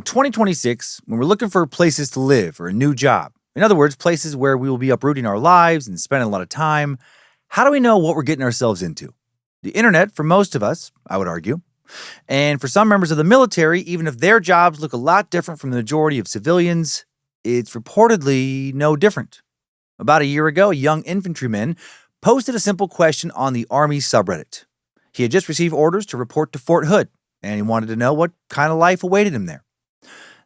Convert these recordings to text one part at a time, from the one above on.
2026, when we're looking for places to live or a new job, in other words, places where we will be uprooting our lives and spending a lot of time, how do we know what we're getting ourselves into? The internet, for most of us, I would argue. And for some members of the military, even if their jobs look a lot different from the majority of civilians, it's reportedly no different. About a year ago, a young infantryman posted a simple question on the Army subreddit. He had just received orders to report to Fort Hood, and he wanted to know what kind of life awaited him there.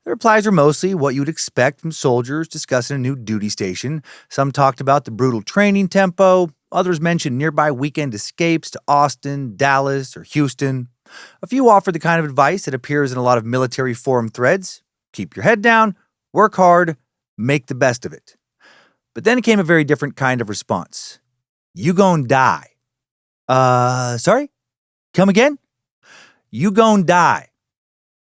The replies were mostly what you would expect from soldiers discussing a new duty station. Some talked about the brutal training tempo. Others mentioned nearby weekend escapes to Austin, Dallas, or Houston. A few offered the kind of advice that appears in a lot of military forum threads. Keep your head down, work hard, make the best of it. But then came a very different kind of response. You gon' die. Sorry? Come again? You gon' die.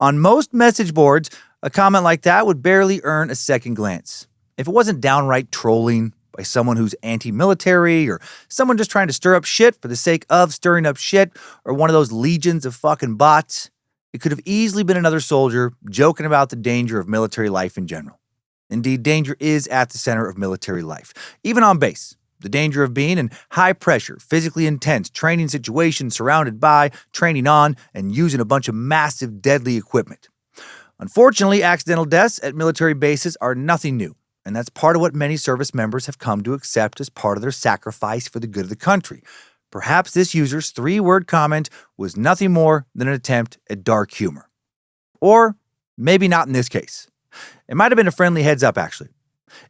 On most message boards, a comment like that would barely earn a second glance. If it wasn't downright trolling by someone who's anti-military or someone just trying to stir up shit for the sake of stirring up shit or one of those legions of fucking bots, it could have easily been another soldier joking about the danger of military life in general. Indeed, danger is at the center of military life, even on base. The danger of being in high-pressure, physically intense training situations surrounded by, training on, and using a bunch of massive, deadly equipment. Unfortunately, accidental deaths at military bases are nothing new, and that's part of what many service members have come to accept as part of their sacrifice for the good of the country. Perhaps this user's 3-word comment was nothing more than an attempt at dark humor. Or maybe not in this case. It might have been a friendly heads-up, actually.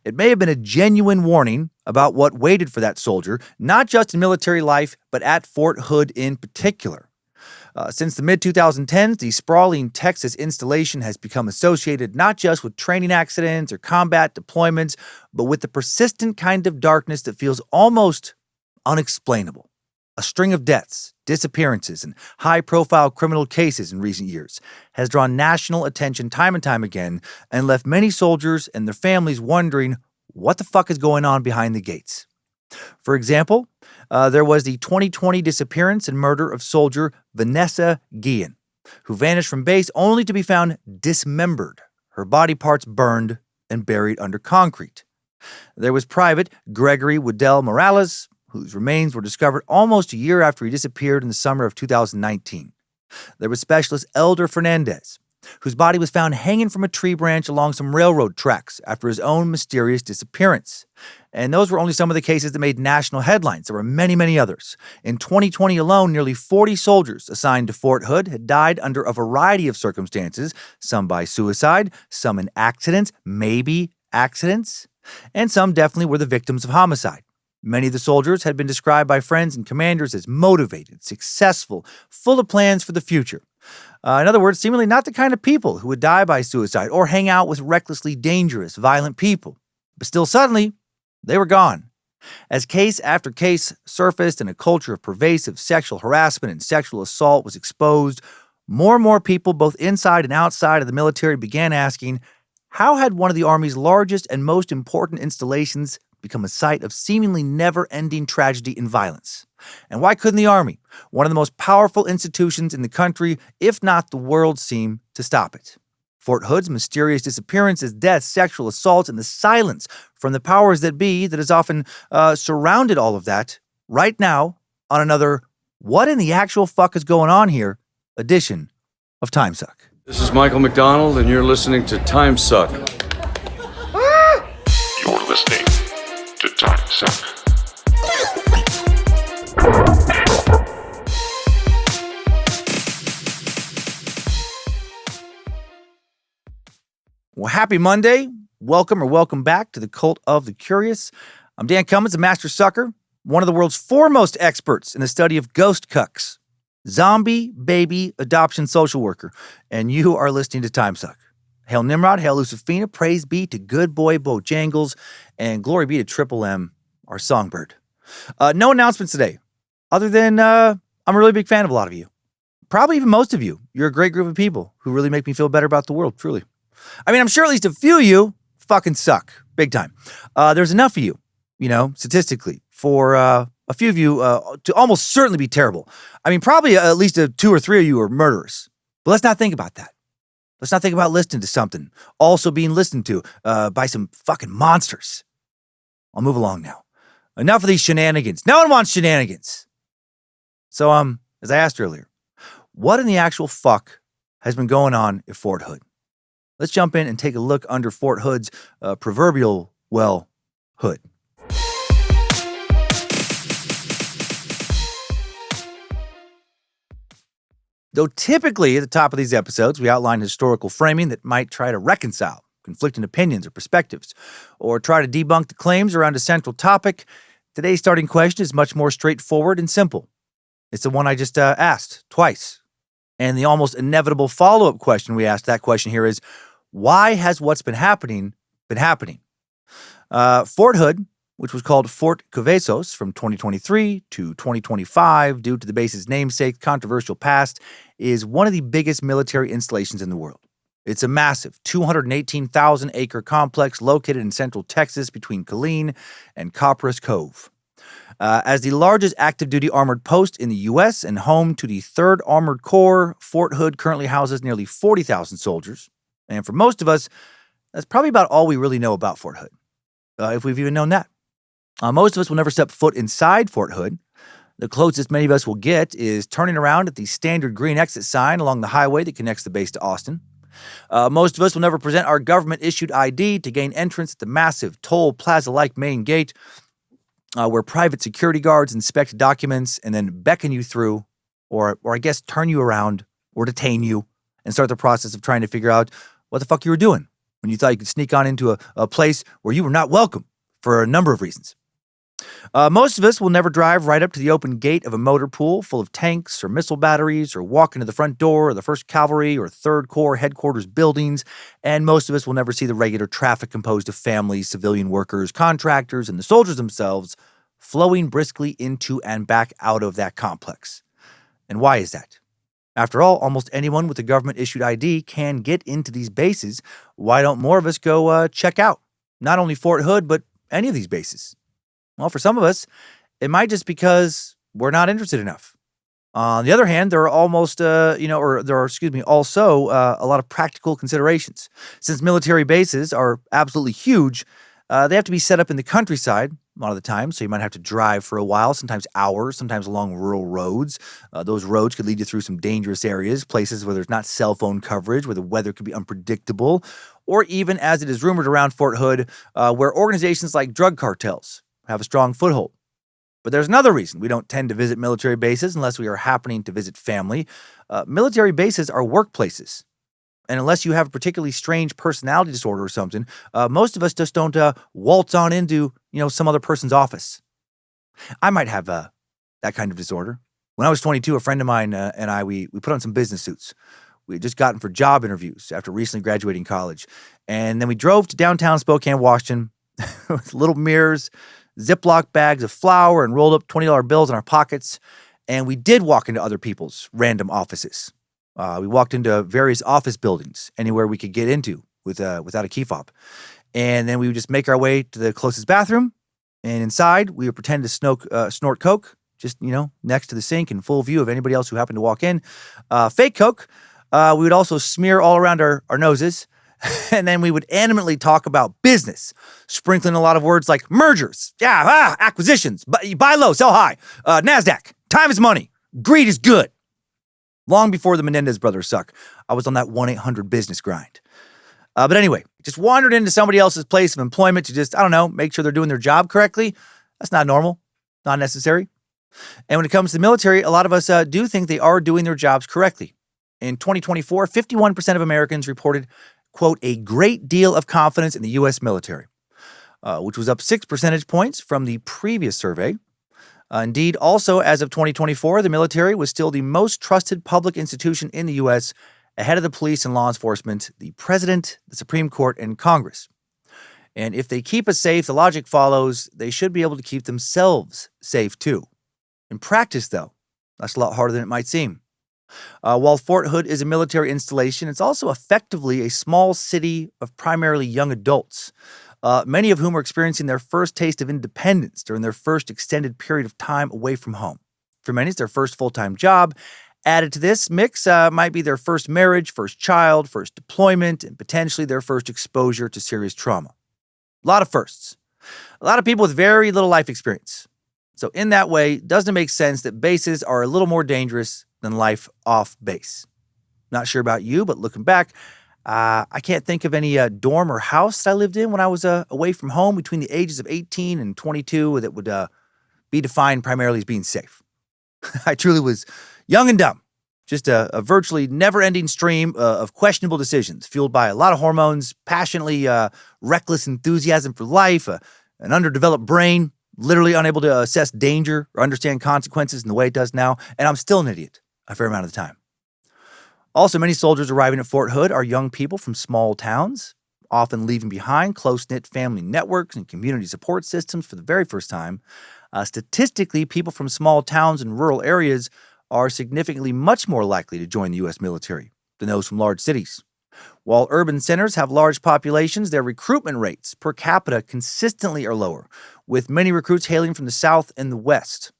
It may have been a genuine warning about what waited for that soldier, not just in military life, but at Fort Hood in particular. Since the mid-2010s, the sprawling Texas installation has become associated not just with training accidents or combat deployments, but with the persistent kind of darkness that feels almost unexplainable. A string of deaths, disappearances, and high-profile criminal cases in recent years has drawn national attention time and time again and left many soldiers and their families wondering what the fuck is going on behind the gates. For example, there was the 2020 disappearance and murder of soldier Vanessa Guillen, who vanished from base only to be found dismembered, her body parts burned and buried under concrete. There was Private Gregory Waddell Morales, whose remains were discovered almost a year after he disappeared in the summer of 2019. There was Specialist Elder Fernandez, whose body was found hanging from a tree branch along some railroad tracks after his own mysterious disappearance. And those were only some of the cases that made national headlines. There were many, many others. In 2020 alone, nearly 40 soldiers assigned to Fort Hood had died under a variety of circumstances, some by suicide, some in accidents, maybe accidents, and some definitely were the victims of homicide. Many of the soldiers had been described by friends and commanders as motivated, successful, full of plans for the future. In other words, seemingly not the kind of people who would die by suicide or hang out with recklessly dangerous, violent people. But still suddenly, they were gone. As case after case surfaced and a culture of pervasive sexual harassment and sexual assault was exposed, more and more people, both inside and outside of the military, began asking, how had one of the Army's largest and most important installations become a site of seemingly never-ending tragedy and violence? And why couldn't the Army, one of the most powerful institutions in the country, if not the world, seem to stop it? Fort Hood's mysterious disappearances, deaths, sexual assaults, and the silence from the powers that be that has often surrounded all of that, right now, on another What in the actual fuck is going on here edition of Timesuck. This is Michael McDonald, and you're listening to Timesuck. You're listening to Timesuck. Well, happy Monday. Welcome back to the Cult of the Curious. I'm Dan Cummins, a master sucker, one of the world's foremost experts in the study of ghost cucks, zombie baby adoption social worker, and you are listening to Timesuck. Hail Nimrod, hail Lucifina, praise be to good boy Bojangles, and glory be to Triple M, our songbird. No announcements today, other than I'm a really big fan of a lot of you. Probably even most of you. You're a great group of people who really make me feel better about the world, truly. I mean, I'm sure at least a few of you fucking suck, big time. There's enough of you, statistically, for a few of you to almost certainly be terrible. I mean, probably at least 2 or 3 of you are murderers. But let's not think about that. Let's not think about listening to something also being listened to by some fucking monsters. I'll move along now. Enough of these shenanigans. No one wants shenanigans. So, as I asked earlier, what in the actual fuck has been going on at Fort Hood? Let's jump in and take a look under Fort Hood's proverbial, hood. Though typically at the top of these episodes, we outline historical framing that might try to reconcile conflicting opinions or perspectives, or try to debunk the claims around a central topic, today's starting question is much more straightforward and simple. It's the one I just asked twice. And the almost inevitable follow-up question we asked that question here is, why has what's been happening been happening? Fort Hood, which was called Fort Cavazos from 2023 to 2025 due to the base's namesake controversial past, is one of the biggest military installations in the world. It's a massive 218,000-acre complex located in central Texas between Killeen and Copperas Cove. As the largest active-duty armored post in the U.S. and home to the 3rd Armored Corps, Fort Hood currently houses nearly 40,000 soldiers. And for most of us, that's probably about all we really know about Fort Hood, if we've even known that. Most of us will never step foot inside Fort Hood. The closest many of us will get is turning around at the standard green exit sign along the highway that connects the base to Austin. Most of us will never present our government-issued ID to gain entrance at the massive toll plaza-like main gate, where private security guards inspect documents and then beckon you through, or I guess turn you around or detain you and start the process of trying to figure out what the fuck you were doing when you thought you could sneak on into a place where you were not welcome for a number of reasons. Most of us will never drive right up to the open gate of a motor pool full of tanks or missile batteries, or walk into the front door of the 1st Cavalry or 3rd Corps headquarters buildings, and most of us will never see the regular traffic composed of families, civilian workers, contractors, and the soldiers themselves flowing briskly into and back out of that complex. And why is that? After all, almost anyone with a government-issued ID can get into these bases. Why don't more of us go check out not only Fort Hood, but any of these bases? Well, for some of us, it might just because we're not interested enough. On the other hand, there are also a lot of practical considerations. Since military bases are absolutely huge, they have to be set up in the countryside a lot of the time, so you might have to drive for a while, sometimes hours, sometimes along rural roads. Those roads could lead you through some dangerous areas, places where there's not cell phone coverage, where the weather could be unpredictable, or even, as it is rumored around Fort Hood, where organizations like drug cartels have a strong foothold. But there's another reason we don't tend to visit military bases unless we are happening to visit family. Military bases are workplaces. And unless you have a particularly strange personality disorder or something, most of us just don't waltz on into, some other person's office. I might have that kind of disorder. When I was 22, a friend of mine and I, we put on some business suits. We had just gotten for job interviews after recently graduating college. And then we drove to downtown Spokane, Washington with little mirrors, Ziploc bags of flour, and rolled up $20 bills in our pockets. And we did walk into other people's random offices. We walked into various office buildings, anywhere we could get into without a key fob. And then we would just make our way to the closest bathroom. And inside, we would pretend to snort coke, just, next to the sink in full view of anybody else who happened to walk in. Fake coke. We would also smear all around our noses. And then we would animately talk about business, sprinkling a lot of words like mergers, acquisitions, buy low, sell high, NASDAQ, time is money, greed is good. Long before the Menendez brothers suck, I was on that 1-800-business grind. But anyway, just wandered into somebody else's place of employment to just, make sure they're doing their job correctly. That's not normal, not necessary. And when it comes to the military, a lot of us do think they are doing their jobs correctly. In 2024, 51% of Americans reported, quote, a great deal of confidence in the U.S. military, which was up 6 percentage points from the previous survey. Indeed, also as of 2024, the military was still the most trusted public institution in the U.S., ahead of the police and law enforcement, the president, the Supreme Court, and Congress. And if they keep us safe, the logic follows, they should be able to keep themselves safe too. In practice, though, that's a lot harder than it might seem. While Fort Hood is a military installation, it's also effectively a small city of primarily young adults, many of whom are experiencing their first taste of independence during their first extended period of time away from home. For many, it's their first full-time job, Added to this mix might be their first marriage, first child, first deployment, and potentially their first exposure to serious trauma. A lot of firsts. A lot of people with very little life experience. So in that way, doesn't it make sense that bases are a little more dangerous than life off base? Not sure about you, but looking back, I can't think of any dorm or house that I lived in when I was away from home between the ages of 18 and 22 that would be defined primarily as being safe. I truly was young and dumb. Just a virtually never-ending stream of questionable decisions, fueled by a lot of hormones, passionately reckless enthusiasm for life, an underdeveloped brain, literally unable to assess danger or understand consequences in the way it does now, and I'm still an idiot a fair amount of the time. Also, many soldiers arriving at Fort Hood are young people from small towns, often leaving behind close-knit family networks and community support systems for the very first time. Statistically, people from small towns and rural areas are significantly much more likely to join the U.S. military than those from large cities. While urban centers have large populations, their recruitment rates per capita consistently are lower, with many recruits hailing from the South and the West.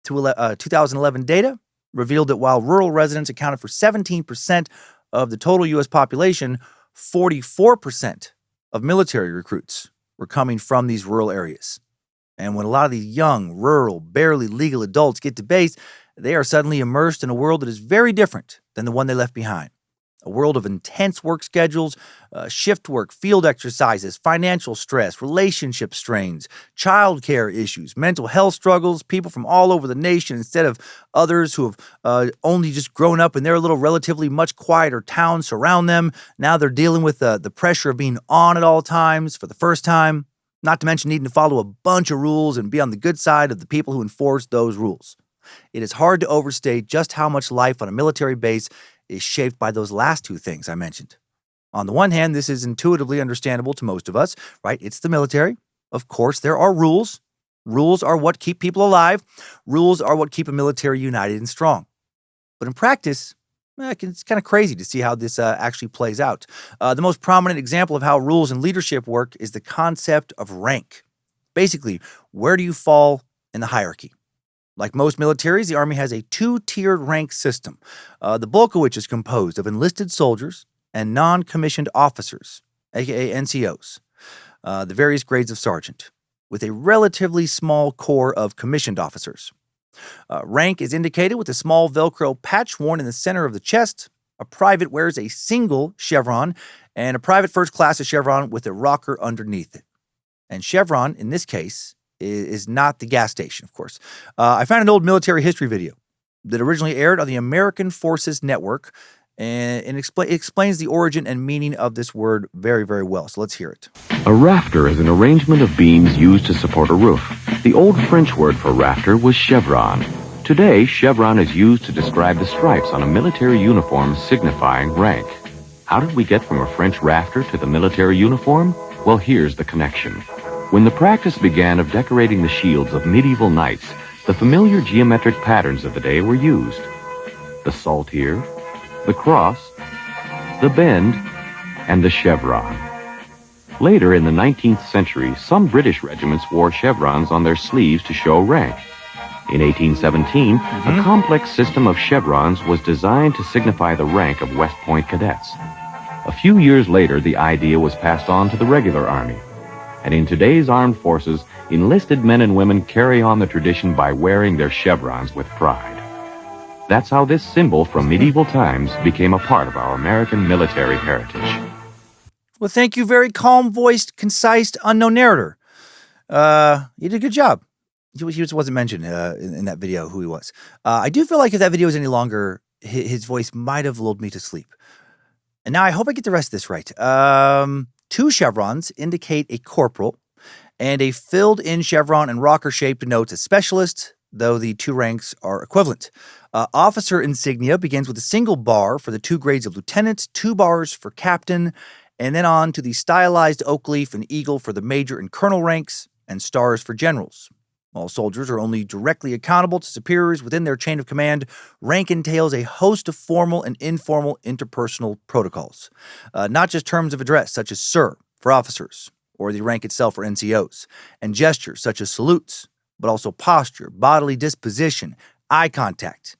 2011 data revealed that while rural residents accounted for 17% of the total U.S. population, 44% of military recruits were coming from these rural areas. And when a lot of these young, rural, barely legal adults get to base, they are suddenly immersed in a world that is very different than the one they left behind. A world of intense work schedules, shift work, field exercises, financial stress, relationship strains, childcare issues, mental health struggles, people from all over the nation instead of others who have only just grown up in their little relatively much quieter towns surround them. Now they're dealing with the pressure of being on at all times for the first time, not to mention needing to follow a bunch of rules and be on the good side of the people who enforce those rules. It is hard to overstate just how much life on a military base is shaped by those last two things I mentioned. On the one hand, this is intuitively understandable to most of us, right? It's the military. Of course, there are rules. Rules are what keep people alive. Rules are what keep a military united and strong. But in practice, it's kind of crazy to see how this actually plays out. The most prominent example of how rules and leadership work is the concept of rank. Basically, where do you fall in the hierarchy? Like most militaries, the Army has a two-tiered rank system, the bulk of which is composed of enlisted soldiers and non-commissioned officers, aka NCOs, the various grades of sergeant, with a relatively small core of commissioned officers. Rank is indicated with a small Velcro patch worn in the center of the chest. A private wears a single chevron, and a private first class a chevron with a rocker underneath it. And chevron, in this case, is not the gas station, of course. I found an old military history video that originally aired on the American Forces Network, and it explains the origin and meaning of this word very, very well. So let's hear it. A rafter is an arrangement of beams used to support a roof. The old French word for rafter was chevron. Today, chevron is used to describe the stripes on a military uniform signifying rank. How did we get from a French rafter to the military uniform? Well, here's the connection. When the practice began of decorating the shields of medieval knights, the familiar geometric patterns of the day were used. The saltire, the cross, the bend, and the chevron. Later in the 19th century, some British regiments wore chevrons on their sleeves to show rank. In 1817, a complex system of chevrons was designed to signify the rank of West Point cadets. A few years later, the idea was passed on to the regular Army. And in today's armed forces, enlisted men and women carry on the tradition by wearing their chevrons with pride. That's how this symbol from medieval times became a part of our American military heritage. Well, thank you, very calm-voiced, concise, unknown narrator. You did a good job. He just wasn't mentioned in that video who he was. I do feel like if that video is any longer, his voice might have lulled me to sleep. And now I hope I get the rest of this right. Two chevrons indicate a corporal, and a filled-in chevron and rocker shape denotes a specialist, though the two ranks are equivalent. Officer insignia begins with a single bar for the two grades of lieutenant, 2 bars for captain, and then on to the stylized oak leaf and eagle for the major and colonel ranks, and stars for generals. While soldiers are only directly accountable to superiors within their chain of command, rank entails a host of formal and informal interpersonal protocols. Not just terms of address, such as sir for officers, or the rank itself for NCOs, and gestures such as salutes, but also posture, bodily disposition, eye contact.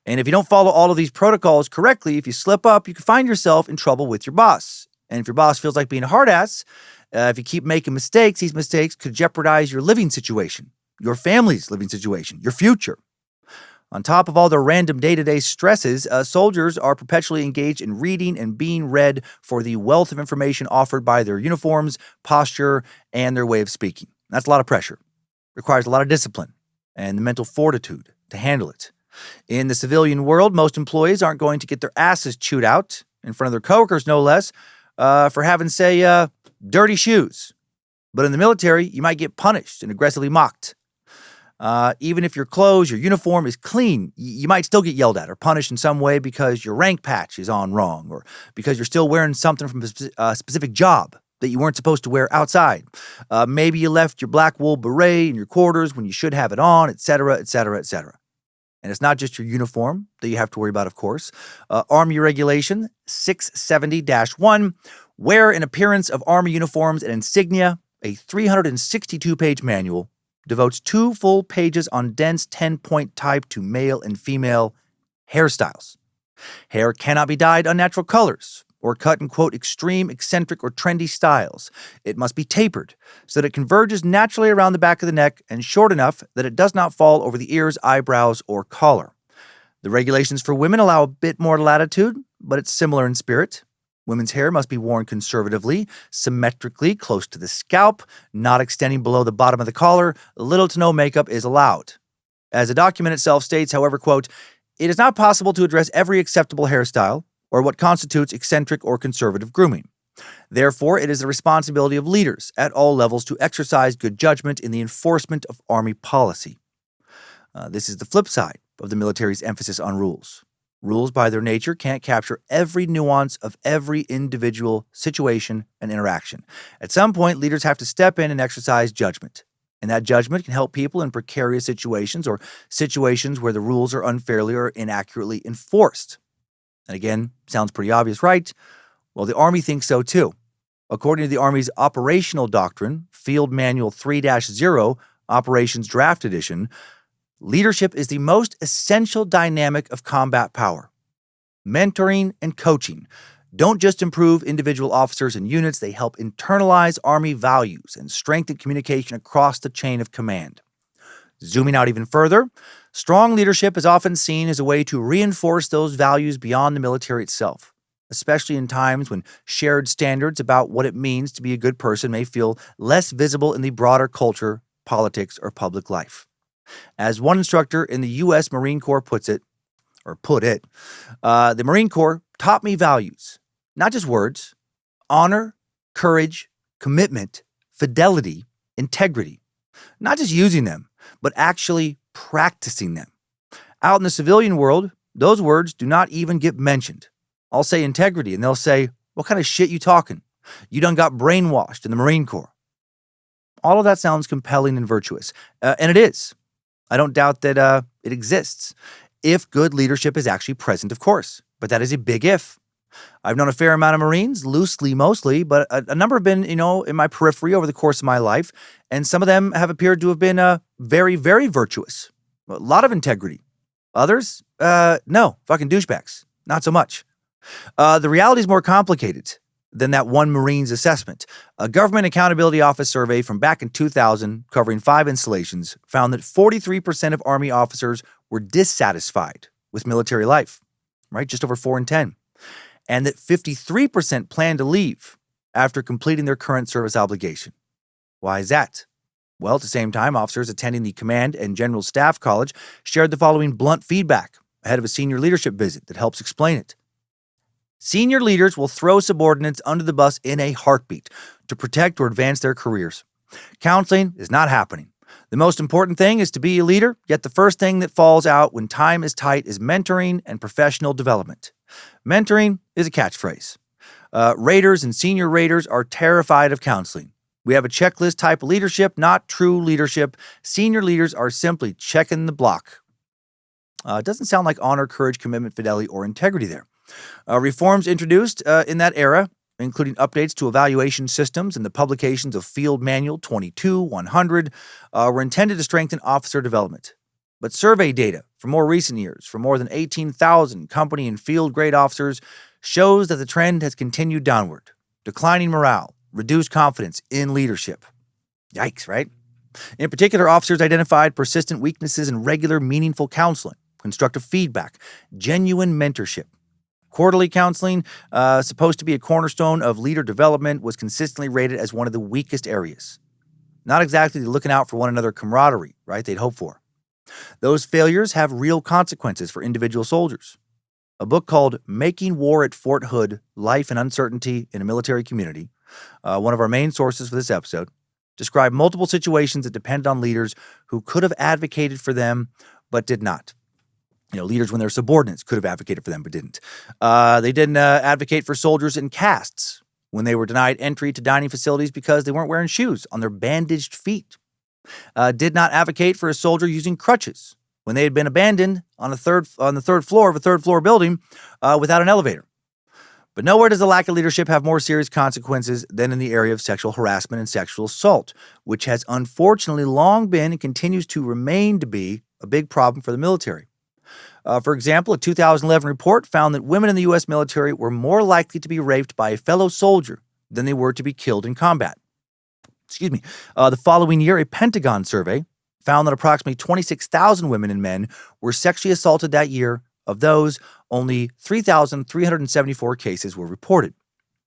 And if you don't follow all of these protocols correctly, if you slip up, you can find yourself in trouble with your boss. And if your boss feels like being a hard ass, if you keep making mistakes, these mistakes could jeopardize your living situation, your family's living situation, your future. On top of all their random day-to-day stresses, soldiers are perpetually engaged in reading and being read for the wealth of information offered by their uniforms, posture, and their way of speaking. That's a lot of pressure. Requires a lot of discipline and the mental fortitude to handle it. In the civilian world, most employees aren't going to get their asses chewed out, in front of their coworkers no less, for having, say, dirty shoes. But in the military, you might get punished and aggressively mocked. Even if your clothes, your uniform is clean, you might still get yelled at or punished in some way because your rank patch is on wrong, or because you're still wearing something from a specific job that you weren't supposed to wear outside. Maybe you left your black wool beret in your quarters when you should have it on, etc., etc., etc. And it's not just your uniform that you have to worry about, of course. Army Regulation 670-1, wear an appearance of Army uniforms and insignia, a 362-page manual, devotes 2 full pages on dense 10-point type to male and female hairstyles. Hair cannot be dyed unnatural colors or cut in, quote, extreme, eccentric, or trendy styles. It must be tapered so that it converges naturally around the back of the neck and short enough that it does not fall over the ears, eyebrows, or collar. The regulations for women allow a bit more latitude, but it's similar in spirit. Women's hair must be worn conservatively, symmetrically, close to the scalp, not extending below the bottom of the collar. Little to no makeup is allowed. As the document itself states, however, quote, it is not possible to address every acceptable hairstyle or what constitutes eccentric or conservative grooming. Therefore, it is the responsibility of leaders at all levels to exercise good judgment in the enforcement of Army policy. This is the flip side of the military's emphasis on rules. Rules, by their nature, can't capture every nuance of every individual situation and interaction. At some point, leaders have to step in and exercise judgment. And that judgment can help people in precarious situations or situations where the rules are unfairly or inaccurately enforced. And again, sounds pretty obvious, right? Well, the Army thinks so too. According to the Army's operational doctrine, Field Manual 3-0, Operations Draft Edition, leadership is the most essential dynamic of combat power. Mentoring and coaching don't just improve individual officers and units, they help internalize Army values and strengthen communication across the chain of command. Zooming out even further, strong leadership is often seen as a way to reinforce those values beyond the military itself, especially in times when shared standards about what it means to be a good person may feel less visible in the broader culture, politics, or public life. As one instructor in the U.S. Marine Corps put it, the Marine Corps taught me values, not just words: honor, courage, commitment, fidelity, integrity. Not just using them, but actually practicing them. Out in the civilian world, those words do not even get mentioned. I'll say integrity, and they'll say, what kind of shit you talking? You done got brainwashed in the Marine Corps. All of that sounds compelling and virtuous, and it is. I don't doubt that it exists, if good leadership is actually present, of course. But that is a big if. I've known a fair amount of Marines, loosely mostly, but a number have been, in my periphery over the course of my life, and some of them have appeared to have been very, very virtuous. A lot of integrity. Others, no, fucking douchebags. Not so much. The reality is more complicated than that one Marine's assessment. A Government Accountability Office survey from back in 2000, covering 5 installations, found that 43% of Army officers were dissatisfied with military life, right? Just over 4 in 10. And that 53% plan to leave after completing their current service obligation. Why is that? Well, at the same time, officers attending the Command and General Staff College shared the following blunt feedback ahead of a senior leadership visit that helps explain it. Senior leaders will throw subordinates under the bus in a heartbeat to protect or advance their careers. Counseling is not happening. The most important thing is to be a leader, yet the first thing that falls out when time is tight is mentoring and professional development. Mentoring is a catchphrase. Raiders and senior raiders are terrified of counseling. We have a checklist type of leadership, not true leadership. Senior leaders are simply checking the block. It doesn't sound like honor, courage, commitment, fidelity, or integrity there. Reforms introduced in that era, including updates to evaluation systems and the publications of Field Manual 22-100, were intended to strengthen officer development. But survey data from more recent years, from more than 18,000 company and field grade officers, shows that the trend has continued downward. Declining morale, reduced confidence in leadership. Yikes, right? In particular, officers identified persistent weaknesses in regular, meaningful counseling, constructive feedback, genuine mentorship. Quarterly counseling, supposed to be a cornerstone of leader development, was consistently rated as one of the weakest areas. Not exactly the looking out for one another camaraderie, right, they'd hope for. Those failures have real consequences for individual soldiers. A book called Making War at Fort Hood, Life and Uncertainty in a Military Community, one of our main sources for this episode, described multiple situations that depended on leaders who could have advocated for them but did not. Leaders when their subordinates could have advocated for them but didn't. They didn't advocate for soldiers in castes when they were denied entry to dining facilities because they weren't wearing shoes on their bandaged feet. Did not advocate for a soldier using crutches when they had been abandoned on the third floor of a third-floor building without an elevator. But nowhere does the lack of leadership have more serious consequences than in the area of sexual harassment and sexual assault, which has unfortunately long been and continues to remain to be a big problem for the military. For example, a 2011 report found that women in the U.S. military were more likely to be raped by a fellow soldier than they were to be killed in combat. The following year, a Pentagon survey found that approximately 26,000 women and men were sexually assaulted that year. Of those, only 3,374 cases were reported.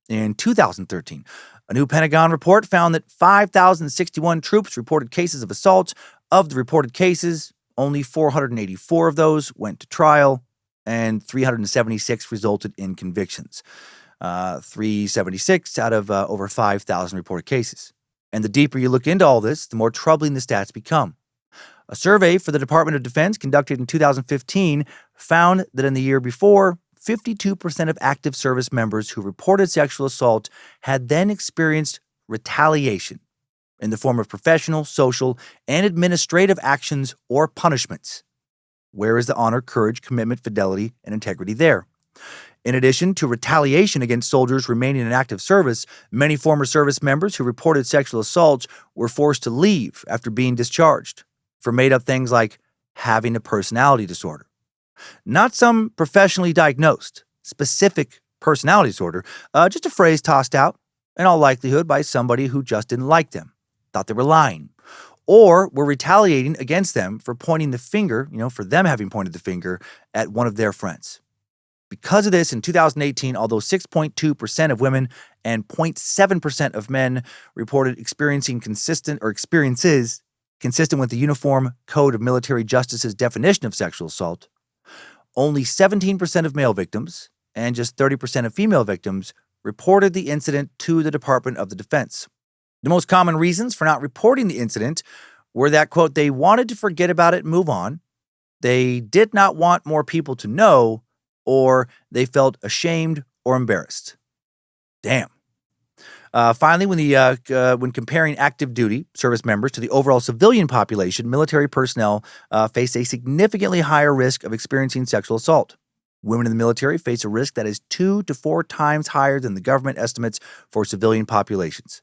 In 2013, a new Pentagon report found that 5,061 troops reported cases of assault. Of the reported cases, only 484 of those went to trial, and 376 resulted in convictions. 376 out of over 5,000 reported cases. And the deeper you look into all this, the more troubling the stats become. A survey for the Department of Defense conducted in 2015 found that in the year before, 52% of active service members who reported sexual assault had then experienced retaliation in the form of professional, social, and administrative actions or punishments. Where is the honor, courage, commitment, fidelity, and integrity there? In addition to retaliation against soldiers remaining in active service, many former service members who reported sexual assaults were forced to leave after being discharged for made-up things like having a personality disorder. Not some professionally diagnosed, specific personality disorder, just a phrase tossed out, in all likelihood by somebody who just didn't like them, thought they were lying, or were retaliating against them for pointing the finger, for them having pointed the finger at one of their friends. Because of this, in 2018, although 6.2% of women and 0.7% of men reported experiences consistent with the Uniform Code of Military Justice's definition of sexual assault, only 17% of male victims and just 30% of female victims reported the incident to the Department of the Defense. The most common reasons for not reporting the incident were that, quote, they wanted to forget about it and move on, they did not want more people to know, or they felt ashamed or embarrassed. Damn. Finally, when comparing active duty service members to the overall civilian population, military personnel face a significantly higher risk of experiencing sexual assault. Women in the military face a risk that is 2 to 4 times higher than the government estimates for civilian populations.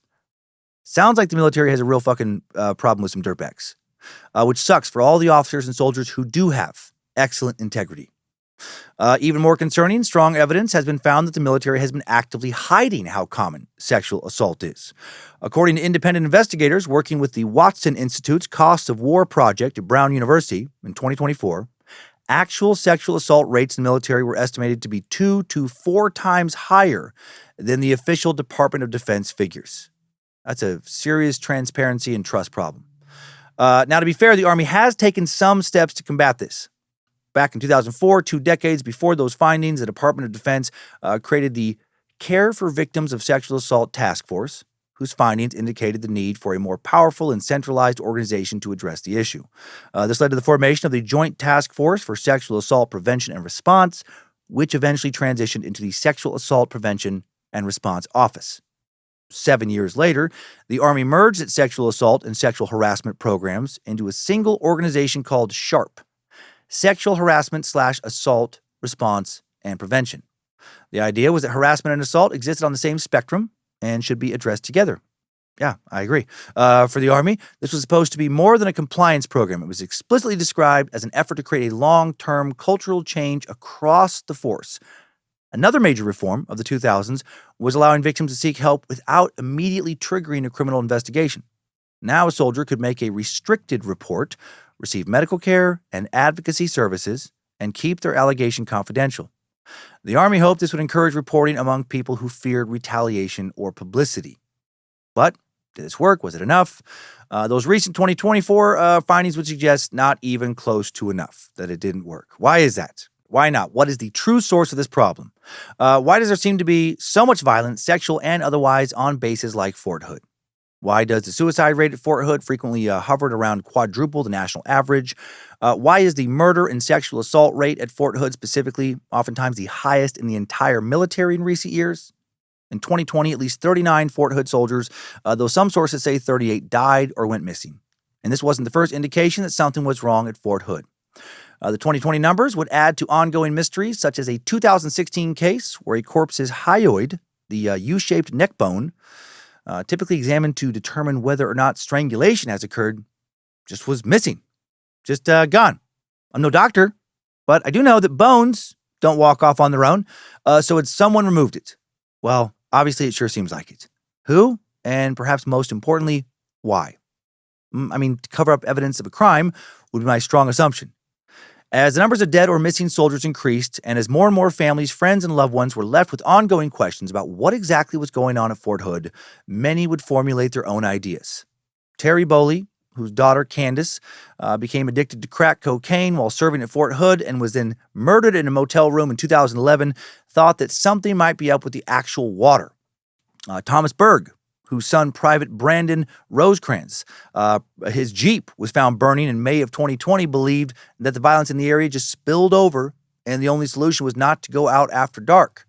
Sounds like the military has a real fucking problem with some dirtbags, which sucks for all the officers and soldiers who do have excellent integrity. Even more concerning, strong evidence has been found that the military has been actively hiding how common sexual assault is. According to independent investigators working with the Watson Institute's Costs of War project at Brown University in 2024, actual sexual assault rates in the military were estimated to be 2 to 4 times higher than the official Department of Defense figures. That's a serious transparency and trust problem. Now, to be fair, the Army has taken some steps to combat this. Back in 2004, 2 decades before those findings, the Department of Defense created the Care for Victims of Sexual Assault Task Force, whose findings indicated the need for a more powerful and centralized organization to address the issue. This led to the formation of the Joint Task Force for Sexual Assault Prevention and Response, which eventually transitioned into the Sexual Assault Prevention and Response Office. 7 years later, the Army merged its sexual assault and sexual harassment programs into a single organization called SHARP, Sexual Harassment/Assault Response and Prevention. The idea was that harassment and assault existed on the same spectrum and should be addressed together. Yeah, I agree. For the Army, this was supposed to be more than a compliance program. It was explicitly described as an effort to create a long-term cultural change across the force. Another major reform of the 2000s was allowing victims to seek help without immediately triggering a criminal investigation. Now a soldier could make a restricted report, receive medical care and advocacy services, and keep their allegation confidential. The Army hoped this would encourage reporting among people who feared retaliation or publicity. But did this work? Was it enough? Those recent 2024 findings would suggest not even close to enough, that it didn't work. Why is that? Why not? What is the true source of this problem? Why does there seem to be so much violence, sexual and otherwise, on bases like Fort Hood? Why does the suicide rate at Fort Hood frequently hovered around quadruple the national average? Why is the murder and sexual assault rate at Fort Hood specifically oftentimes the highest in the entire military in recent years? In 2020, at least 39 Fort Hood soldiers, though some sources say 38, died or went missing. And this wasn't the first indication that something was wrong at Fort Hood. The 2020 numbers would add to ongoing mysteries, such as a 2016 case where a corpse's hyoid, the U-shaped neck bone, typically examined to determine whether or not strangulation has occurred, just was missing. Just gone. I'm no doctor, but I do know that bones don't walk off on their own, so it's someone removed it. Well, obviously it sure seems like it. Who? And perhaps most importantly, why? To cover up evidence of a crime would be my strong assumption. As the numbers of dead or missing soldiers increased, and as more and more families, friends, and loved ones were left with ongoing questions about what exactly was going on at Fort Hood, many would formulate their own ideas. Terry Boley, whose daughter Candace became addicted to crack cocaine while serving at Fort Hood and was then murdered in a motel room in 2011, thought that something might be up with the actual water. Thomas Berg, whose son Private Brandon Rosecrans, his Jeep was found burning in May of 2020, believed that the violence in the area just spilled over and the only solution was not to go out after dark.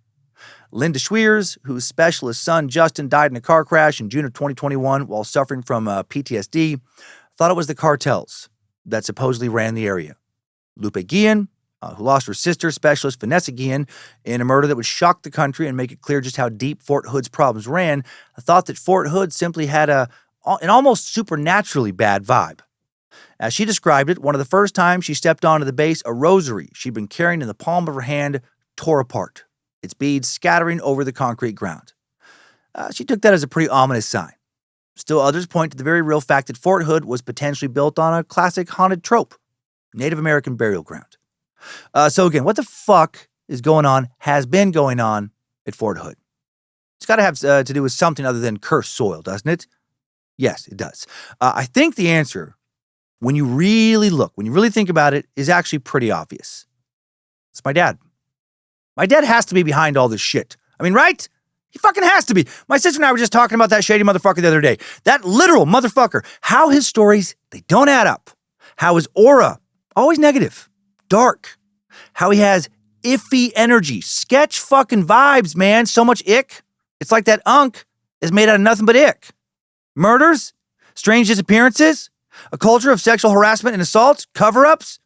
Linda Schweers, whose specialist son Justin died in a car crash in June of 2021 while suffering from PTSD, thought it was the cartels that supposedly ran the area. Lupe Guillen, who lost her sister, specialist Vanessa Guillen, in a murder that would shock the country and make it clear just how deep Fort Hood's problems ran, thought that Fort Hood simply had an almost supernaturally bad vibe. As she described it, one of the first times she stepped onto the base, a rosary she'd been carrying in the palm of her hand tore apart, its beads scattering over the concrete ground. She took that as a pretty ominous sign. Still others point to the very real fact that Fort Hood was potentially built on a classic haunted trope, Native American burial ground. So again, what the fuck is going on, has been going on at Fort Hood? It's got to have to do with something other than cursed soil, doesn't it? Yes, it does. I think the answer, when you really look, when you really think about it, is actually pretty obvious. It's my dad. My dad has to be behind all this shit. Right? He fucking has to be. My sister and I were just talking about that shady motherfucker the other day. That literal motherfucker. How his stories, they don't add up. How his aura, always negative, dark. How he has iffy energy, sketch fucking vibes, man. So much ick. It's like that unk is made out of nothing but ick. Murders, strange disappearances, a culture of sexual harassment and assault, cover-ups.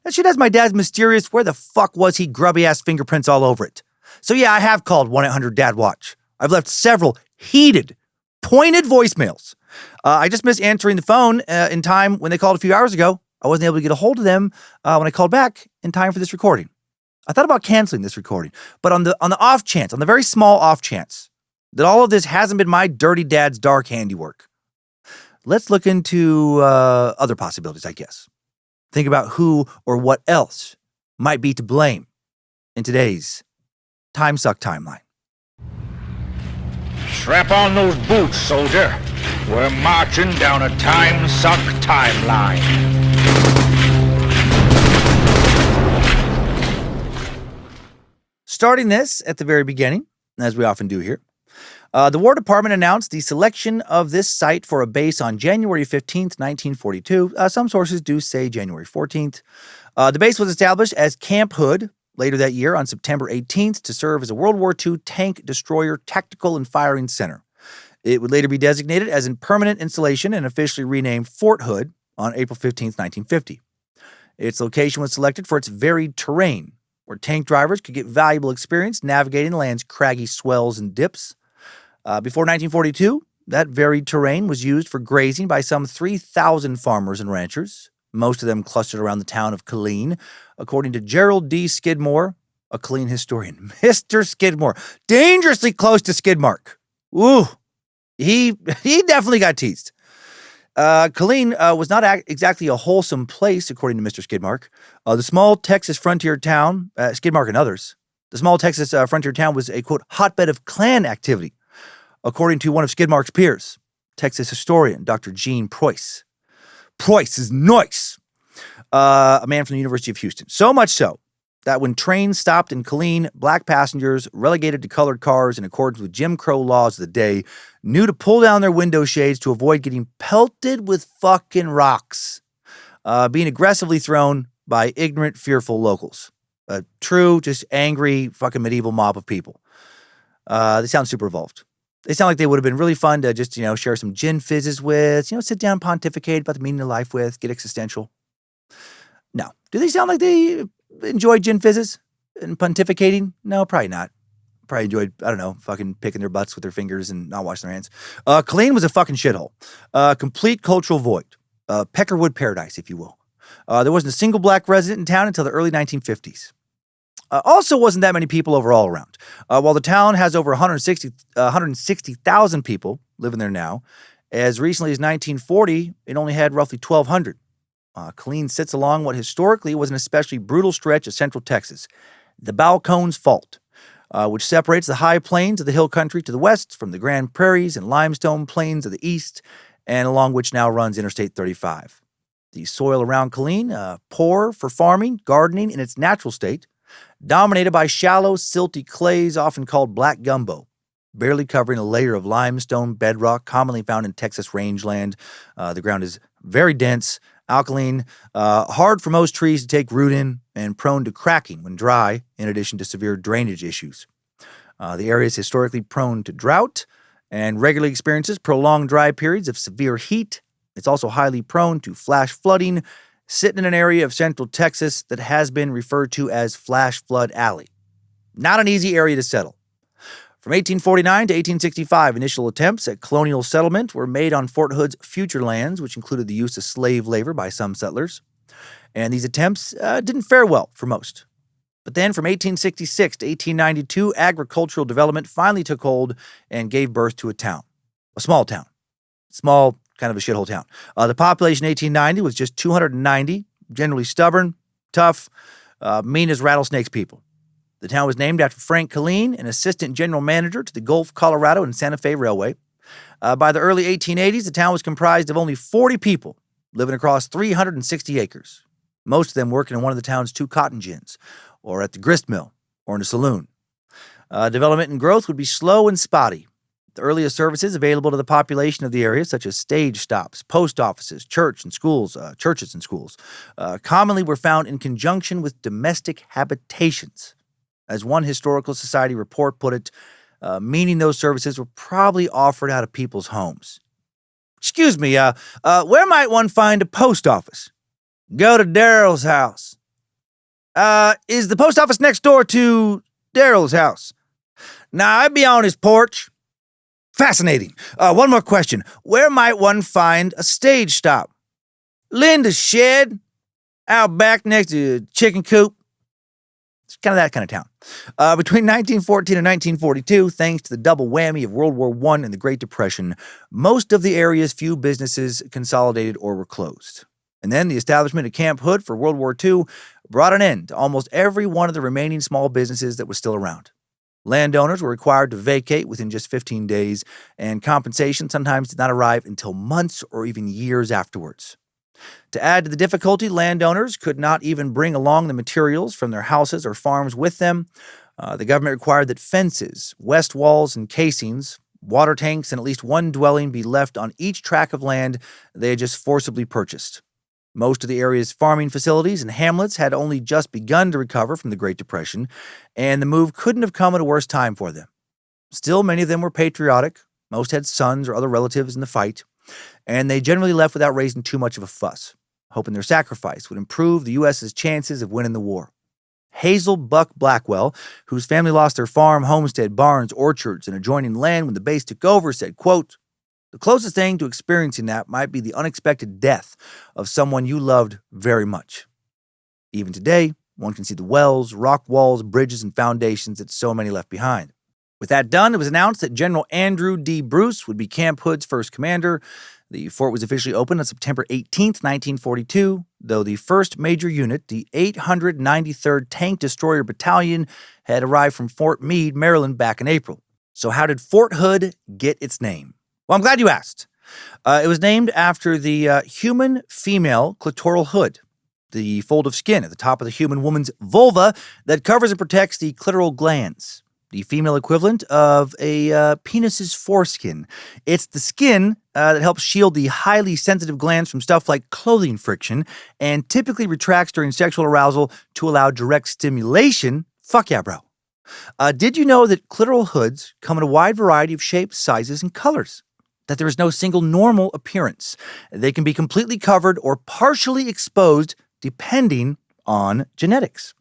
That shit has my dad's mysterious, where the fuck was he, grubby-ass fingerprints all over it. So yeah, I have called 1-800-DAD-WATCH. I've left several heated, pointed voicemails. I just missed answering the phone in time when they called a few hours ago. I wasn't able to get a hold of them when I called back in time for this recording. I thought about canceling this recording, but on the off chance, on the very small off chance, that all of this hasn't been my dirty dad's dark handiwork, let's look into other possibilities, I guess. Think about who or what else might be to blame in today's Timesuck timeline. Strap on those boots, soldier. We're marching down a Timesuck timeline. Starting this at the very beginning, as we often do here, the War Department announced the selection of this site for a base on January 15th, 1942. Some sources do say January 14th. The base was established as Camp Hood later that year on September 18th to serve as a World War II tank destroyer tactical and firing center. It would later be designated as a permanent installation and officially renamed Fort Hood on April 15th, 1950. Its location was selected for its varied terrain, where tank drivers could get valuable experience navigating the land's craggy swells and dips. Before 1942, That varied terrain was used for grazing by some 3,000 farmers and ranchers, most of them clustered around the town of Killeen, according to Gerald D. Skidmore, a Killeen historian. Mr. Skidmore, dangerously close to Skidmark. Ooh, he definitely got teased. Killeen was not exactly a wholesome place, according to Mr. Skidmark. The small Texas frontier town, Skidmark and others, the small Texas frontier town was a, quote, hotbed of Klan activity, according to one of Skidmark's peers, Texas historian Dr. Gene Preuss. Preuss is nice, a man from the University of Houston. So much so that when trains stopped in Killeen, black passengers, relegated to colored cars in accordance with Jim Crow laws of the day, knew to pull down their window shades to avoid getting pelted with fucking rocks, being aggressively thrown by ignorant, fearful locals. A true, just angry, fucking medieval mob of people. They sound super evolved. They sound like they would have been really fun to just, share some gin fizzes with, sit down and pontificate about the meaning of life with, get existential. No. Do they sound like they enjoy gin fizzes and pontificating? No, probably not. Probably enjoyed, fucking picking their butts with their fingers and not washing their hands. Killeen was a fucking shithole. Complete cultural void. Peckerwood paradise, if you will. There wasn't a single black resident in town until the early 1950s. Also wasn't that many people overall around. While the town has over 160,000 people living there now, as recently as 1940, it only had roughly 1,200. Killeen sits along what historically was an especially brutal stretch of central Texas, the Balcones Fault, which separates the high plains of the hill country to the west from the Grand Prairies and limestone plains of the east, and along which now runs Interstate 35. The soil around Killeen, poor for farming, gardening in its natural state, dominated by shallow, silty clays often called black gumbo, barely covering a layer of limestone bedrock commonly found in Texas rangeland. The ground is very dense, alkaline, hard for most trees to take root in, and prone to cracking when dry, in addition to severe drainage issues. The area is historically prone to drought and regularly experiences prolonged dry periods of severe heat. It's also highly prone to flash flooding, sitting in an area of central Texas that has been referred to as Flash Flood Alley. Not an easy area to settle. From 1849 to 1865, initial attempts at colonial settlement were made on Fort Hood's future lands, which included the use of slave labor by some settlers. And these attempts didn't fare well for most. But then from 1866 to 1892, agricultural development finally took hold and gave birth to a town. A small town. Small, kind of a shithole town. The population in 1890 was just 290, generally stubborn, tough, mean as rattlesnakes people. The town was named after Frank Killeen, an assistant general manager to the Gulf, Colorado, and Santa Fe Railway. By the early 1880s, the town was comprised of only 40 people living across 360 acres, most of them working in one of the town's 2 cotton gins, or at the grist mill, or in a saloon. Development and growth would be slow and spotty. The earliest services available to the population of the area, such as stage stops, post offices, churches and schools, commonly were found in conjunction with domestic habitations. As one historical society report put it, meaning those services were probably offered out of people's homes. Excuse me, where might one find a post office? Go to Daryl's house. Is the post office next door to Daryl's house? Nah, I'd be on his porch. Fascinating. One more question. Where might one find a stage stop? Linda's shed. Out back next to chicken coop. It's kind of that kind of town. Between 1914 and 1942, thanks to the double whammy of World War I and the Great Depression, most of the area's few businesses consolidated or were closed. And then the establishment of Camp Hood for World War II brought an end to almost every one of the remaining small businesses that was still around. Landowners were required to vacate within just 15 days, and compensation sometimes did not arrive until months or even years afterwards. To add to the difficulty, landowners could not even bring along the materials from their houses or farms with them. The government required that fences, west walls, and casings, water tanks, and at least one dwelling be left on each tract of land they had just forcibly purchased. Most of the area's farming facilities and hamlets had only just begun to recover from the Great Depression, and the move couldn't have come at a worse time for them. Still, many of them were patriotic. Most had sons or other relatives in the fight, and they generally left without raising too much of a fuss, hoping their sacrifice would improve the U.S.'s chances of winning the war. Hazel Buck Blackwell, whose family lost their farm, homestead, barns, orchards, and adjoining land when the base took over, said, quote, The closest thing to experiencing that might be the unexpected death of someone you loved very much. Even today, one can see the wells, rock walls, bridges, and foundations that so many left behind. With that done, it was announced that General Andrew D. Bruce would be Camp Hood's first commander. The fort was officially opened on September 18th, 1942, though the first major unit, the 893rd Tank Destroyer Battalion, had arrived from Fort Meade, Maryland, back in April. So how did Fort Hood get its name? Well, I'm glad you asked. It was named after the human female clitoral hood, the fold of skin at the top of the human woman's vulva that covers and protects the clitoral glands, the female equivalent of a penis's foreskin. It's the skin that helps shield the highly sensitive glands from stuff like clothing friction and typically retracts during sexual arousal to allow direct stimulation. Fuck yeah, bro. Did you know that clitoral hoods come in a wide variety of shapes, sizes, and colors? That there is no single normal appearance. They can be completely covered or partially exposed depending on genetics.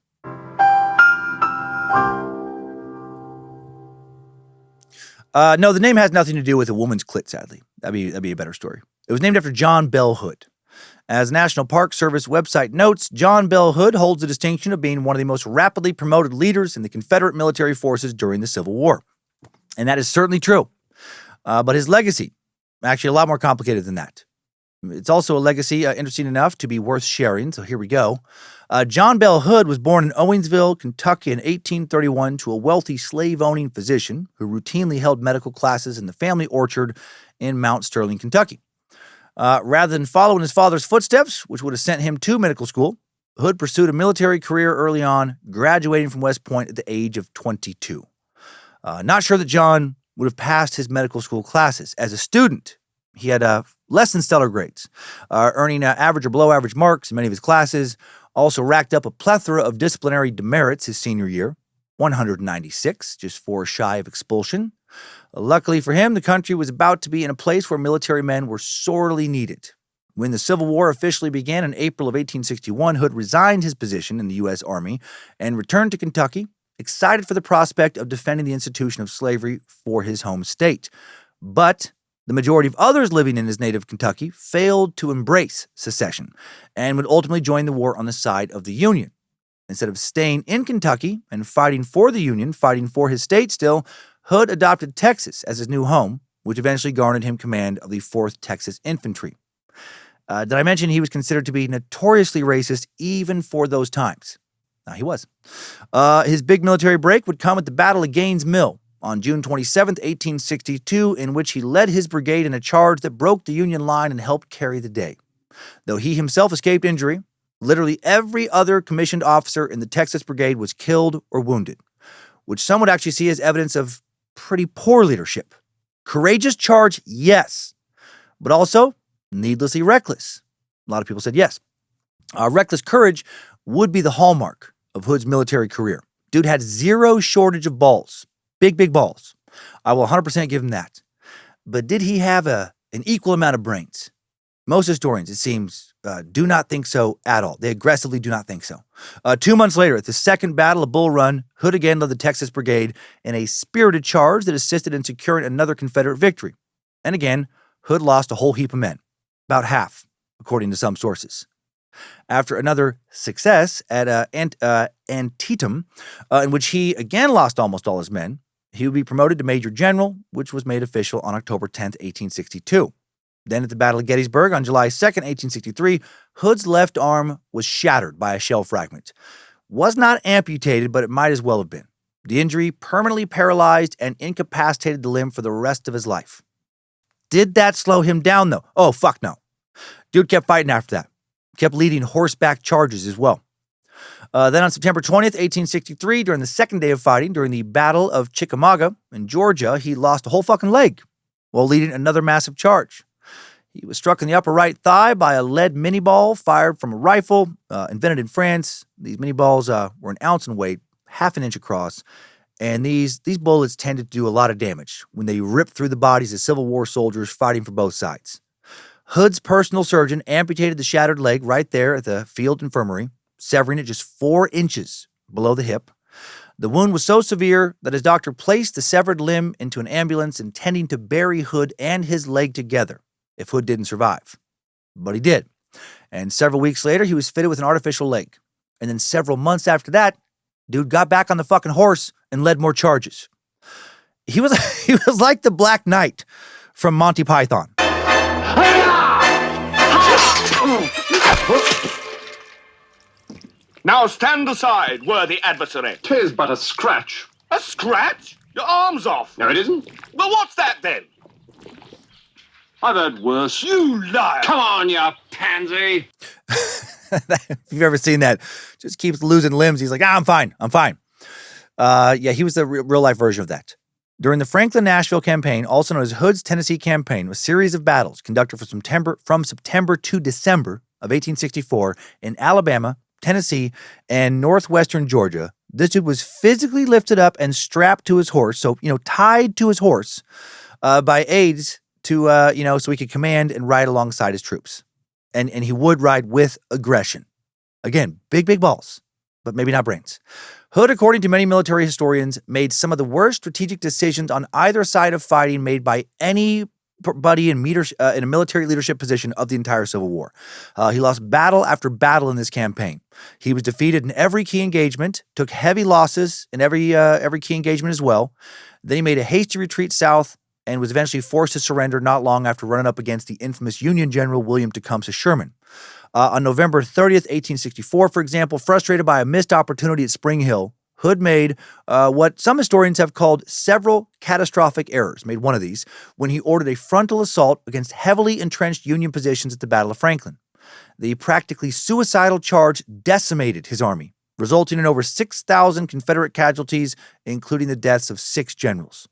No, the name has nothing to do with a woman's clit, sadly. That'd be a better story. It was named after John Bell Hood. As National Park Service website notes, John Bell Hood holds the distinction of being one of the most rapidly promoted leaders in the Confederate military forces during the Civil War. And that is certainly true. But his legacy, actually a lot more complicated than that. It's also a legacy interesting enough to be worth sharing, so here we go. John Bell Hood was born in Owensville, Kentucky in 1831 to a wealthy slave-owning physician who routinely held medical classes in the family orchard in Mount Sterling, Kentucky. Rather than follow in his father's footsteps, which would have sent him to medical school, Hood pursued a military career early on, graduating from West Point at the age of 22. Not sure that John would have passed his medical school classes. As a student, he had less than stellar grades, earning average or below average marks in many of his classes, also racked up a plethora of disciplinary demerits his senior year, 196, just 4 shy of expulsion. Luckily for him, the country was about to be in a place where military men were sorely needed. When the Civil War officially began in April of 1861, Hood resigned his position in the U.S. Army and returned to Kentucky, excited for the prospect of defending the institution of slavery for his home state. But the majority of others living in his native Kentucky failed to embrace secession and would ultimately join the war on the side of the Union. Instead of staying in Kentucky and fighting for the Union, fighting for his state still, Hood adopted Texas as his new home, which eventually garnered him command of the 4th Texas Infantry. Did I mention he was considered to be notoriously racist even for those times? He was. His big military break would come at the Battle of Gaines' Mill on June 27, 1862, in which he led his brigade in a charge that broke the Union line and helped carry the day. Though he himself escaped injury, literally every other commissioned officer in the Texas Brigade was killed or wounded, which some would actually see as evidence of pretty poor leadership. Courageous charge, yes, but also needlessly reckless. A lot of people said yes. Reckless courage would be the hallmark of Hood's military career. Dude had zero shortage of balls. Big balls. I will 100% give him that. But did he have an equal amount of brains? Most historians, it seems, do not think so at all. They aggressively do not think so. 2 months later, at the Second Battle of Bull Run, Hood again led the Texas Brigade in a spirited charge that assisted in securing another Confederate victory. And again, Hood lost a whole heap of men. About half, according to some sources. After another success at Antietam, in which he again lost almost all his men, he would be promoted to Major General, which was made official on October 10, 1862. Then at the Battle of Gettysburg on July 2, 1863, Hood's left arm was shattered by a shell fragment. Was not amputated, but it might as well have been. The injury permanently paralyzed and incapacitated the limb for the rest of his life. Did that slow him down, though? Oh, fuck no. Dude kept fighting after that. Kept leading horseback charges as well. Then on September 20th, 1863, during the second day of fighting, during the Battle of Chickamauga in Georgia, he lost a whole fucking leg while leading another massive charge. He was struck in the upper right thigh by a lead mini ball fired from a rifle invented in France. These mini balls were an ounce in weight, half an inch across, and these bullets tended to do a lot of damage when they ripped through the bodies of Civil War soldiers fighting for both sides. Hood's personal surgeon amputated the shattered leg right there at the field infirmary, severing it just 4 inches below the hip. The wound was so severe that his doctor placed the severed limb into an ambulance intending to bury Hood and his leg together if Hood didn't survive. But he did. And several weeks later, he was fitted with an artificial leg. And then several months after that, dude got back on the fucking horse and led more charges. He was like the Black Knight from Monty Python. Now stand aside, worthy adversary. 'Tis but a scratch. A scratch? Your arm's off. No, it isn't. Well, what's that then? I've heard worse. You liar. Come on, you pansy. If you've ever seen that, just keeps losing limbs. He's like, I'm fine. Yeah, he was the real life version of that. During the Franklin-Nashville campaign, also known as Hood's Tennessee Campaign, a series of battles conducted from September to December of 1864 in Alabama, Tennessee, and northwestern Georgia. This dude was physically lifted up and strapped to his horse, so, tied to his horse by aides to, so he could command and ride alongside his troops. And he would ride with aggression. Again, big balls, but maybe not brains. Hood, according to many military historians, made some of the worst strategic decisions on either side of fighting made by anybody in a military leadership position of the entire Civil War. He lost battle after battle in this campaign. He was defeated in every key engagement, took heavy losses in every key engagement as well. Then he made a hasty retreat south and was eventually forced to surrender not long after running up against the infamous Union General William Tecumseh Sherman. On November 30th, 1864, for example, frustrated by a missed opportunity at Spring Hill, Hood made what some historians have called several catastrophic errors, made one of these, when he ordered a frontal assault against heavily entrenched Union positions at the Battle of Franklin. The practically suicidal charge decimated his army, resulting in over 6,000 Confederate casualties, including the deaths of 6 generals.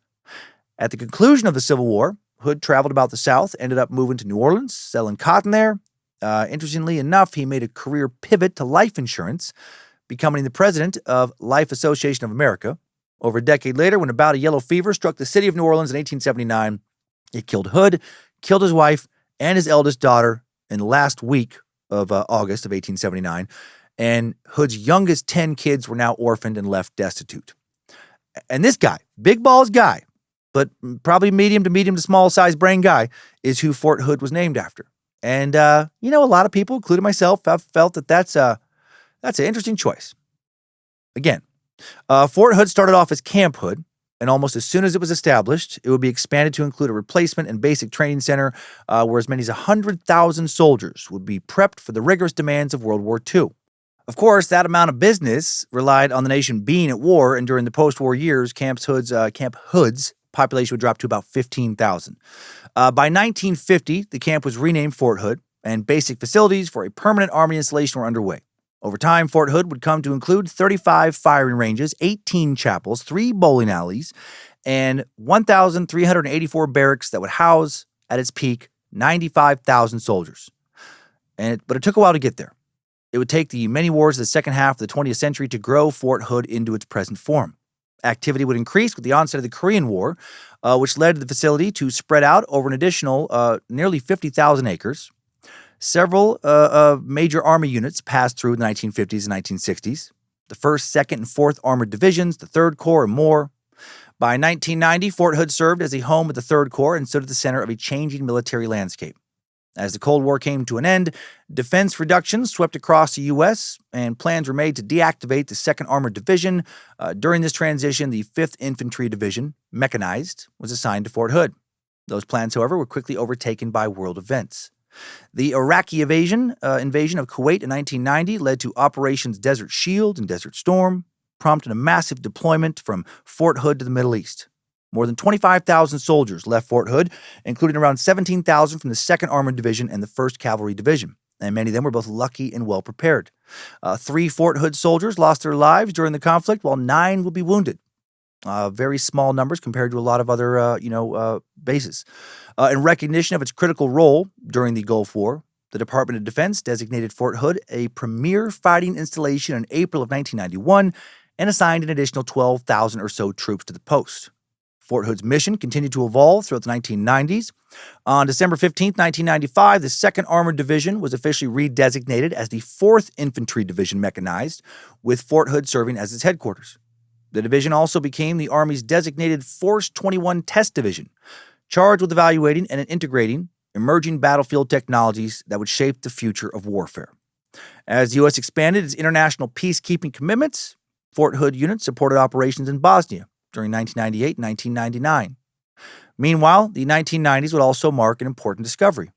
At the conclusion of the Civil War, Hood traveled about the South, ended up moving to New Orleans, selling cotton there. Interestingly enough, he made a career pivot to life insurance, becoming the president of Life Association of America. Over a decade later, when a bout of yellow fever struck the city of New Orleans in 1879, it killed Hood, killed his wife, and his eldest daughter in the last week of August of 1879. And Hood's youngest 10 kids were now orphaned and left destitute. And this guy, big balls guy, but probably medium to small size brain guy, is who Fort Hood was named after. And, a lot of people, including myself, have felt that that's an interesting choice. Again, Fort Hood started off as Camp Hood, and almost as soon as it was established, it would be expanded to include a replacement and basic training center where as many as 100,000 soldiers would be prepped for the rigorous demands of World War II. Of course, that amount of business relied on the nation being at war, and during the post-war years, Camp Hood's population would drop to about 15,000. By 1950, the camp was renamed Fort Hood, and basic facilities for a permanent army installation were underway. Over time, Fort Hood would come to include 35 firing ranges, 18 chapels, 3 bowling alleys, and 1,384 barracks that would house, at its peak, 95,000 soldiers. But it took a while to get there. It would take the many wars of the second half of the 20th century to grow Fort Hood into its present form. Activity would increase with the onset of the Korean War, which led the facility to spread out over an additional nearly 50,000 acres. Several major Army units passed through the 1950s and 1960s. The 1st, 2nd, and 4th Armored Divisions, the 3rd Corps, and more. By 1990, Fort Hood served as a home of the 3rd Corps and stood at the center of a changing military landscape. As the Cold War came to an end, defense reductions swept across the U.S., and plans were made to deactivate the 2nd Armored Division. During this transition, the 5th Infantry Division, mechanized, was assigned to Fort Hood. Those plans, however, were quickly overtaken by world events. The Iraqi invasion of Kuwait in 1990 led to Operations Desert Shield and Desert Storm, prompting a massive deployment from Fort Hood to the Middle East. More than 25,000 soldiers left Fort Hood, including around 17,000 from the 2nd Armored Division and the 1st Cavalry Division, and many of them were both lucky and well prepared. 3 Fort Hood soldiers lost their lives during the conflict, while 9 would be wounded. Very small numbers compared to a lot of other, bases. In recognition of its critical role during the Gulf War, the Department of Defense designated Fort Hood a premier fighting installation in April of 1991 and assigned an additional 12,000 or so troops to the post. Fort Hood's mission continued to evolve throughout the 1990s. On December 15, 1995, the 2nd Armored Division was officially redesignated as the 4th Infantry Division Mechanized, with Fort Hood serving as its headquarters. The division also became the Army's designated Force 21 Test Division, charged with evaluating and integrating emerging battlefield technologies that would shape the future of warfare. As the U.S. expanded its international peacekeeping commitments, Fort Hood units supported operations in Bosnia during 1998 and 1999. Meanwhile, the 1990s would also mark an important discovery.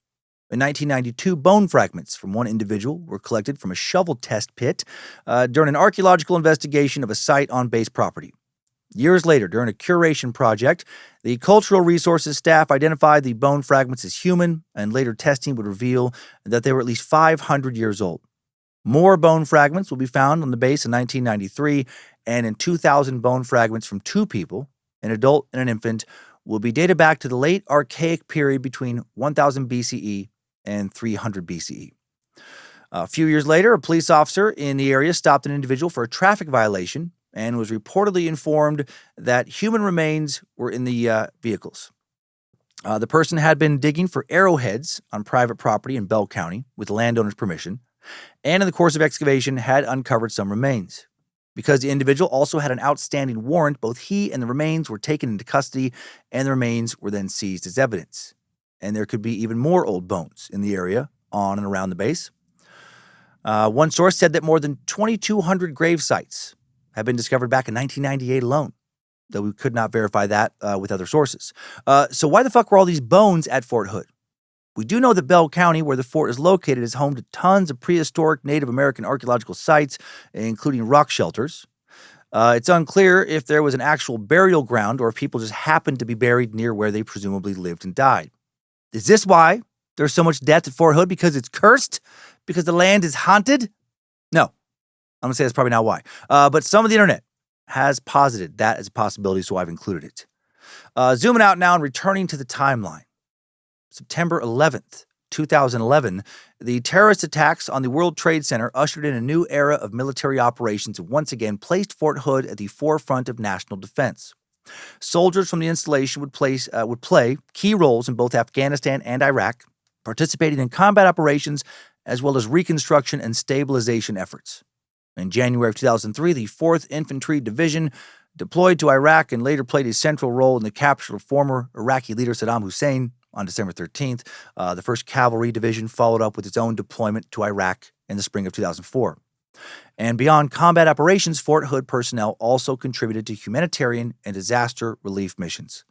In 1992, bone fragments from one individual were collected from a shovel test pit during an archaeological investigation of a site on base property. Years later, during a curation project, the cultural resources staff identified the bone fragments as human, and later testing would reveal that they were at least 500 years old. More bone fragments will be found on the base in 1993, and in 2000, bone fragments from two people, an adult and an infant, will be dated back to the late Archaic period between 1000 BCE and 300 BCE. A few years later, a police officer in the area stopped an individual for a traffic violation and was reportedly informed that human remains were in the vehicles. The person had been digging for arrowheads on private property in Bell County with the landowner's permission, and in the course of excavation had uncovered some remains. Because the individual also had an outstanding warrant, both he and the remains were taken into custody, and the remains were then seized as evidence. And there could be even more old bones in the area on and around the base. One source said that more than 2,200 grave sites have been discovered back in 1998 alone, though we could not verify that with other sources. So why the fuck were all these bones at Fort Hood? We do know that Bell County, where the fort is located, is home to tons of prehistoric Native American archaeological sites, including rock shelters. It's unclear if there was an actual burial ground or if people just happened to be buried near where they presumably lived and died. Is this why there's so much death at Fort Hood? Because it's cursed? Because the land is haunted? No. I'm going to say that's probably not why. But some of the internet has posited that as a possibility, so I've included it. Zooming out now and returning to the timeline. September 11th, 2011, the terrorist attacks on the World Trade Center ushered in a new era of military operations and once again placed Fort Hood at the forefront of national defense. Soldiers from the installation would play key roles in both Afghanistan and Iraq, participating in combat operations as well as reconstruction and stabilization efforts. In January of 2003, the 4th Infantry Division deployed to Iraq and later played a central role in the capture of former Iraqi leader Saddam Hussein on December 13th. The 1st Cavalry Division followed up with its own deployment to Iraq in the spring of 2004. And beyond combat operations, Fort Hood personnel also contributed to humanitarian and disaster relief missions.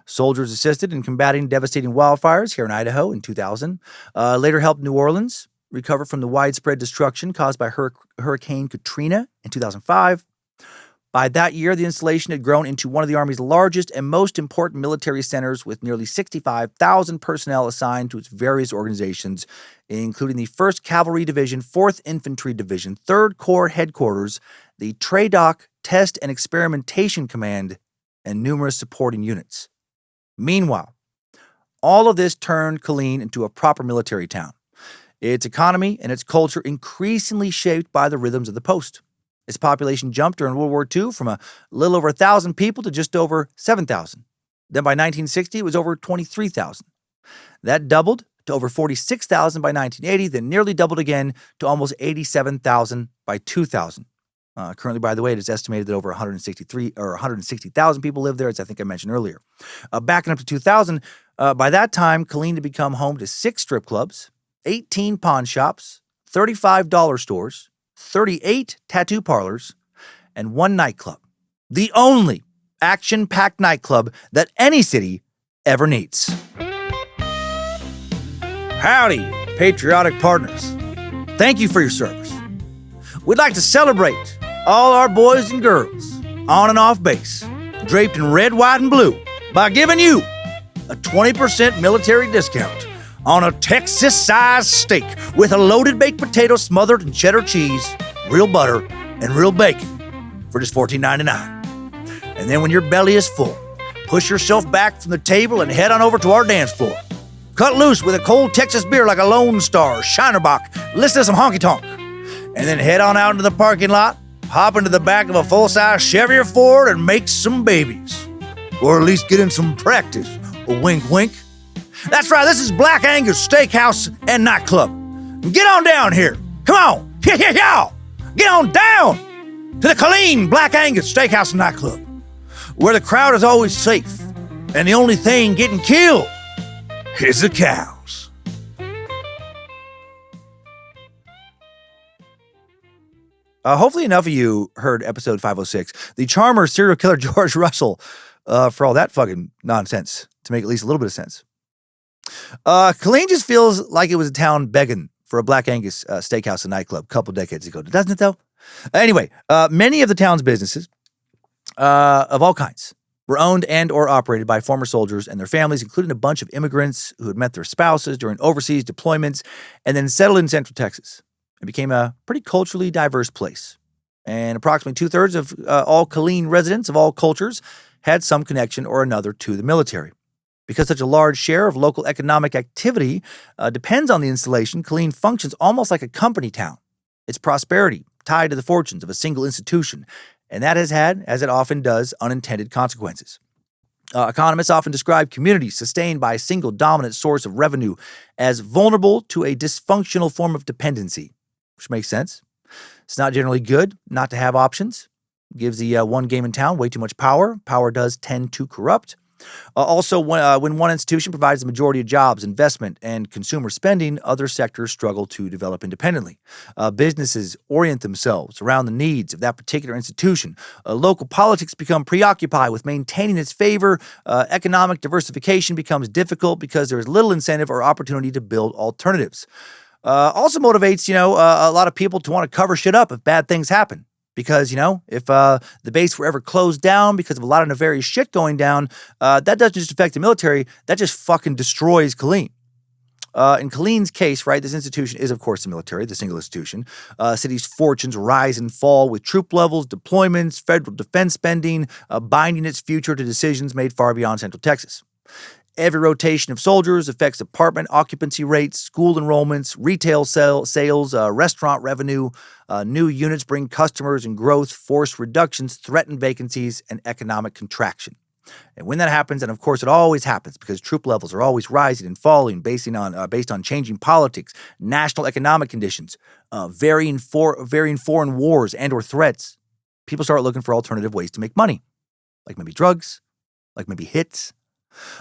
Soldiers assisted in combating devastating wildfires here in Idaho in 2000, later helped New Orleans recover from the widespread destruction caused by Hurricane Katrina in 2005. By that year, the installation had grown into one of the Army's largest and most important military centers, with nearly 65,000 personnel assigned to its various organizations, including the 1st Cavalry Division, 4th Infantry Division, 3rd Corps Headquarters, the TRADOC Test and Experimentation Command, and numerous supporting units. Meanwhile, all of this turned Killeen into a proper military town, its economy and its culture increasingly shaped by the rhythms of the post. Its population jumped during World War II from a little over 1,000 people to just over 7,000. Then by 1960, it was over 23,000. That doubled to over 46,000 by 1980, then nearly doubled again to almost 87,000 by 2000. Currently, by the way, it is estimated that over 160,000 people live there, as I think I mentioned earlier. Backing up to 2000, by that time, Killeen had become home to 6 strip clubs, 18 pawn shops, 35 dollar stores, 38 tattoo parlors, and 1 nightclub. The only action-packed nightclub that any city ever needs. Howdy, patriotic partners. Thank you for your service. We'd like to celebrate all our boys and girls on and off base, draped in red, white, and blue, by giving you a 20% military discount on a Texas-sized steak with a loaded baked potato smothered in cheddar cheese, real butter, and real bacon for just $14.99. And then when your belly is full, push yourself back from the table and head on over to our dance floor. Cut loose with a cold Texas beer like a Lone Star, Shinerbach, listen to some honky-tonk, and then head on out into the parking lot, hop into the back of a full-size Chevy or Ford and make some babies. Or at least get in some practice, a wink-wink. That's right, this is Black Angus Steakhouse and Nightclub. Get on down here. Come on. Yeah. Get on down. To the Colleen Black Angus Steakhouse and Nightclub, where the crowd is always safe, and the only thing getting killed is the cows. Hopefully enough of you heard episode 506, the charmer serial killer George Russell, for all that fucking nonsense, to make at least a little bit of sense. Colleen just feels like it was a town begging for a Black Angus steakhouse and nightclub a couple decades ago, doesn't it though? Anyway, many of the town's businesses, of all kinds, were owned and or operated by former soldiers and their families, including a bunch of immigrants who had met their spouses during overseas deployments and then settled in Central Texas. It became a pretty culturally diverse place. And approximately 2/3 of all Colleen residents of all cultures had some connection or another to the military. Because such a large share of local economic activity depends on the installation, Colleen functions almost like a company town. Its prosperity tied to the fortunes of a single institution, and that has had, as it often does, unintended consequences. Economists often describe communities sustained by a single dominant source of revenue as vulnerable to a dysfunctional form of dependency, which makes sense. It's not generally good not to have options. It gives the one game in town way too much power. Power does tend to corrupt. Also, when one institution provides the majority of jobs, investment, and consumer spending, other sectors struggle to develop independently. Businesses orient themselves around the needs of that particular institution. Local politics become preoccupied with maintaining its favor. Economic diversification becomes difficult because there is little incentive or opportunity to build alternatives. Also motivates, a lot of people to want to cover shit up if bad things happen. Because, if the base were ever closed down because of a lot of nefarious shit going down, that doesn't just affect the military, that just fucking destroys Colleen. In Colleen's case, right, this institution is, of course, the military, the single institution. City's fortunes rise and fall with troop levels, deployments, federal defense spending, binding its future to decisions made far beyond Central Texas. Every rotation of soldiers affects apartment occupancy rates, school enrollments, retail sales, restaurant revenue. New units bring customers and growth, forced reductions, threaten vacancies, and economic contraction. And when that happens, and of course it always happens because troop levels are always rising and falling based on changing politics, national economic conditions, varying foreign wars and or threats, people start looking for alternative ways to make money, like maybe drugs, like maybe hits.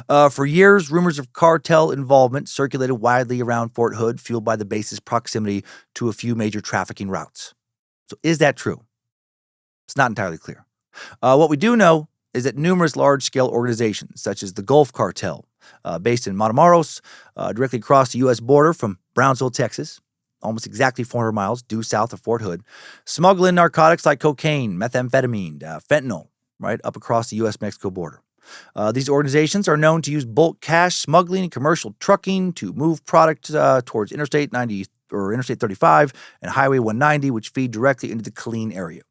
For years, rumors of cartel involvement circulated widely around Fort Hood, fueled by the base's proximity to a few major trafficking routes. So is that true? It's not entirely clear. What we do know is that numerous large-scale organizations, such as the Gulf Cartel, based in Matamoros, directly across the U.S. border from Brownsville, Texas, almost exactly 400 miles due south of Fort Hood, smuggle in narcotics like cocaine, methamphetamine, fentanyl, right, up across the U.S.-Mexico border. These organizations are known to use bulk cash smuggling and commercial trucking to move product towards Interstate 90 or Interstate 35 and Highway 190, which feed directly into the Colleen area.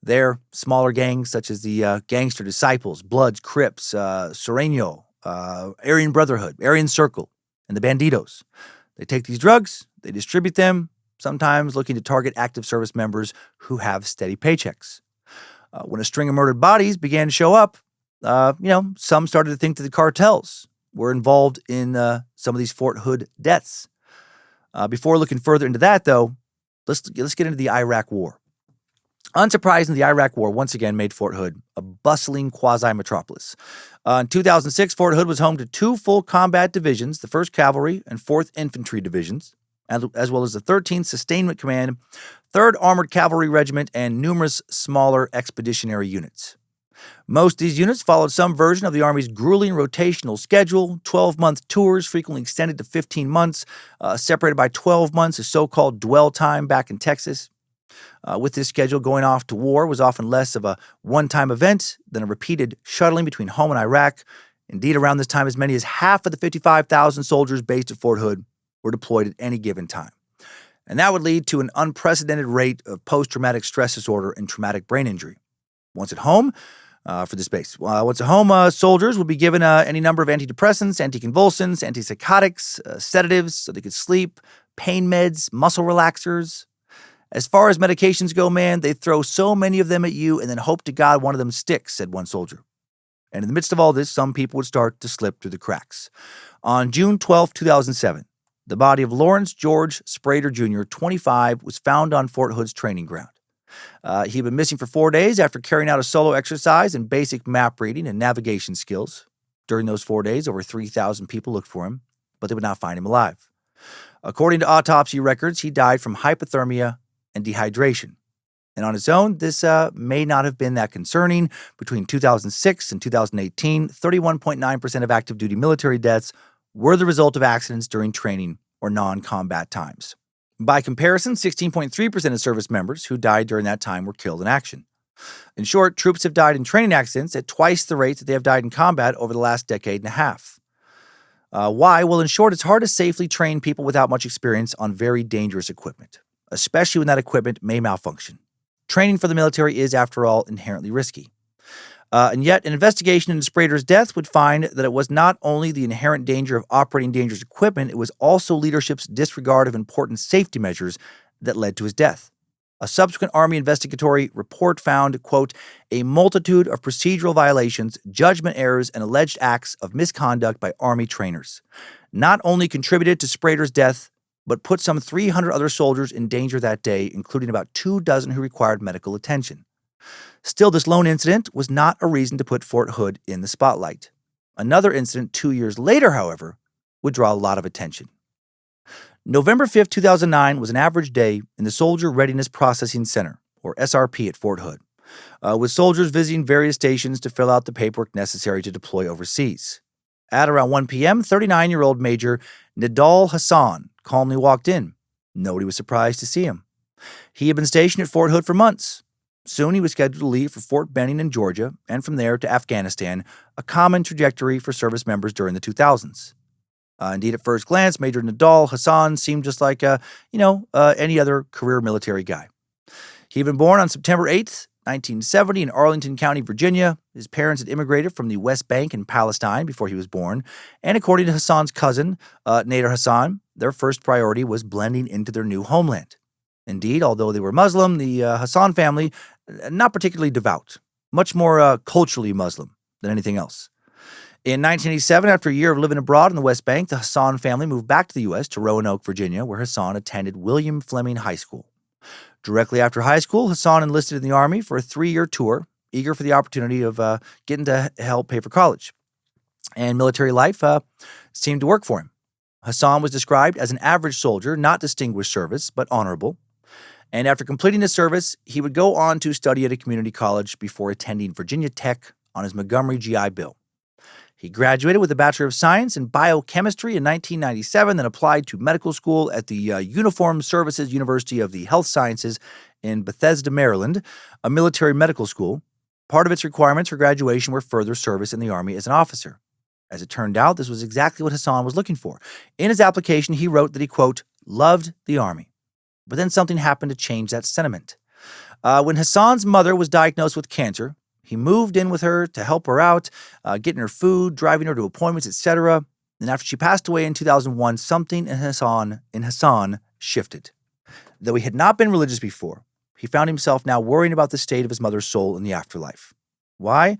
There, smaller gangs such as the Gangster Disciples, Bloods, Crips, Sereno, Aryan Brotherhood, Aryan Circle, and the Banditos. They take these drugs, they distribute them, sometimes looking to target active service members who have steady paychecks. When a string of murdered bodies began to show up, some started to think that the cartels were involved in some of these Fort Hood deaths. Before looking further into that, though, let's get into the Iraq War. Unsurprisingly, the Iraq War once again made Fort Hood a bustling quasi-metropolis. In 2006, Fort Hood was home to 2 full combat divisions, the 1st Cavalry and 4th Infantry Divisions, as well as the 13th Sustainment Command, 3rd Armored Cavalry Regiment, and numerous smaller expeditionary units. Most of these units followed some version of the Army's grueling rotational schedule, 12-month tours frequently extended to 15 months, separated by 12 months of so-called dwell time back in Texas. With this schedule, going off to war was often less of a one-time event than a repeated shuttling between home and Iraq. Indeed, around this time, as many as half of the 55,000 soldiers based at Fort Hood were deployed at any given time. And that would lead to an unprecedented rate of post-traumatic stress disorder and traumatic brain injury. Once at home, soldiers would be given any number of antidepressants, anticonvulsants, antipsychotics, sedatives so they could sleep, pain meds, muscle relaxers. As far as medications go, man, they throw so many of them at you and then hope to God one of them sticks, said one soldier. And in the midst of all this, some people would start to slip through the cracks. On June 12, 2007, the body of Lawrence George Sprader Jr., 25, was found on Fort Hood's training ground. He had been missing for 4 days after carrying out a solo exercise in basic map reading and navigation skills. During those 4 days, over 3,000 people looked for him, but they would not find him alive. According to autopsy records, he died from hypothermia and dehydration. And on its own, this may not have been that concerning. Between 2006 and 2018, 31.9% of active duty military deaths were the result of accidents during training or non-combat times. By comparison, 16.3% of service members who died during that time were killed in action. In short, troops have died in training accidents at twice the rate that they have died in combat over the last decade and a half. Why? Well, in short, it's hard to safely train people without much experience on very dangerous equipment, especially when that equipment may malfunction. Training for the military is, after all, inherently risky. And yet, an investigation into Sprader's death would find that it was not only the inherent danger of operating dangerous equipment, it was also leadership's disregard of important safety measures that led to his death. A subsequent Army investigatory report found, quote, a multitude of procedural violations, judgment errors, and alleged acts of misconduct by Army trainers. Not only contributed to Sprader's death, but put some 300 other soldiers in danger that day, including about 24 who required medical attention. Still, this lone incident was not a reason to put Fort Hood in the spotlight. Another incident 2 years later, however, would draw a lot of attention. November 5, 2009 was an average day in the Soldier Readiness Processing Center, or SRP, at Fort Hood, with soldiers visiting various stations to fill out the paperwork necessary to deploy overseas. At around 1 p.m., 39-year-old Major Nidal Hassan calmly walked in. Nobody was surprised to see him. He had been stationed at Fort Hood for months. Soon he was scheduled to leave for Fort Benning in Georgia, and from there to Afghanistan, a common trajectory for service members during the 2000s. Indeed, at first glance, Major Nidal Hassan seemed just like, any other career military guy. He had been born on September 8th, 1970 in Arlington County, Virginia. His parents had immigrated from the West Bank in Palestine before he was born. And according to Hassan's cousin, Nader Hassan, their first priority was blending into their new homeland. Indeed, although they were Muslim, the Hassan family, not particularly devout, much more culturally Muslim than anything else. In 1987, after a year of living abroad in the West Bank, the Hassan family moved back to the U.S. to Roanoke, Virginia, where Hassan attended William Fleming High School. Directly after high school, Hassan enlisted in the Army for a 3-year tour, eager for the opportunity of getting to help pay for college. And military life seemed to work for him. Hassan was described as an average soldier, not distinguished service, but honorable. And after completing his service, he would go on to study at a community college before attending Virginia Tech on his Montgomery GI Bill. He graduated with a Bachelor of Science in Biochemistry in 1997, then applied to medical school at the Uniformed Services University of the Health Sciences in Bethesda, Maryland, a military medical school. Part of its requirements for graduation were further service in the Army as an officer. As it turned out, this was exactly what Hassan was looking for. In his application, he wrote that he, quote, loved the Army. But then something happened to change that sentiment. When Hassan's mother was diagnosed with cancer, he moved in with her to help her out, getting her food, driving her to appointments, etc. And after she passed away in 2001, something in Hassan shifted. Though he had not been religious before, he found himself now worrying about the state of his mother's soul in the afterlife. Why?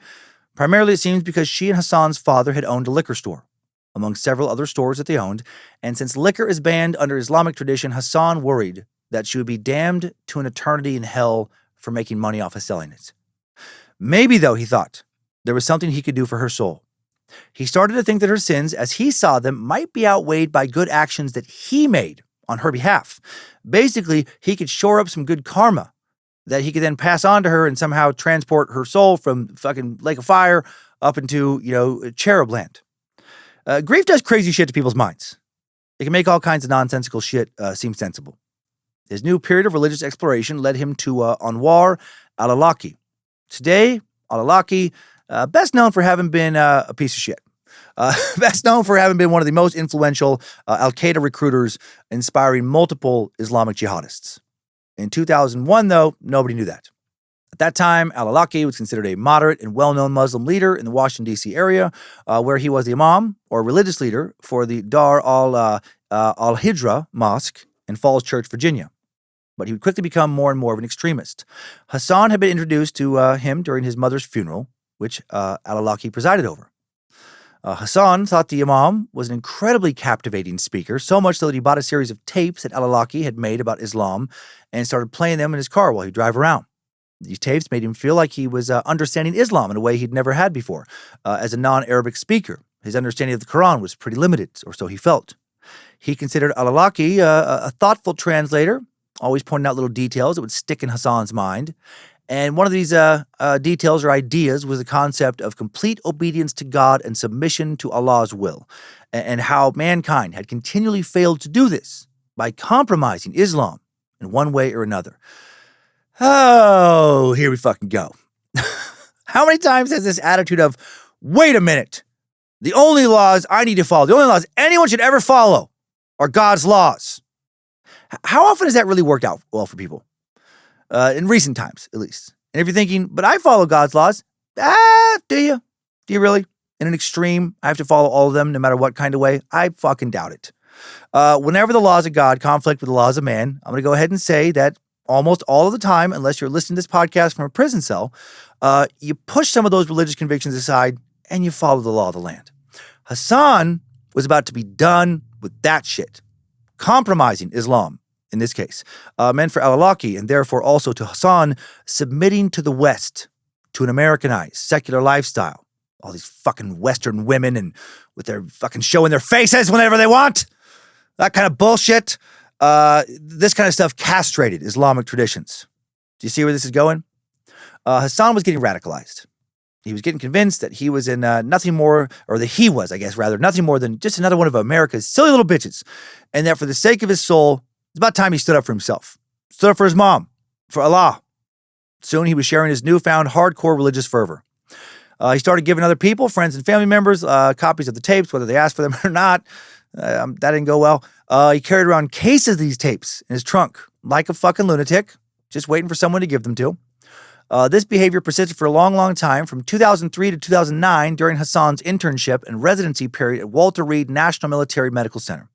Primarily, it seems because she and Hassan's father had owned a liquor store, among several other stores that they owned, and since liquor is banned under Islamic tradition, Hassan worried that she would be damned to an eternity in hell for making money off of selling it. Maybe, though, he thought, there was something he could do for her soul. He started to think that her sins, as he saw them, might be outweighed by good actions that he made on her behalf. Basically, he could shore up some good karma that he could then pass on to her and somehow transport her soul from fucking Lake of Fire up into, cherub land. Grief does crazy shit to people's minds. It can make all kinds of nonsensical shit seem sensible. His new period of religious exploration led him to Anwar al-Awlaki. Today, al-Awlaki, best known for having been a piece of shit. Best known for having been one of the most influential al-Qaeda recruiters, inspiring multiple Islamic jihadists. In 2001, though, nobody knew that. At that time, al-Awlaki was considered a moderate and well-known Muslim leader in the Washington, D.C. area, where he was the imam, or religious leader, for the Dar al-Hijra Mosque in Falls Church, Virginia. But he would quickly become more and more of an extremist. Hassan had been introduced to him during his mother's funeral, which al-Awlaki presided over. Hassan thought the Imam was an incredibly captivating speaker, so much so that he bought a series of tapes that al-Awlaki had made about Islam and started playing them in his car while he'd drive around. These tapes made him feel like he was understanding Islam in a way he'd never had before. As a non-Arabic speaker, his understanding of the Quran was pretty limited, or so he felt. He considered al-Awlaki a thoughtful translator, always pointing out little details that would stick in Hassan's mind. And one of these details or ideas was the concept of complete obedience to God and submission to Allah's will, and how mankind had continually failed to do this by compromising Islam in one way or another. Oh, here we fucking go. How many times has this attitude of, wait a minute, the only laws I need to follow, the only laws anyone should ever follow are God's laws? How often has that really worked out well for people? In recent times, at least. And if you're thinking, but I follow God's laws, do you? Do you really? In an extreme, I have to follow all of them no matter what kind of way? I fucking doubt it. Whenever the laws of God conflict with the laws of man, I'm going to go ahead and say that almost all of the time, unless you're listening to this podcast from a prison cell, you push some of those religious convictions aside and you follow the law of the land. Hassan was about to be done with that shit. Compromising Islam, in this case, meant for al-Awlaki and therefore also to Hassan submitting to the West, to an Americanized, secular lifestyle. All these fucking Western women and with their fucking showing their faces whenever they want. That kind of bullshit. This kind of stuff castrated Islamic traditions. Do you see where this is going? Hassan was getting radicalized. He was getting convinced that he was in nothing more, or that he was, I guess, rather, nothing more than just another one of America's silly little bitches. And that for the sake of his soul, it's about time he stood up for himself. Stood up for his mom, for Allah. Soon he was sharing his newfound hardcore religious fervor. He started giving other people, friends and family members, copies of the tapes, whether they asked for them or not. That didn't go well. He carried around cases of these tapes in his trunk, like a fucking lunatic, just waiting for someone to give them to. This behavior persisted for a long, long time, from 2003 to 2009 during Hassan's internship and residency period at Walter Reed National Military Medical Center.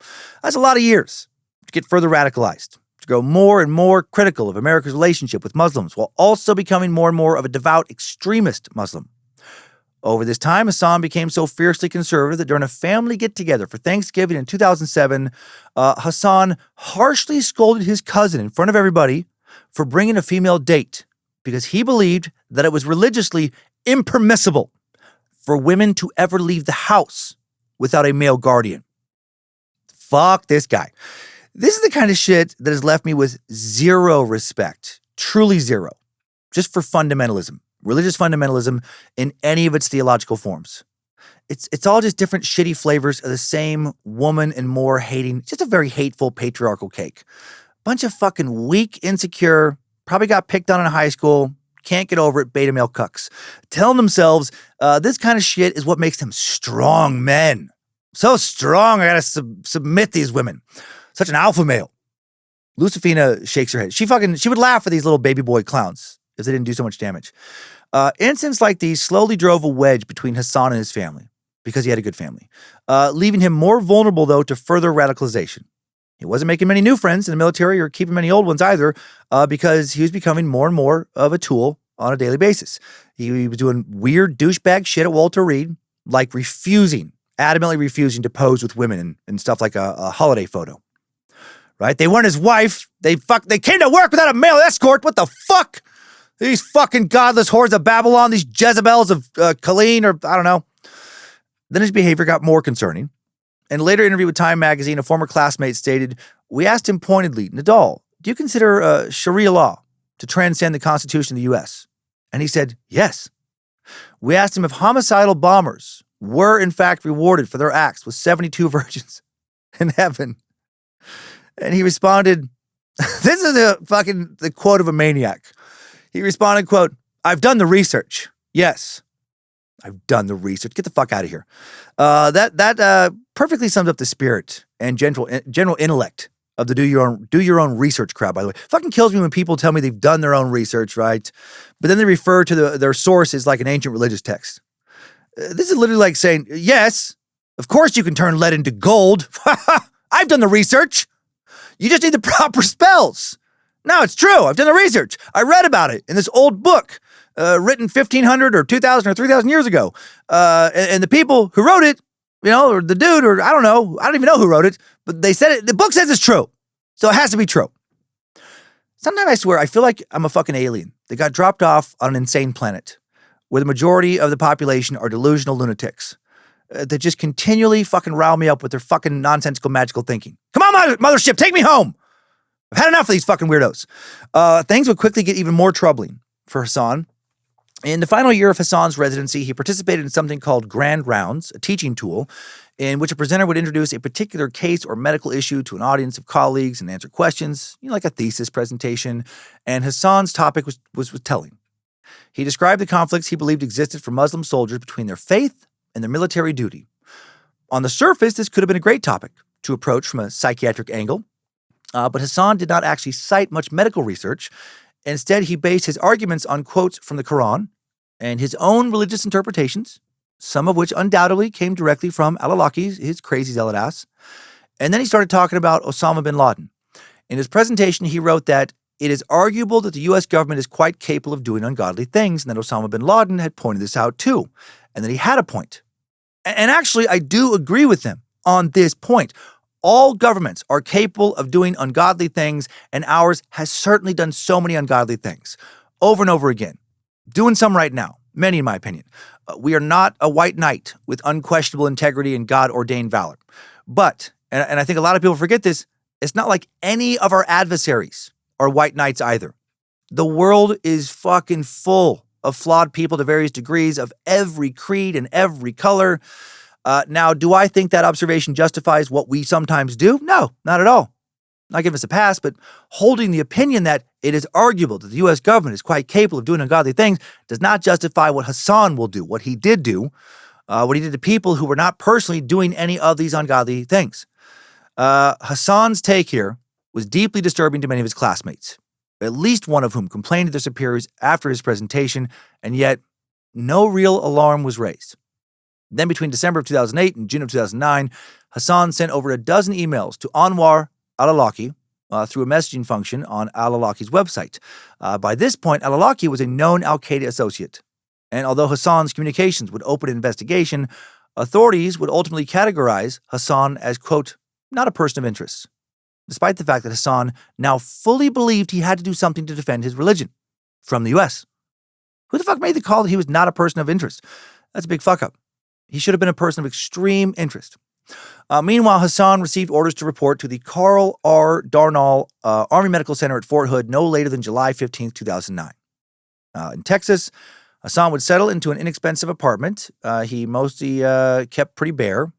That's a lot of years to get further radicalized, to grow more and more critical of America's relationship with Muslims, while also becoming more and more of a devout extremist Muslim. Over this time, Hassan became so fiercely conservative that during a family get-together for Thanksgiving in 2007, Hassan harshly scolded his cousin in front of everybody for bringing a female date because he believed that it was religiously impermissible for women to ever leave the house without a male guardian. Fuck this guy. This is the kind of shit that has left me with zero respect, truly zero, just for fundamentalism. Religious fundamentalism in any of its theological forms. It's all just different shitty flavors of the same woman and more hating, just a very hateful patriarchal cake. Bunch of fucking weak, insecure, probably got picked on in high school, can't get over it, beta male cucks. Telling themselves this kind of shit is what makes them strong men. So strong, I gotta submit these women. Such an alpha male. Lucifina shakes her head. She would laugh at these little baby boy clowns if they didn't do so much damage. Incidents like these slowly drove a wedge between Hassan and his family, because he had a good family, leaving him more vulnerable, though, to further radicalization. He wasn't making many new friends in the military or keeping many old ones either, because he was becoming more and more of a tool on a daily basis. He was doing weird douchebag shit at Walter Reed, like adamantly refusing to pose with women and stuff like a holiday photo. Right? They weren't his wife. They came to work without a male escort. What the fuck? These fucking godless whores of Babylon, these Jezebels of Colleen, or I don't know. Then his behavior got more concerning. In a later interview with Time magazine, a former classmate stated, "We asked him pointedly, Nadal, do you consider Sharia law to transcend the Constitution of the U.S.? And he said, yes. We asked him if homicidal bombers were in fact rewarded for their acts with 72 virgins in heaven. And he responded, this is the quote of a maniac. He responded, quote, "I've done the research. Yes, I've done the research. Get the fuck out of here." That perfectly sums up the spirit and general intellect of the do your own research crowd, by the way. Fucking kills me when people tell me they've done their own research, right? But then they refer to their sources like an ancient religious text. This is literally like saying, yes, of course you can turn lead into gold. I've done the research. You just need the proper spells. No, it's true. I've done the research. I read about it in this old book. written 1,500 or 2,000 or 3,000 years ago. And the people who wrote it, or the dude, or I don't even know who wrote it, but they said it, the book says it's true. So it has to be true. Sometimes I swear, I feel like I'm a fucking alien that got dropped off on an insane planet where the majority of the population are delusional lunatics that just continually fucking rile me up with their fucking nonsensical magical thinking. Come on, mothership, take me home. I've had enough of these fucking weirdos. Things would quickly get even more troubling for Hassan. In the final year of Hassan's residency, he participated in something called Grand Rounds, a teaching tool in which a presenter would introduce a particular case or medical issue to an audience of colleagues and answer questions, like a thesis presentation. And Hassan's topic was telling. He described the conflicts he believed existed for Muslim soldiers between their faith and their military duty. On the surface, this could have been a great topic to approach from a psychiatric angle, but Hassan did not actually cite much medical research. Instead, he based his arguments on quotes from the Quran and his own religious interpretations, some of which undoubtedly came directly from al-Awlaki, his crazy zealot ass. And then he started talking about Osama bin Laden. In his presentation, he wrote that it is arguable that the U.S. government is quite capable of doing ungodly things, and that Osama bin Laden had pointed this out too, and that he had a point. And actually, I do agree with him on this point. All governments are capable of doing ungodly things, and ours has certainly done so many ungodly things over and over again. Doing some right now, many in my opinion. We are not a white knight with unquestionable integrity and God-ordained valor. But, and I think a lot of people forget this, it's not like any of our adversaries are white knights either. The world is fucking full of flawed people to various degrees of every creed and every color. Now, do I think that observation justifies what we sometimes do? No, not at all. Not giving us a pass, but holding the opinion that it is arguable that the U.S. government is quite capable of doing ungodly things does not justify what Hassan will do, what he did do, what he did to people who were not personally doing any of these ungodly things. Hassan's take here was deeply disturbing to many of his classmates, at least one of whom complained to their superiors after his presentation, and yet no real alarm was raised. Then between December of 2008 and June of 2009, Hassan sent over a dozen emails to Anwar al-Awlaki through a messaging function on al-Awlaki's website. By this point, al-Awlaki was a known al-Qaeda associate. And although Hassan's communications would open an investigation, authorities would ultimately categorize Hassan as, quote, not a person of interest, despite the fact that Hassan now fully believed he had to do something to defend his religion from the U.S. Who the fuck made the call that he was not a person of interest? That's a big fuck up. He should have been a person of extreme interest. Meanwhile, Hassan received orders to report to the Carl R. Darnall Army Medical Center at Fort Hood no later than July 15, 2009. In Texas, Hassan would settle into an inexpensive apartment. He mostly kept pretty bare,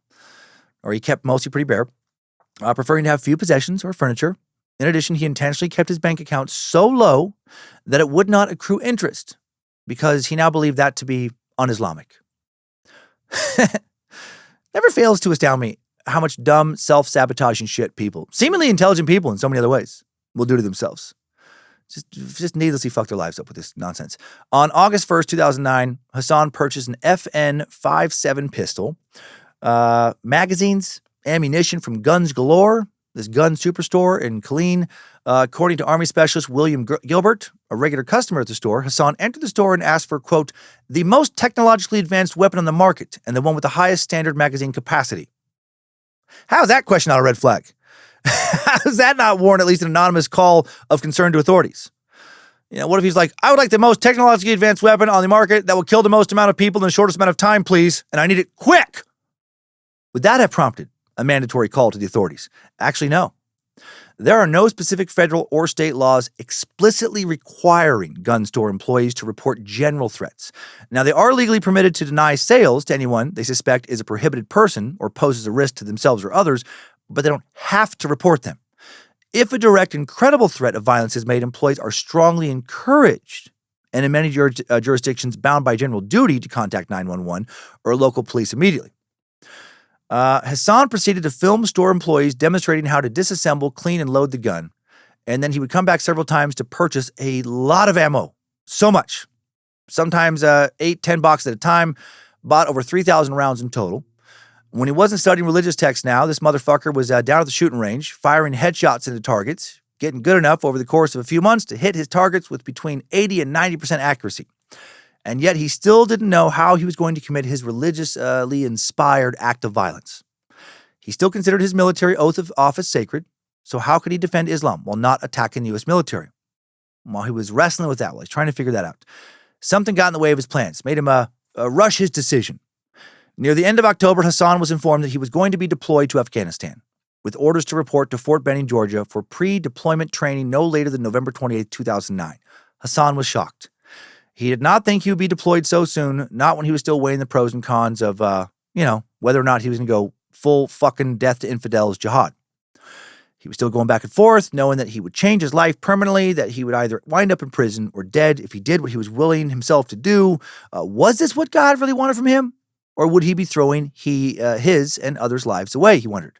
preferring to have few possessions or furniture. In addition, he intentionally kept his bank account so low that it would not accrue interest because he now believed that to be un-Islamic. Never fails to astound me how much dumb, self-sabotaging shit people, seemingly intelligent people in so many other ways, will do to themselves. Just needlessly fuck their lives up with this nonsense. On August 1st, 2009, Hassan purchased an FN-57 pistol, magazines, ammunition from Guns Galore, this gun superstore in Killeen. According to Army Specialist William Gilbert, a regular customer at the store, Hassan entered the store and asked for, quote, the most technologically advanced weapon on the market and the one with the highest standard magazine capacity. How is that question not a red flag? How does that not warrant at least an anonymous call of concern to authorities? What if he's like, I would like the most technologically advanced weapon on the market that will kill the most amount of people in the shortest amount of time, please, and I need it quick? Would that have prompted a mandatory call to the authorities? Actually, no. There are no specific federal or state laws explicitly requiring gun store employees to report general threats. Now, they are legally permitted to deny sales to anyone they suspect is a prohibited person or poses a risk to themselves or others, but they don't have to report them. If a direct and credible threat of violence is made, employees are strongly encouraged, and in many jurisdictions bound by general duty, to contact 911 or local police immediately. Hassan proceeded to film store employees demonstrating how to disassemble, clean, and load the gun. And then he would come back several times to purchase a lot of ammo. So much. Sometimes 8-10 boxes at a time. Bought over 3,000 rounds in total. When he wasn't studying religious texts now, this motherfucker was down at the shooting range, firing headshots into targets, getting good enough over the course of a few months to hit his targets with between 80 and 90% accuracy. And yet he still didn't know how he was going to commit his religiously inspired act of violence. He still considered his military oath of office sacred, so how could he defend Islam while not attacking the U.S. military? While he was wrestling with that, while he's trying to figure that out, something got in the way of his plans, made him rush his decision. Near the end of October, Hassan was informed that he was going to be deployed to Afghanistan, with orders to report to Fort Benning, Georgia for pre-deployment training no later than November 28, 2009. Hassan was shocked. He did not think he would be deployed so soon, not when he was still weighing the pros and cons of, whether or not he was going to go full fucking death to infidels jihad. He was still going back and forth, knowing that he would change his life permanently, that he would either wind up in prison or dead if he did what he was willing himself to do. Was this what God really wanted from him? Or would he be throwing his and others' lives away, he wondered.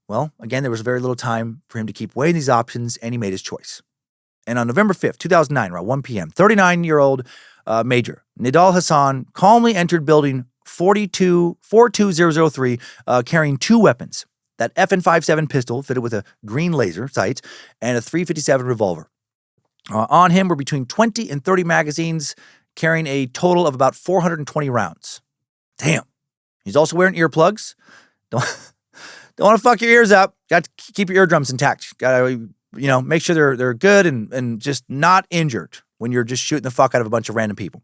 Well, again, there was very little time for him to keep weighing these options, and he made his choice. And on November 5th, 2009, around 1 p.m., 39-year-old Major Nidal Hassan calmly entered building 42003, carrying two weapons, that FN-57 pistol fitted with a green laser sight and a .357 revolver. On him were between 20 and 30 magazines, carrying a total of about 420 rounds. Damn. He's also wearing earplugs. Don't want to fuck your ears up. Got to keep your eardrums intact. Got to, make sure they're good and just not injured when you're just shooting the fuck out of a bunch of random people.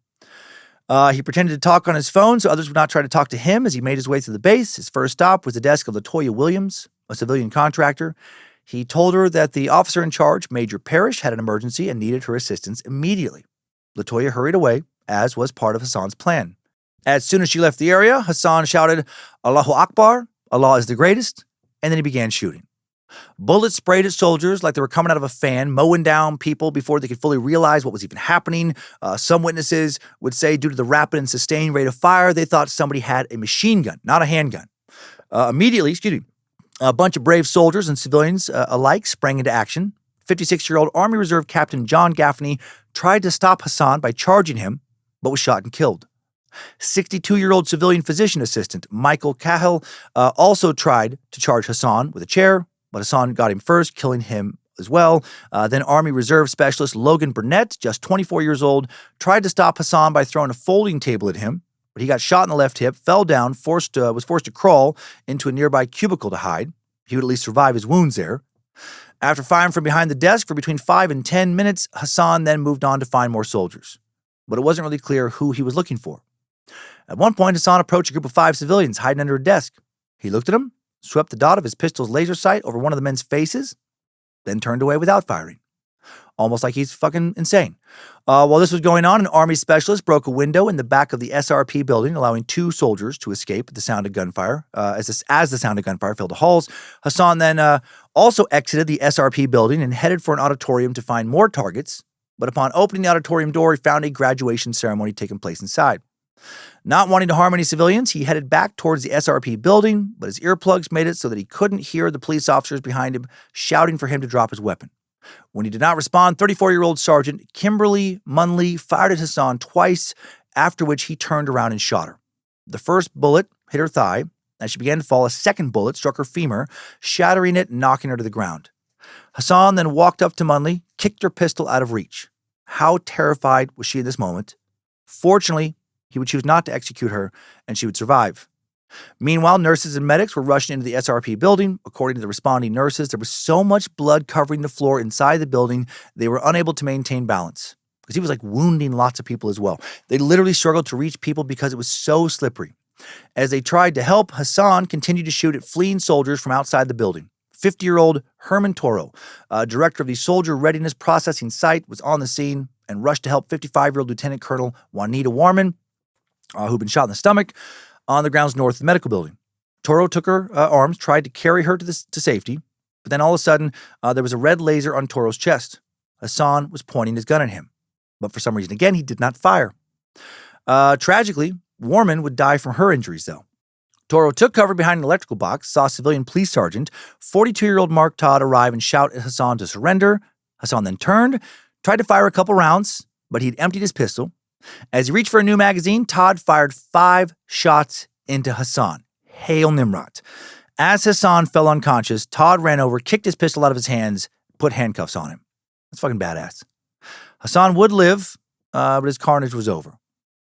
He pretended to talk on his phone so others would not try to talk to him as he made his way through the base. His first stop was the desk of LaToya Williams, a civilian contractor. He told her that the officer in charge, Major Parrish, had an emergency and needed her assistance immediately. LaToya hurried away, as was part of Hassan's plan. As soon as she left the area, Hassan shouted, "Allahu Akbar, Allah is the greatest," and then he began shooting. Bullets sprayed at soldiers like they were coming out of a fan, mowing down people before they could fully realize what was even happening. Some witnesses would say due to the rapid and sustained rate of fire, they thought somebody had a machine gun, not a handgun. Immediately, a bunch of brave soldiers and civilians alike sprang into action. 56-year-old Army Reserve Captain John Gaffney tried to stop Hassan by charging him, but was shot and killed. 62-year-old civilian physician assistant Michael Cahill also tried to charge Hassan with a chair, but Hassan got him first, killing him as well. Then Army Reserve Specialist Logan Burnett, just 24 years old, tried to stop Hassan by throwing a folding table at him, but he got shot in the left hip, fell down, was forced to crawl into a nearby cubicle to hide. He would at least survive his wounds there. After firing from behind the desk for between 5 and 10 minutes, Hassan then moved on to find more soldiers. But it wasn't really clear who he was looking for. At one point, Hassan approached a group of 5 civilians hiding under a desk. He looked at them, swept the dot of his pistol's laser sight over one of the men's faces, then turned away without firing. Almost like he's fucking insane. While this was going on, an Army specialist broke a window in the back of the SRP building, allowing 2 soldiers to escape at the sound of gunfire. As the sound of gunfire filled the halls, Hassan then also exited the SRP building and headed for an auditorium to find more targets. But upon opening the auditorium door, he found a graduation ceremony taking place inside. Not wanting to harm any civilians, he headed back towards the SRP building, but his earplugs made it so that he couldn't hear the police officers behind him shouting for him to drop his weapon. When he did not respond, 34-year-old Sergeant Kimberly Munley fired at Hassan twice, after which he turned around and shot her. The first bullet hit her thigh. As she began to fall, a second bullet struck her femur, shattering it and knocking her to the ground. Hassan then walked up to Munley, kicked her pistol out of reach. How terrified was she in this moment? Fortunately, he would choose not to execute her, and she would survive. Meanwhile, nurses and medics were rushing into the SRP building. According to the responding nurses, there was so much blood covering the floor inside the building, they were unable to maintain balance. Because he was wounding lots of people as well. They literally struggled to reach people because it was so slippery. As they tried to help, Hassan continued to shoot at fleeing soldiers from outside the building. 50-year-old Herman Toro, director of the Soldier Readiness Processing Site, was on the scene and rushed to help 55-year-old Lieutenant Colonel Juanita Warman, who'd been shot in the stomach, on the grounds north of the medical building. Toro took her arms, tried to carry her to safety, but then all of a sudden, there was a red laser on Toro's chest. Hassan was pointing his gun at him, but for some reason, again, he did not fire. Tragically, Warman would die from her injuries, though. Toro took cover behind an electrical box, saw civilian police sergeant, 42-year-old Mark Todd, arrive and shout at Hassan to surrender. Hassan then turned, tried to fire a couple rounds, but he'd emptied his pistol. As he reached for a new magazine, Todd fired 5 shots into Hassan. Hail Nimrod. As Hassan fell unconscious, Todd ran over, kicked his pistol out of his hands, put handcuffs on him. That's fucking badass. Hassan would live, but his carnage was over.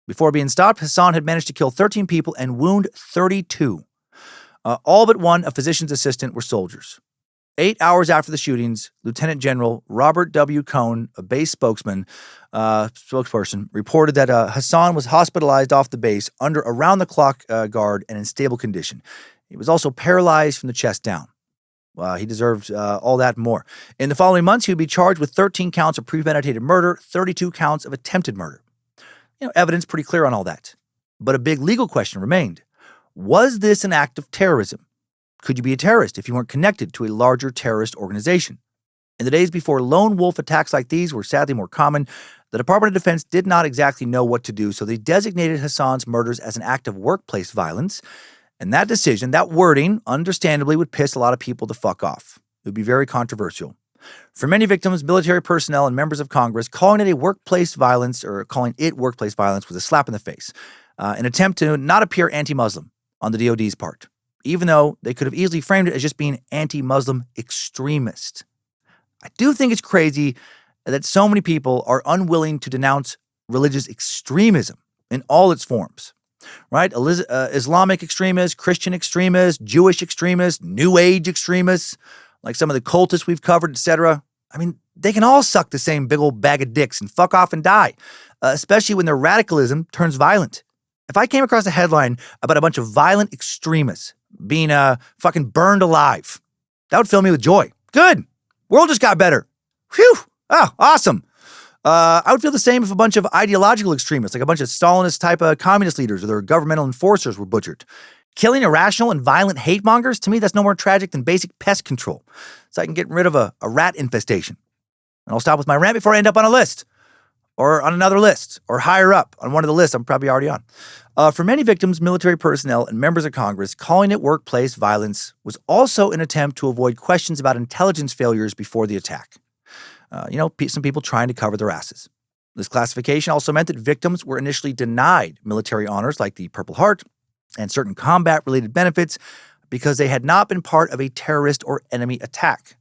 Before being stopped, Hassan had managed to kill 13 people and wound 32. All but one, a physician's assistant, were soldiers. 8 hours after the shootings, Lieutenant General Robert W. Cohn, a base spokesperson, reported that Hassan was hospitalized off the base under around-the-clock guard and in stable condition. He was also paralyzed from the chest down. He deserved all that and more. In the following months, he would be charged with 13 counts of premeditated murder, 32 counts of attempted murder. Evidence pretty clear on all that. But a big legal question remained. Was this an act of terrorism? Could you be a terrorist if you weren't connected to a larger terrorist organization? In the days before lone wolf attacks like these were sadly more common, the Department of Defense did not exactly know what to do, so they designated Hassan's murders as an act of workplace violence. And that decision, that wording, understandably would piss a lot of people the fuck off. It would be very controversial. For many victims, military personnel and members of Congress, calling it workplace violence was a slap in the face, an attempt to not appear anti-Muslim on the DoD's part, even though they could have easily framed it as just being anti-Muslim extremist. I do think it's crazy that so many people are unwilling to denounce religious extremism in all its forms, right? Islamic extremists, Christian extremists, Jewish extremists, New Age extremists, like some of the cultists we've covered, etc. I mean, they can all suck the same big old bag of dicks and fuck off and die, especially when their radicalism turns violent. If I came across a headline about a bunch of violent extremists being fucking burned alive, that would fill me with joy. Good. World just got better. Whew. Oh, awesome. I would feel the same if a bunch of ideological extremists, like a bunch of Stalinist type of communist leaders or their governmental enforcers were butchered. Killing irrational and violent hate mongers, to me, that's no more tragic than basic pest control. It's like getting rid of a rat infestation. And I'll stop with my rant before I end up on a list, or on another list, or higher up on one of the lists I'm probably already on. For many victims, military personnel, and members of Congress, calling it workplace violence was also an attempt to avoid questions about intelligence failures before the attack. Some people trying to cover their asses. This classification also meant that victims were initially denied military honors like the Purple Heart and certain combat-related benefits because they had not been part of a terrorist or enemy attack.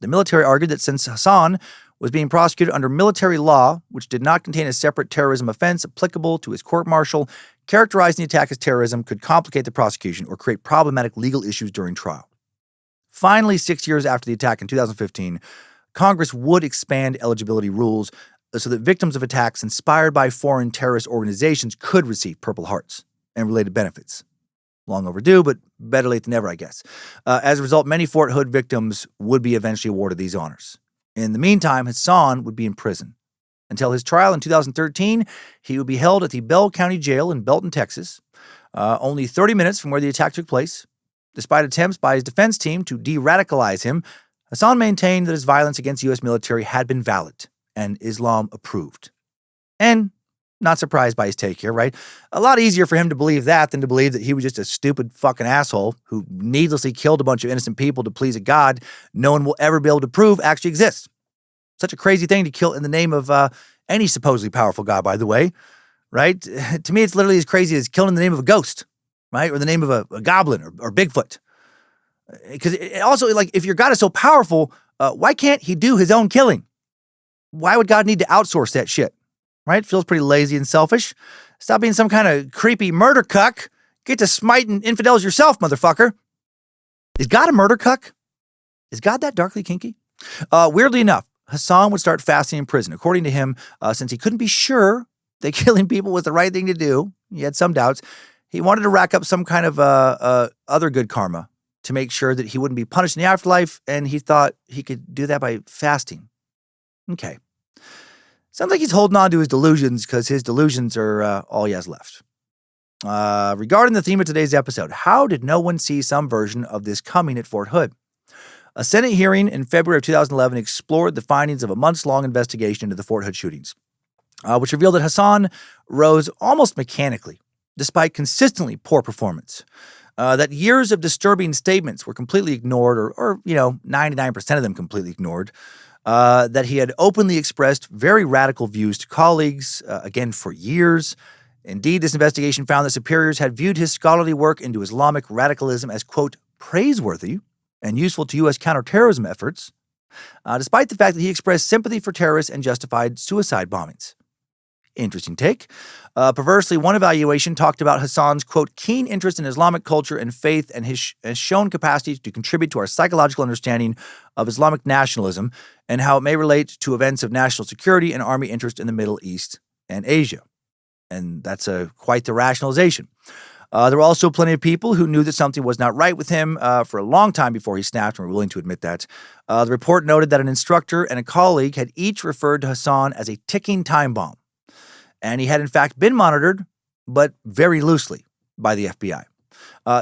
The military argued that since Hassan was being prosecuted under military law, which did not contain a separate terrorism offense applicable to his court-martial, characterizing the attack as terrorism could complicate the prosecution or create problematic legal issues during trial. Finally, 6 years after the attack in 2015, Congress would expand eligibility rules so that victims of attacks inspired by foreign terrorist organizations could receive Purple Hearts and related benefits. Long overdue, but better late than never, I guess. As a result, many Fort Hood victims would be eventually awarded these honors. In the meantime, Hassan would be in prison. Until his trial in 2013, he would be held at the Bell County Jail in Belton, Texas, only 30 minutes from where the attack took place. Despite attempts by his defense team to de-radicalize him, Hassan maintained that his violence against the U.S. military had been valid and Islam approved. And not surprised by his take here, right? A lot easier for him to believe that than to believe that he was just a stupid fucking asshole who needlessly killed a bunch of innocent people to please a God no one will ever be able to prove actually exists. Such a crazy thing to kill in the name of any supposedly powerful God, by the way, right? To me, it's literally as crazy as killing in the name of a ghost, right? Or the name of a goblin or Bigfoot. Because it also, like, if your God is so powerful, why can't he do his own killing? Why would God need to outsource that shit? Right? Feels pretty lazy and selfish. Stop being some kind of creepy murder cuck. Get to smiting infidels yourself, motherfucker. Is God a murder cuck? Is God that darkly kinky? Weirdly enough, Hassan would start fasting in prison. According to him, since he couldn't be sure that killing people was the right thing to do, he had some doubts, he wanted to rack up some kind of other good karma to make sure that he wouldn't be punished in the afterlife, and he thought he could do that by fasting. Okay. Sounds like he's holding on to his delusions because his delusions are all he has left. Regarding the theme of today's episode, how did no one see some version of this coming at Fort Hood? A Senate hearing in February of 2011 explored the findings of a months-long investigation into the Fort Hood shootings, which revealed that Hassan rose almost mechanically, despite consistently poor performance. That years of disturbing statements were completely ignored, or 99% of them completely ignored. That he had openly expressed very radical views to colleagues, again, for years. Indeed, this investigation found that superiors had viewed his scholarly work into Islamic radicalism as, quote, praiseworthy and useful to U.S. counterterrorism efforts, despite the fact that he expressed sympathy for terrorists and justified suicide bombings. Interesting take. Perversely, one evaluation talked about Hassan's, quote, keen interest in Islamic culture and faith and his shown capacity to contribute to our psychological understanding of Islamic nationalism and how it may relate to events of national security and army interest in the Middle East and Asia. And that's quite the rationalization. There were also plenty of people who knew that something was not right with him for a long time before he snapped and were willing to admit that. The report noted that an instructor and a colleague had each referred to Hassan as a ticking time bomb. And he had, in fact, been monitored, but very loosely, by the FBI.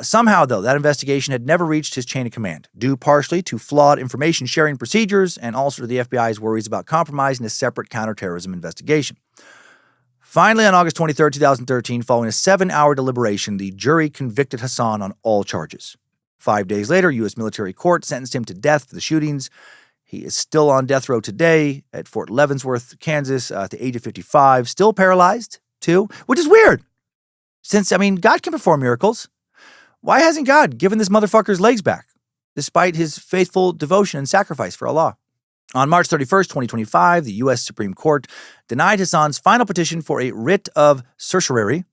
Somehow, though, that investigation had never reached his chain of command, due partially to flawed information sharing procedures and also to the FBI's worries about compromising a separate counterterrorism investigation. Finally, on August 23, 2013, following a 7-hour deliberation, the jury convicted Hassan on all charges. 5 days later, U.S. military court sentenced him to death for the shootings. He is still on death row today at Fort Leavenworth, Kansas, at the age of 55, still paralyzed, too, which is weird. Since, God can perform miracles. Why hasn't God given this motherfucker's legs back, despite his faithful devotion and sacrifice for Allah? On March 31st, 2025, the U.S. Supreme Court denied Hassan's final petition for a writ of certiorari,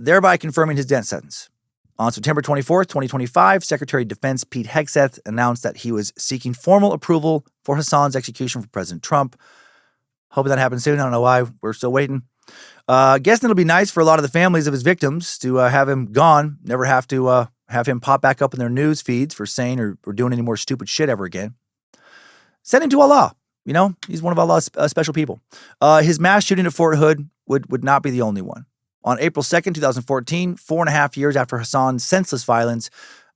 thereby confirming his death sentence. On September 24th, 2025, Secretary of Defense Pete Hegseth announced that he was seeking formal approval for Hassan's execution for President Trump. Hoping that happens soon. I don't know why. We're still waiting. Guessing it'll be nice for a lot of the families of his victims to have him gone, never have to have him pop back up in their news feeds for saying or doing any more stupid shit ever again. Send him to Allah. He's one of Allah's special people. His mass shooting at Fort Hood would not be the only one. On April 2nd, 2014, 4.5 years after Hassan's senseless violence,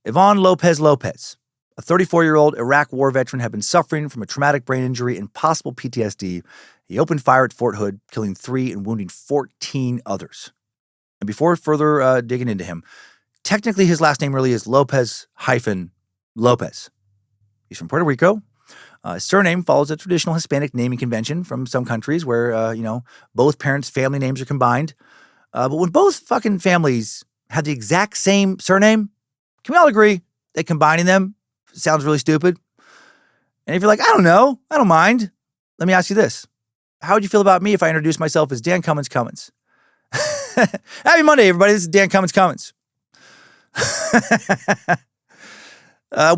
Ivan Lopez, a 34-year-old Iraq war veteran, had been suffering from a traumatic brain injury and possible PTSD. He opened fire at Fort Hood, killing 3 and wounding 14 others. And before further digging into him, technically his last name really is Lopez-Lopez. He's from Puerto Rico. His surname follows a traditional Hispanic naming convention from some countries where, both parents' family names are combined. But when both fucking families have the exact same surname, can we all agree that combining them sounds really stupid? And if you're like, I don't know, I don't mind, let me ask you this. How would you feel about me if I introduced myself as Dan Cummins? Happy Monday, everybody. This is Dan Cummins.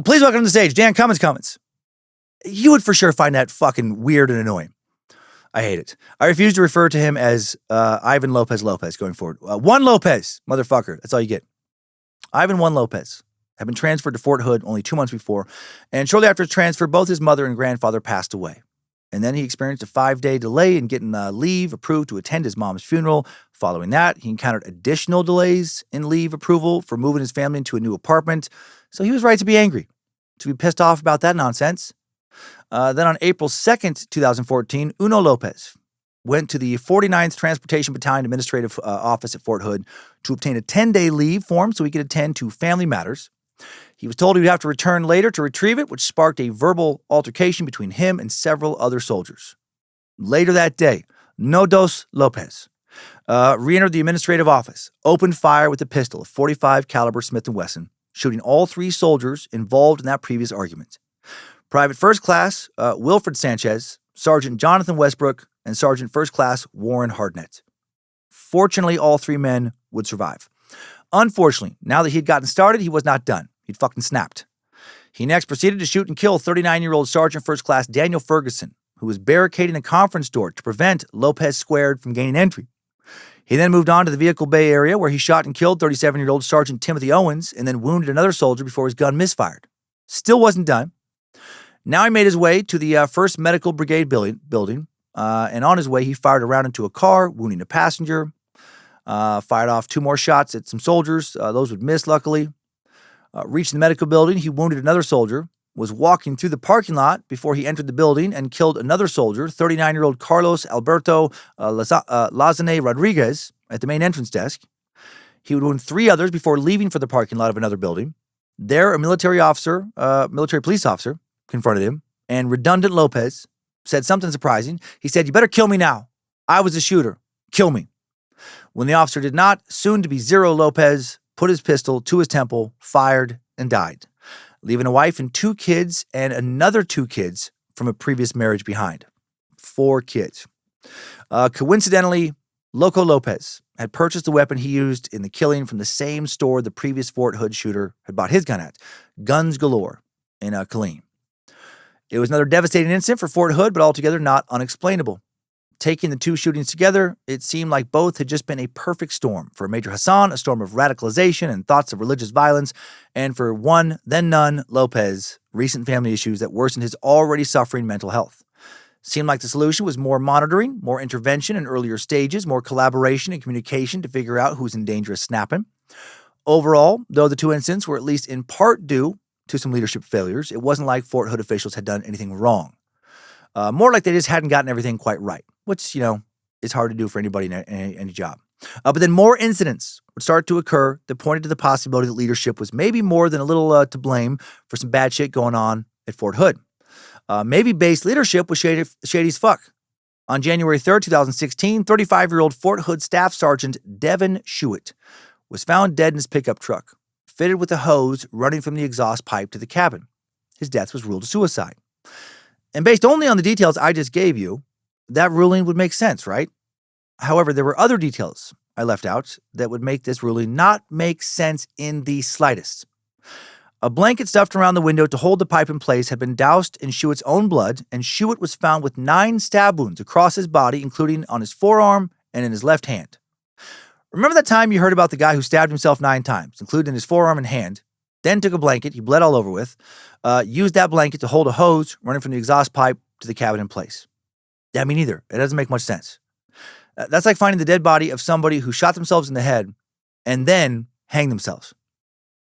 Please welcome to the stage, Dan Cummins. You would for sure find that fucking weird and annoying. I hate it. I refuse to refer to him as Ivan Lopez going forward. One Lopez, motherfucker. That's all you get. Ivan One Lopez had been transferred to Fort Hood only 2 months before, and shortly after his transfer, both his mother and grandfather passed away. And then he experienced a 5-day delay in getting leave approved to attend his mom's funeral. Following that, he encountered additional delays in leave approval for moving his family into a new apartment. So he was right to be angry, to be pissed off about that nonsense. Then on April 2nd, 2014, Uno Lopez went to the 49th Transportation Battalion Administrative Office at Fort Hood to obtain a 10-day leave form so he could attend to family matters. He was told he would have to return later to retrieve it, which sparked a verbal altercation between him and several other soldiers. Later that day, Nodos Lopez re-entered the administrative office, opened fire with a pistol, a .45 caliber Smith & Wesson, shooting all 3 soldiers involved in that previous argument. Private First Class Wilfred Sanchez, Sergeant Jonathan Westbrook, and Sergeant First Class Warren Hardnett. Fortunately, all 3 men would survive. Unfortunately, now that he had gotten started, he was not done. He'd fucking snapped. He next proceeded to shoot and kill 39-year-old Sergeant First Class Daniel Ferguson, who was barricading a conference door to prevent Lopez Squared from gaining entry. He then moved on to the Vehicle Bay area where he shot and killed 37-year-old Sergeant Timothy Owens and then wounded another soldier before his gun misfired. Still wasn't done. Now he made his way to the 1st Medical Brigade building, and on his way he fired a round into a car, wounding a passenger, fired off 2 more shots at some soldiers. Those would miss, luckily. Reaching the medical building, he wounded another soldier, was walking through the parking lot before he entered the building and killed another soldier, 39-year-old Carlos Alberto Lazane Rodriguez, at the main entrance desk. He would wound 3 others before leaving for the parking lot of another building. There, a military police officer, confronted him, and redundant Lopez said something surprising. He said, "You better kill me now. I was the shooter. Kill me." When the officer did not, soon to be Zero Lopez put his pistol to his temple, fired, and died, leaving a wife and 2 kids and another 2 kids from a previous marriage behind. 4 kids. Coincidentally, Loco Lopez had purchased the weapon he used in the killing from the same store the previous Fort Hood shooter had bought his gun at, Guns Galore in Killeen. It was another devastating incident for Fort Hood, but altogether not unexplainable. Taking the two shootings together, it seemed like both had just been a perfect storm. For Major Hassan, a storm of radicalization and thoughts of religious violence, and for one, then none, Lopez, recent family issues that worsened his already suffering mental health. Seemed like the solution was more monitoring, more intervention in earlier stages, more collaboration and communication to figure out who's in danger of snapping. Overall, though the two incidents were at least in part due to some leadership failures, it wasn't like Fort Hood officials had done anything wrong. More like they just hadn't gotten everything quite right, which, is hard to do for anybody in any job. But then more incidents would start to occur that pointed to the possibility that leadership was maybe more than a little to blame for some bad shit going on at Fort Hood. Maybe base leadership was shady as fuck. On January 3rd, 2016, 35-year-old Fort Hood Staff Sergeant Devin Shuett was found dead in his pickup truck, fitted with a hose running from the exhaust pipe to the cabin. His death was ruled a suicide. And based only on the details I just gave you, that ruling would make sense, right? However, there were other details I left out that would make this ruling not make sense in the slightest. A blanket stuffed around the window to hold the pipe in place had been doused in Shuett's own blood, and Shuett was found with 9 stab wounds across his body, including on his forearm and in his left hand. Remember that time you heard about the guy who stabbed himself 9 times, including his forearm and hand, then took a blanket he bled all over with, used that blanket to hold a hose running from the exhaust pipe to the cabin in place? Yeah, me neither. It doesn't make much sense. That's like finding the dead body of somebody who shot themselves in the head and then hanged themselves.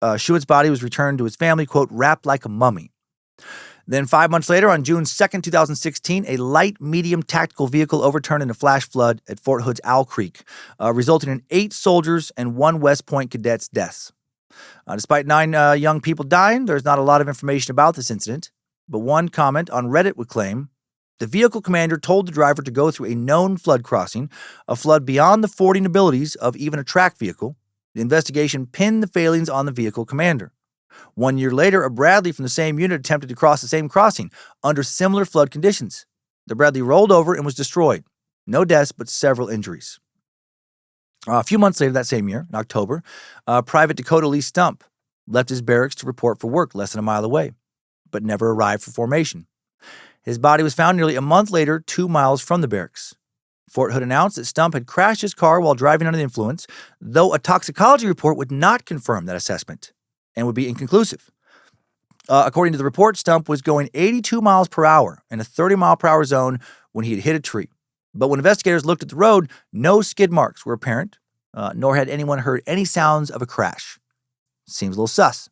Shuett's body was returned to his family, quote, wrapped like a mummy. Then 5 months later, on June 2nd, 2016, a light-medium tactical vehicle overturned in a flash flood at Fort Hood's Owl Creek, resulting in 8 soldiers and 1 West Point cadet's deaths. Despite 9 young people dying, there's not a lot of information about this incident, but one comment on Reddit would claim, the vehicle commander told the driver to go through a known flood crossing, a flood beyond the fording abilities of even a track vehicle. The investigation pinned the failings on the vehicle commander. 1 year later, a Bradley from the same unit attempted to cross the same crossing under similar flood conditions. The Bradley rolled over and was destroyed. No deaths, but several injuries. A few months later that same year, in October, Private Dakota Lee Stump left his barracks to report for work less than a mile away, but never arrived for formation. His body was found nearly a month later, 2 miles from the barracks. Fort Hood announced that Stump had crashed his car while driving under the influence, though a toxicology report would not confirm that assessment and would be inconclusive. According to the report, Stump was going 82 miles per hour in a 30-mile-per-hour zone when he had hit a tree. But when investigators looked at the road, no skid marks were apparent, nor had anyone heard any sounds of a crash. Seems a little sus.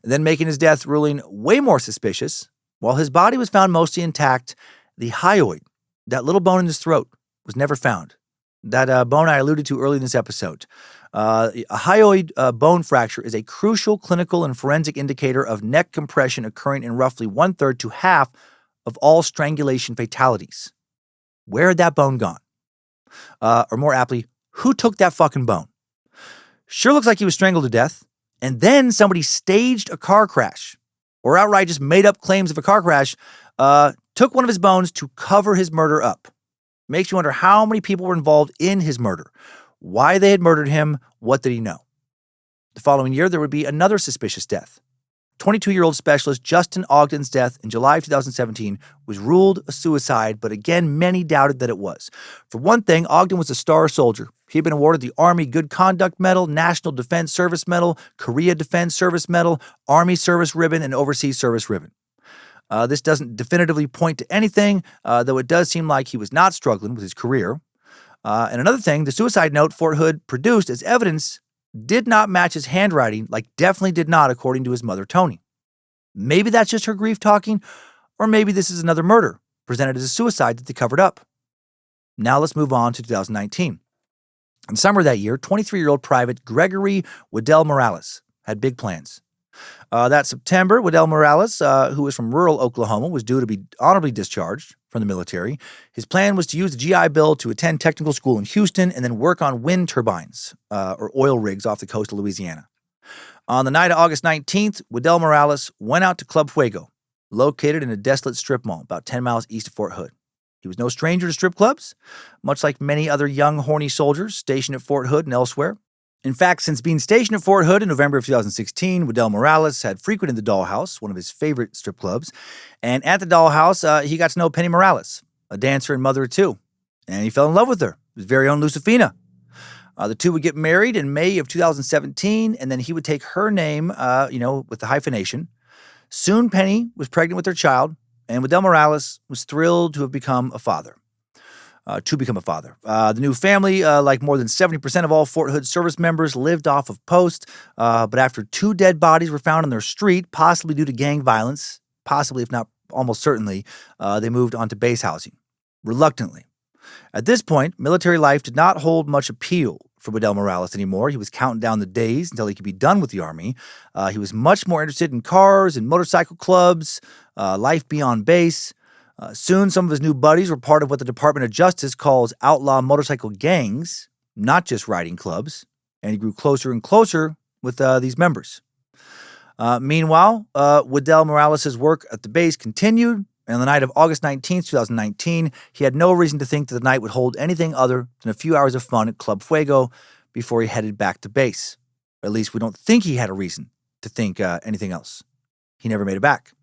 And then making his death ruling way more suspicious, while his body was found mostly intact, the hyoid, that little bone in his throat, was never found. That bone I alluded to earlier in this episode. A hyoid bone fracture is a crucial clinical and forensic indicator of neck compression occurring in roughly 1/3 to half of all strangulation fatalities. Where had that bone gone? Or more aptly, who took that fucking bone? Sure looks like he was strangled to death, and then somebody staged a car crash, or outright just made up claims of a car crash, took one of his bones to cover his murder up. Makes you wonder how many people were involved in his murder, why they had murdered him, what did he know. The following year, there would be another suspicious death. 22-year-old specialist Justin Ogden's death in July of 2017 was ruled a suicide, but again, many doubted that it was. For one thing, Ogden was a star soldier. He had been awarded the Army Good Conduct Medal, National Defense Service Medal, Korea Defense Service Medal, Army Service Ribbon, and Overseas Service Ribbon. This doesn't definitively point to anything, though it does seem like he was not struggling with his career. And another thing, the suicide note Fort Hood produced as evidence did not match his handwriting, like definitely did not according to his mother, Tony. Maybe that's just her grief talking, or maybe this is another murder presented as a suicide that they covered up. Now let's move on to 2019. In summer of that year, 23-year-old Private Gregory Waddell Morales had big plans. That September, Waddell Morales, who was from rural Oklahoma, was due to be honorably discharged from the military. His plan was to use the GI Bill to attend technical school in Houston and then work on wind turbines or oil rigs off the coast of Louisiana. On the night of August 19th, Waddell Morales went out to Club Fuego, located in a desolate strip mall about 10 miles east of Fort Hood. He was no stranger to strip clubs, much like many other young, horny soldiers stationed at Fort Hood and elsewhere. In fact, since being stationed at Fort Hood in November of 2016, Widell Morales had frequented the Dollhouse, one of his favorite strip clubs. And at the Dollhouse, he got to know Penny Morales, a dancer and mother of two. And he fell in love with her, his very own Lucifina. The two would get married in May of 2017, and then he would take her name, with the hyphenation. Soon, Penny was pregnant with their child, and Widell Morales was thrilled to have become a father. The new family, like more than 70% of all Fort Hood service members, lived off of post. But after 2 dead bodies were found on their street, possibly due to gang violence, possibly, if not almost certainly, they moved on to base housing, reluctantly. At this point, military life did not hold much appeal for Widell Morales anymore. He was counting down the days until he could be done with the Army. He was much more interested in cars and motorcycle clubs, life beyond base. Soon, some of his new buddies were part of what the Department of Justice calls outlaw motorcycle gangs, not just riding clubs, and he grew closer and closer with these members. Meanwhile, Widell Morales' work at the base continued, and on the night of August 19th, 2019, he had no reason to think that the night would hold anything other than a few hours of fun at Club Fuego before he headed back to base. At least we don't think he had a reason to think anything else. He never made it back.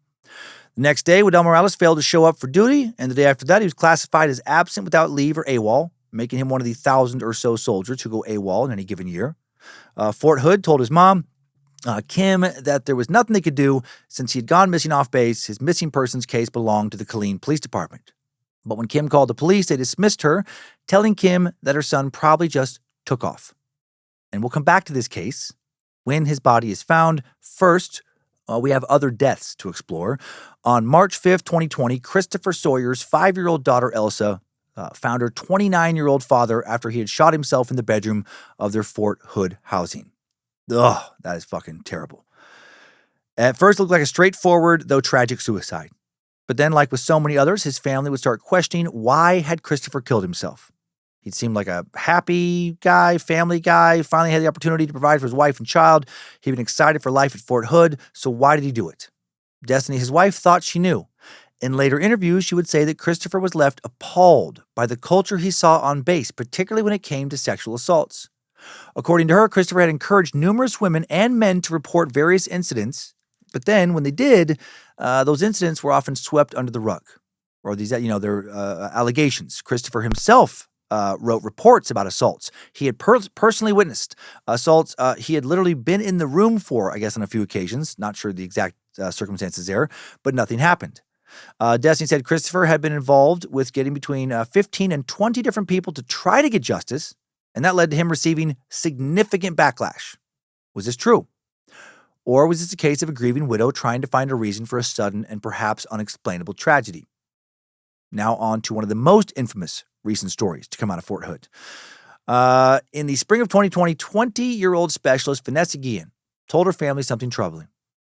The next day, Widell Morales failed to show up for duty, and the day after that, he was classified as absent without leave or AWOL, making him one of the 1,000 or so soldiers who go AWOL in any given year. Fort Hood told his mom, Kim, that there was nothing they could do since he had gone missing off base. His missing persons case belonged to the Killeen Police Department. But when Kim called the police, they dismissed her, telling Kim that her son probably just took off. And we'll come back to this case when his body is found. First, we have other deaths to explore. On March 5th, 2020, Christopher Sawyer's 5-year-old daughter, Elsa, found her 29-year-old father after he had shot himself in the bedroom of their Fort Hood housing. Ugh, that is fucking terrible. At first, it looked like a straightforward, though tragic suicide. But then, like with so many others, his family would start questioning why had Christopher killed himself. He'd seemed like a happy guy, family guy, finally had the opportunity to provide for his wife and child. He'd been excited for life at Fort Hood, so why did he do it? Destiny, his wife, thought she knew. In later interviews, she would say that Christopher was left appalled by the culture he saw on base, particularly when it came to sexual assaults. According to her, Christopher had encouraged numerous women and men to report various incidents, but then when they did, those incidents were often swept under the rug, or these, their allegations. Christopher himself wrote reports about assaults he had personally witnessed, assaults he had literally been in the room for, I guess, on a few occasions. Not sure the exact circumstances there, but nothing happened. Destiny said Christopher had been involved with getting between 15 and 20 different people to try to get justice, and that led to him receiving significant backlash. Was this true? Or was this a case of a grieving widow trying to find a reason for a sudden and perhaps unexplainable tragedy? Now on to one of the most infamous recent stories to come out of Fort Hood. In the spring of 2020, 20-year-old specialist Vanessa Guillen told her family something troubling.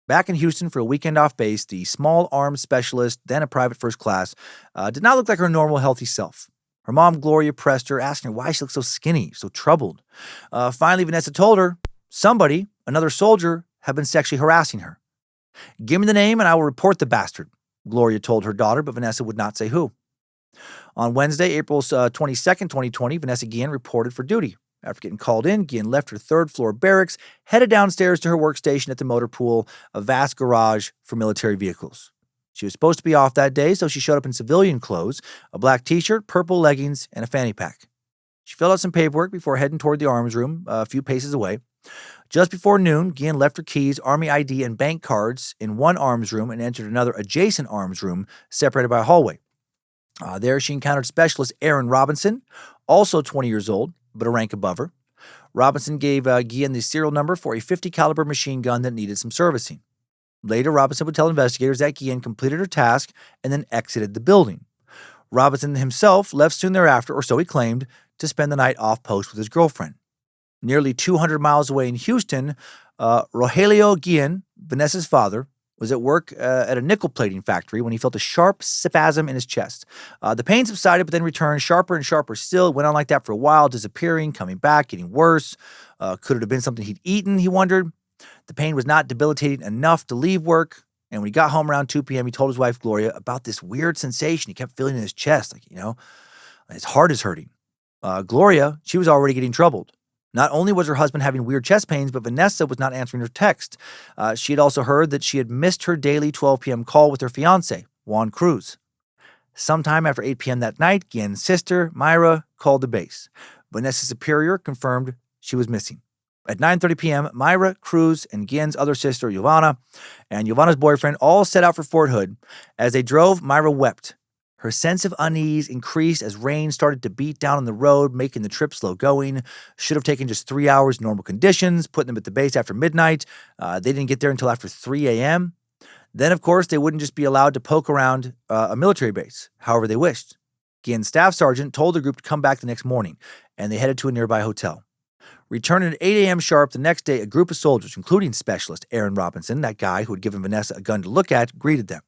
Back in Houston for a weekend off base, the small arms specialist, then a private first class, did not look like her normal healthy self. Her mom, Gloria, pressed her, asking her why she looked so skinny, so troubled. Finally, Vanessa told her somebody, another soldier, had been sexually harassing her. "Give me the name and I will report the bastard," Gloria told her daughter, but Vanessa would not say who. On Wednesday, April 22nd, 2020, Vanessa Guillen reported for duty. After getting called in, Guillen left her third-floor barracks, headed downstairs to her workstation at the motor pool, a vast garage for military vehicles. She was supposed to be off that day, so she showed up in civilian clothes, a black t-shirt, purple leggings, and a fanny pack. She filled out some paperwork before heading toward the arms room, a few paces away. Just before noon, Guillen left her keys, Army ID, and bank cards in one arms room and entered another adjacent arms room separated by a hallway. There, she encountered Specialist Aaron Robinson, also 20 years old, but a rank above her. Robinson gave Guillen the serial number for a .50 caliber machine gun that needed some servicing. Later, Robinson would tell investigators that Guillen completed her task and then exited the building. Robinson himself left soon thereafter, or so he claimed, to spend the night off post with his girlfriend. Nearly 200 miles away in Houston, Rogelio Guillen, Vanessa's father, was at work at a nickel plating factory when he felt a sharp spasm in his chest. The pain subsided, but then returned sharper and sharper still. It went on like that for a while, disappearing, coming back, getting worse. Could it have been something he'd eaten, he wondered. The pain was not debilitating enough to leave work, And when he got home around 2 p.m., he told his wife, Gloria, about this weird sensation he kept feeling in his chest, his heart is hurting. Gloria, she was already getting troubled. Not only was her husband having weird chest pains, but Vanessa was not answering her text. She had also heard that she had missed her daily 12 p.m. call with her fiancé, Juan Cruz. Sometime after 8 p.m. that night, Guillen's sister, Myra, called the base. Vanessa's superior confirmed she was missing. At 9:30 p.m., Myra, Cruz, and Guillen's other sister, Giovanna, and Giovanna's boyfriend all set out for Fort Hood. As they drove, Myra wept. Her sense of unease increased as rain started to beat down on the road, making the trip slow going. Should have taken just 3 hours in normal conditions, putting them at the base after midnight. They didn't get there until after 3 a.m. Then, of course, they wouldn't just be allowed to poke around a military base, however they wished. Guillen's staff sergeant told the group to come back the next morning, and they headed to a nearby hotel. Returning at 8 a.m. sharp the next day, a group of soldiers, including specialist Aaron Robinson, that guy who had given Vanessa a gun to look at, greeted them.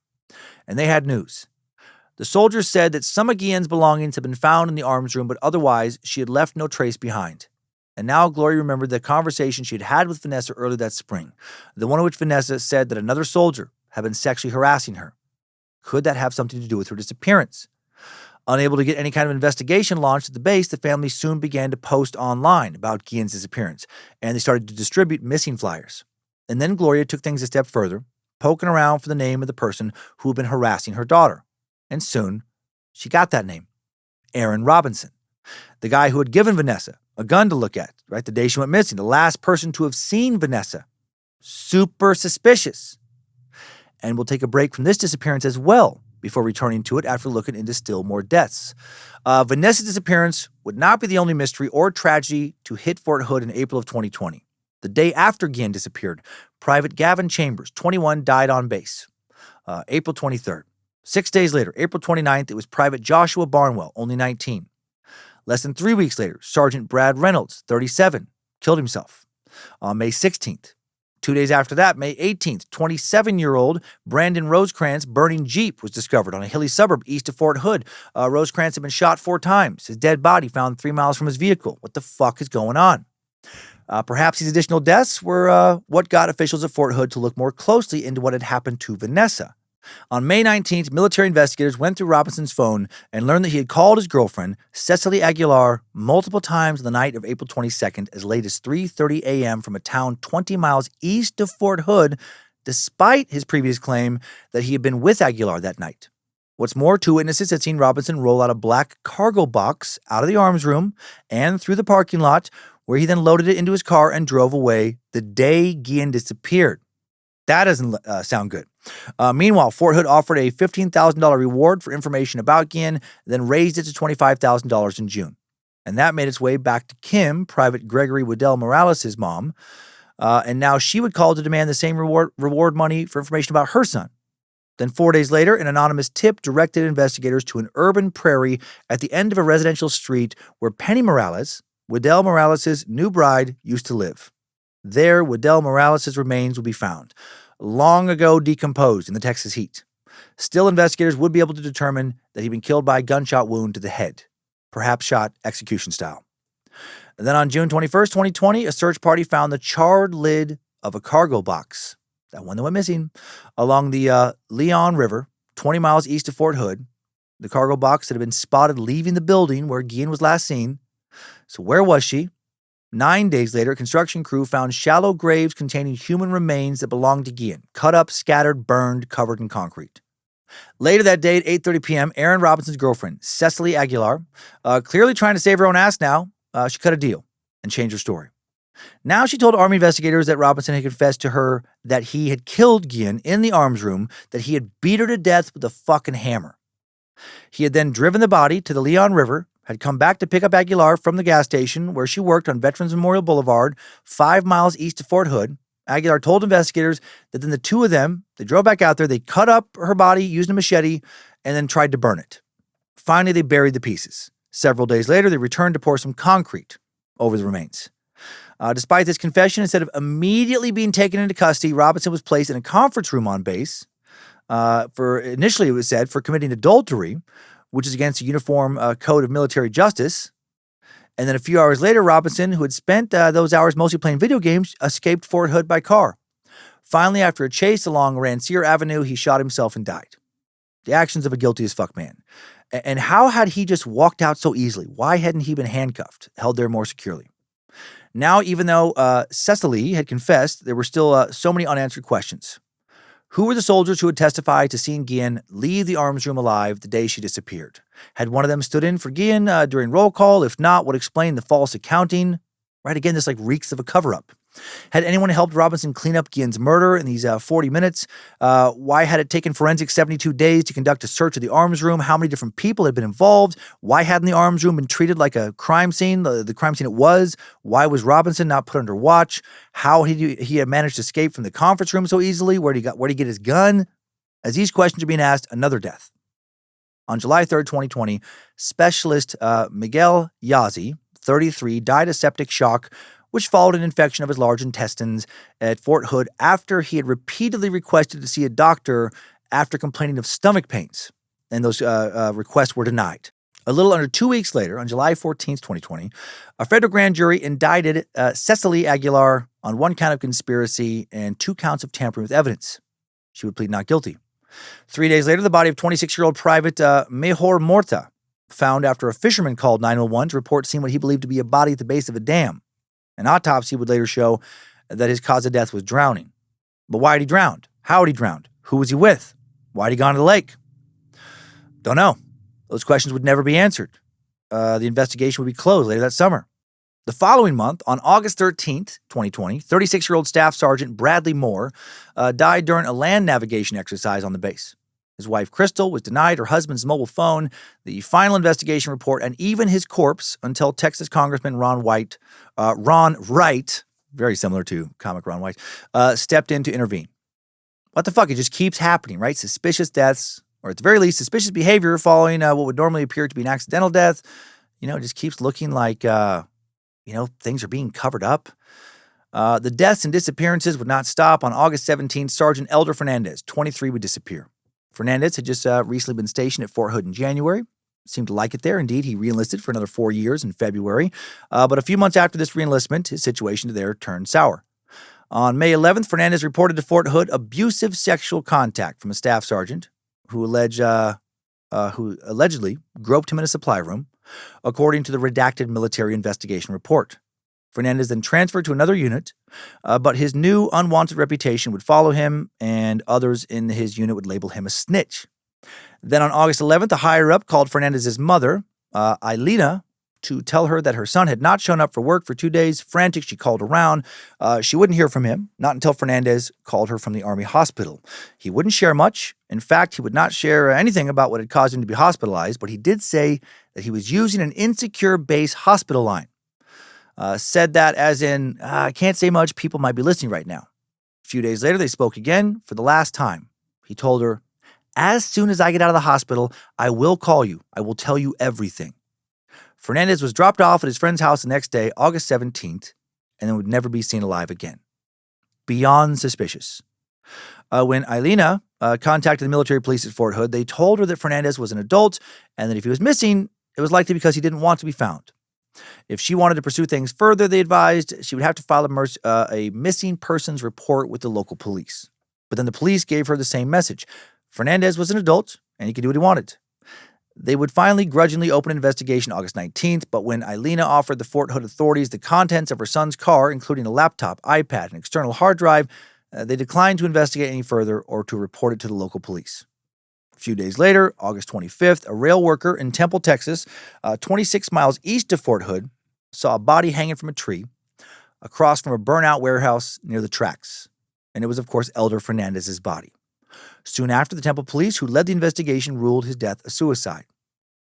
And they had news. The soldiers said that some of Guillen's belongings had been found in the arms room, but otherwise she had left no trace behind. And now Gloria remembered the conversation she had had with Vanessa earlier that spring, the one in which Vanessa said that another soldier had been sexually harassing her. Could that have something to do with her disappearance? Unable to get any kind of investigation launched at the base, the family soon began to post online about Guillen's disappearance, and they started to distribute missing flyers. And then Gloria took things a step further, poking around for the name of the person who had been harassing her daughter. And soon, she got that name, Aaron Robinson, the guy who had given Vanessa a gun to look at, right, the day she went missing, the last person to have seen Vanessa. Super suspicious. And we'll take a break from this disappearance as well before returning to it after looking into still more deaths. Vanessa's disappearance would not be the only mystery or tragedy to hit Fort Hood in April of 2020. The day after Guillen disappeared, Private Gavin Chambers, 21, died on base. April 23rd. 6 days later, April 29th, it was Private Joshua Barnwell, only 19. Less than 3 weeks later, Sergeant Brad Reynolds, 37, killed himself. On May 16th, 2 days after that, May 18th, 27-year-old Brandon Rosecrans' burning Jeep was discovered on a hilly suburb east of Fort Hood. Rosecrans had been shot 4 times. His dead body found 3 miles from his vehicle. What the fuck is going on? Perhaps these additional deaths were what got officials at Fort Hood to look more closely into what had happened to Vanessa. On May 19th, military investigators went through Robinson's phone and learned that he had called his girlfriend, Cecily Aguilar, multiple times on the night of April 22nd as late as 3:30 a.m. from a town 20 miles east of Fort Hood, despite his previous claim that he had been with Aguilar that night. What's more, 2 witnesses had seen Robinson roll out a black cargo box out of the arms room and through the parking lot, where he then loaded it into his car and drove away the day Guillen disappeared. That doesn't sound good. Meanwhile, Fort Hood offered a $15,000 reward for information about Guillen, then raised it to $25,000 in June. And that made its way back to Kim, Private Gregory Waddell Morales' mom. And now she would call to demand the same reward money for information about her son. Then 4 days later, an anonymous tip directed investigators to an urban prairie at the end of a residential street where Penny Morales, Waddell Morales' new bride, used to live. There, Waddell Morales' remains would be found, long ago decomposed in the Texas heat. Still, investigators would be able to determine that he'd been killed by a gunshot wound to the head, perhaps shot execution style. And then on June 21st, 2020, a search party found the charred lid of a cargo box, that one that went missing, along the Leon River, 20 miles east of Fort Hood. The cargo box that had been spotted leaving the building where Guillen was last seen. So where was she? 9 days later, a construction crew found shallow graves containing human remains that belonged to Guillen, cut up, scattered, burned, covered in concrete. Later that day at 8:30 p.m., Aaron Robinson's girlfriend, Cecily Aguilar, clearly trying to save her own ass now, she cut a deal and changed her story. Now she told Army investigators that Robinson had confessed to her that he had killed Guillen in the arms room, that he had beat her to death with a fucking hammer. He had then driven the body to the Leon River, had come back to pick up Aguilar from the gas station where she worked on Veterans Memorial Boulevard, 5 miles east of Fort Hood. Aguilar told investigators that then the two of them, they drove back out there, they cut up her body using a machete, and then tried to burn it. Finally, they buried the pieces. Several days later, they returned to pour some concrete over the remains. Despite this confession, instead of immediately being taken into custody, Robinson was placed in a conference room on base initially it was said, for committing adultery, which is against the Uniform Code of Military Justice. And then a few hours later, Robinson, who had spent those hours mostly playing video games, escaped Fort Hood by car. Finally, after a chase along Rancière Avenue, he shot himself and died. The actions of a guilty as fuck man. And how had he just walked out so easily? Why hadn't he been handcuffed, held there more securely? Now, even though Cecily had confessed, there were still so many unanswered questions. Who were the soldiers who had testified to seeing Guillen leave the arms room alive the day she disappeared? Had one of them stood in for Guillen during roll call? If not, what explained the false accounting? Right, again, this reeks of a cover-up. Had anyone helped Robinson clean up Guillen's murder in these 40 minutes? Why had it taken forensics 72 days to conduct a search of the arms room? How many different people had been involved? Why hadn't the arms room been treated like a crime scene, the crime scene it was? Why was Robinson not put under watch? How he had managed to escape from the conference room so easily? Where did he get his gun? As these questions are being asked, another death. On July 3rd, 2020, specialist Miguel Yazzie, 33, died of septic shock, which followed an infection of his large intestines at Fort Hood after he had repeatedly requested to see a doctor after complaining of stomach pains, and those requests were denied. A little under 2 weeks later, on July 14th, 2020, a federal grand jury indicted Cecily Aguilar on 1 count of conspiracy and 2 counts of tampering with evidence. She would plead not guilty. 3 days later, the body of 26-year-old Private Mejor Morta, found after a fisherman called 911 to report seeing what he believed to be a body at the base of a dam. An autopsy would later show that his cause of death was drowning. But why had he drowned? How had he drowned? Who was he with? Why had he gone to the lake? Don't know. Those questions would never be answered. The investigation would be closed later that summer. The following month, on August 13th, 2020, 36-year-old Staff Sergeant Bradley Moore died during a land navigation exercise on the base. His wife, Crystal, was denied her husband's mobile phone, the final investigation report, and even his corpse until Texas Congressman Ron Wright, very similar to comic Ron White, stepped in to intervene. What the fuck? It just keeps happening, right? Suspicious deaths, or at the very least, suspicious behavior following what would normally appear to be an accidental death. It just keeps looking like, things are being covered up. The deaths and disappearances would not stop. On August 17th, Sergeant Elder Fernandez, 23, would disappear. Fernandez had just recently been stationed at Fort Hood in January. Seemed to like it there. Indeed, he reenlisted for another 4 years in February. But a few months after this reenlistment, his situation there turned sour. On May 11th, Fernandez reported to Fort Hood abusive sexual contact from a staff sergeant who allegedly groped him in a supply room, according to the redacted military investigation report. Fernandez then transferred to another unit, but his new unwanted reputation would follow him, and others in his unit would label him a snitch. Then on August 11th, a higher-up called Fernandez's mother, Ailina, to tell her that her son had not shown up for work for 2 days. Frantic, she called around. She wouldn't hear from him, not until Fernandez called her from the Army hospital. He wouldn't share much. In fact, he would not share anything about what had caused him to be hospitalized, but he did say that he was using an insecure base hospital line. Said that as in, I can't say much, people might be listening right now. A few days later, they spoke again for the last time. He told her, as soon as I get out of the hospital, I will call you. I will tell you everything. Fernandez was dropped off at his friend's house the next day, August 17th, and then would never be seen alive again. Beyond suspicious. When Ailina contacted the military police at Fort Hood, they told her that Fernandez was an adult and that if he was missing, it was likely because he didn't want to be found. If she wanted to pursue things further, they advised she would have to file a missing persons report with the local police. But then the police gave her the same message. Fernandez was an adult, and he could do what he wanted. They would finally grudgingly open an investigation August 19th, but when Ailina offered the Fort Hood authorities the contents of her son's car, including a laptop, iPad, and external hard drive, they declined to investigate any further or to report it to the local police. A few days later, August 25th, a rail worker in Temple, Texas, 26 miles east of Fort Hood, saw a body hanging from a tree across from a burnt-out warehouse near the tracks. And it was, of course, Elder Fernandez's body. Soon after, the Temple police, who led the investigation, ruled his death a suicide.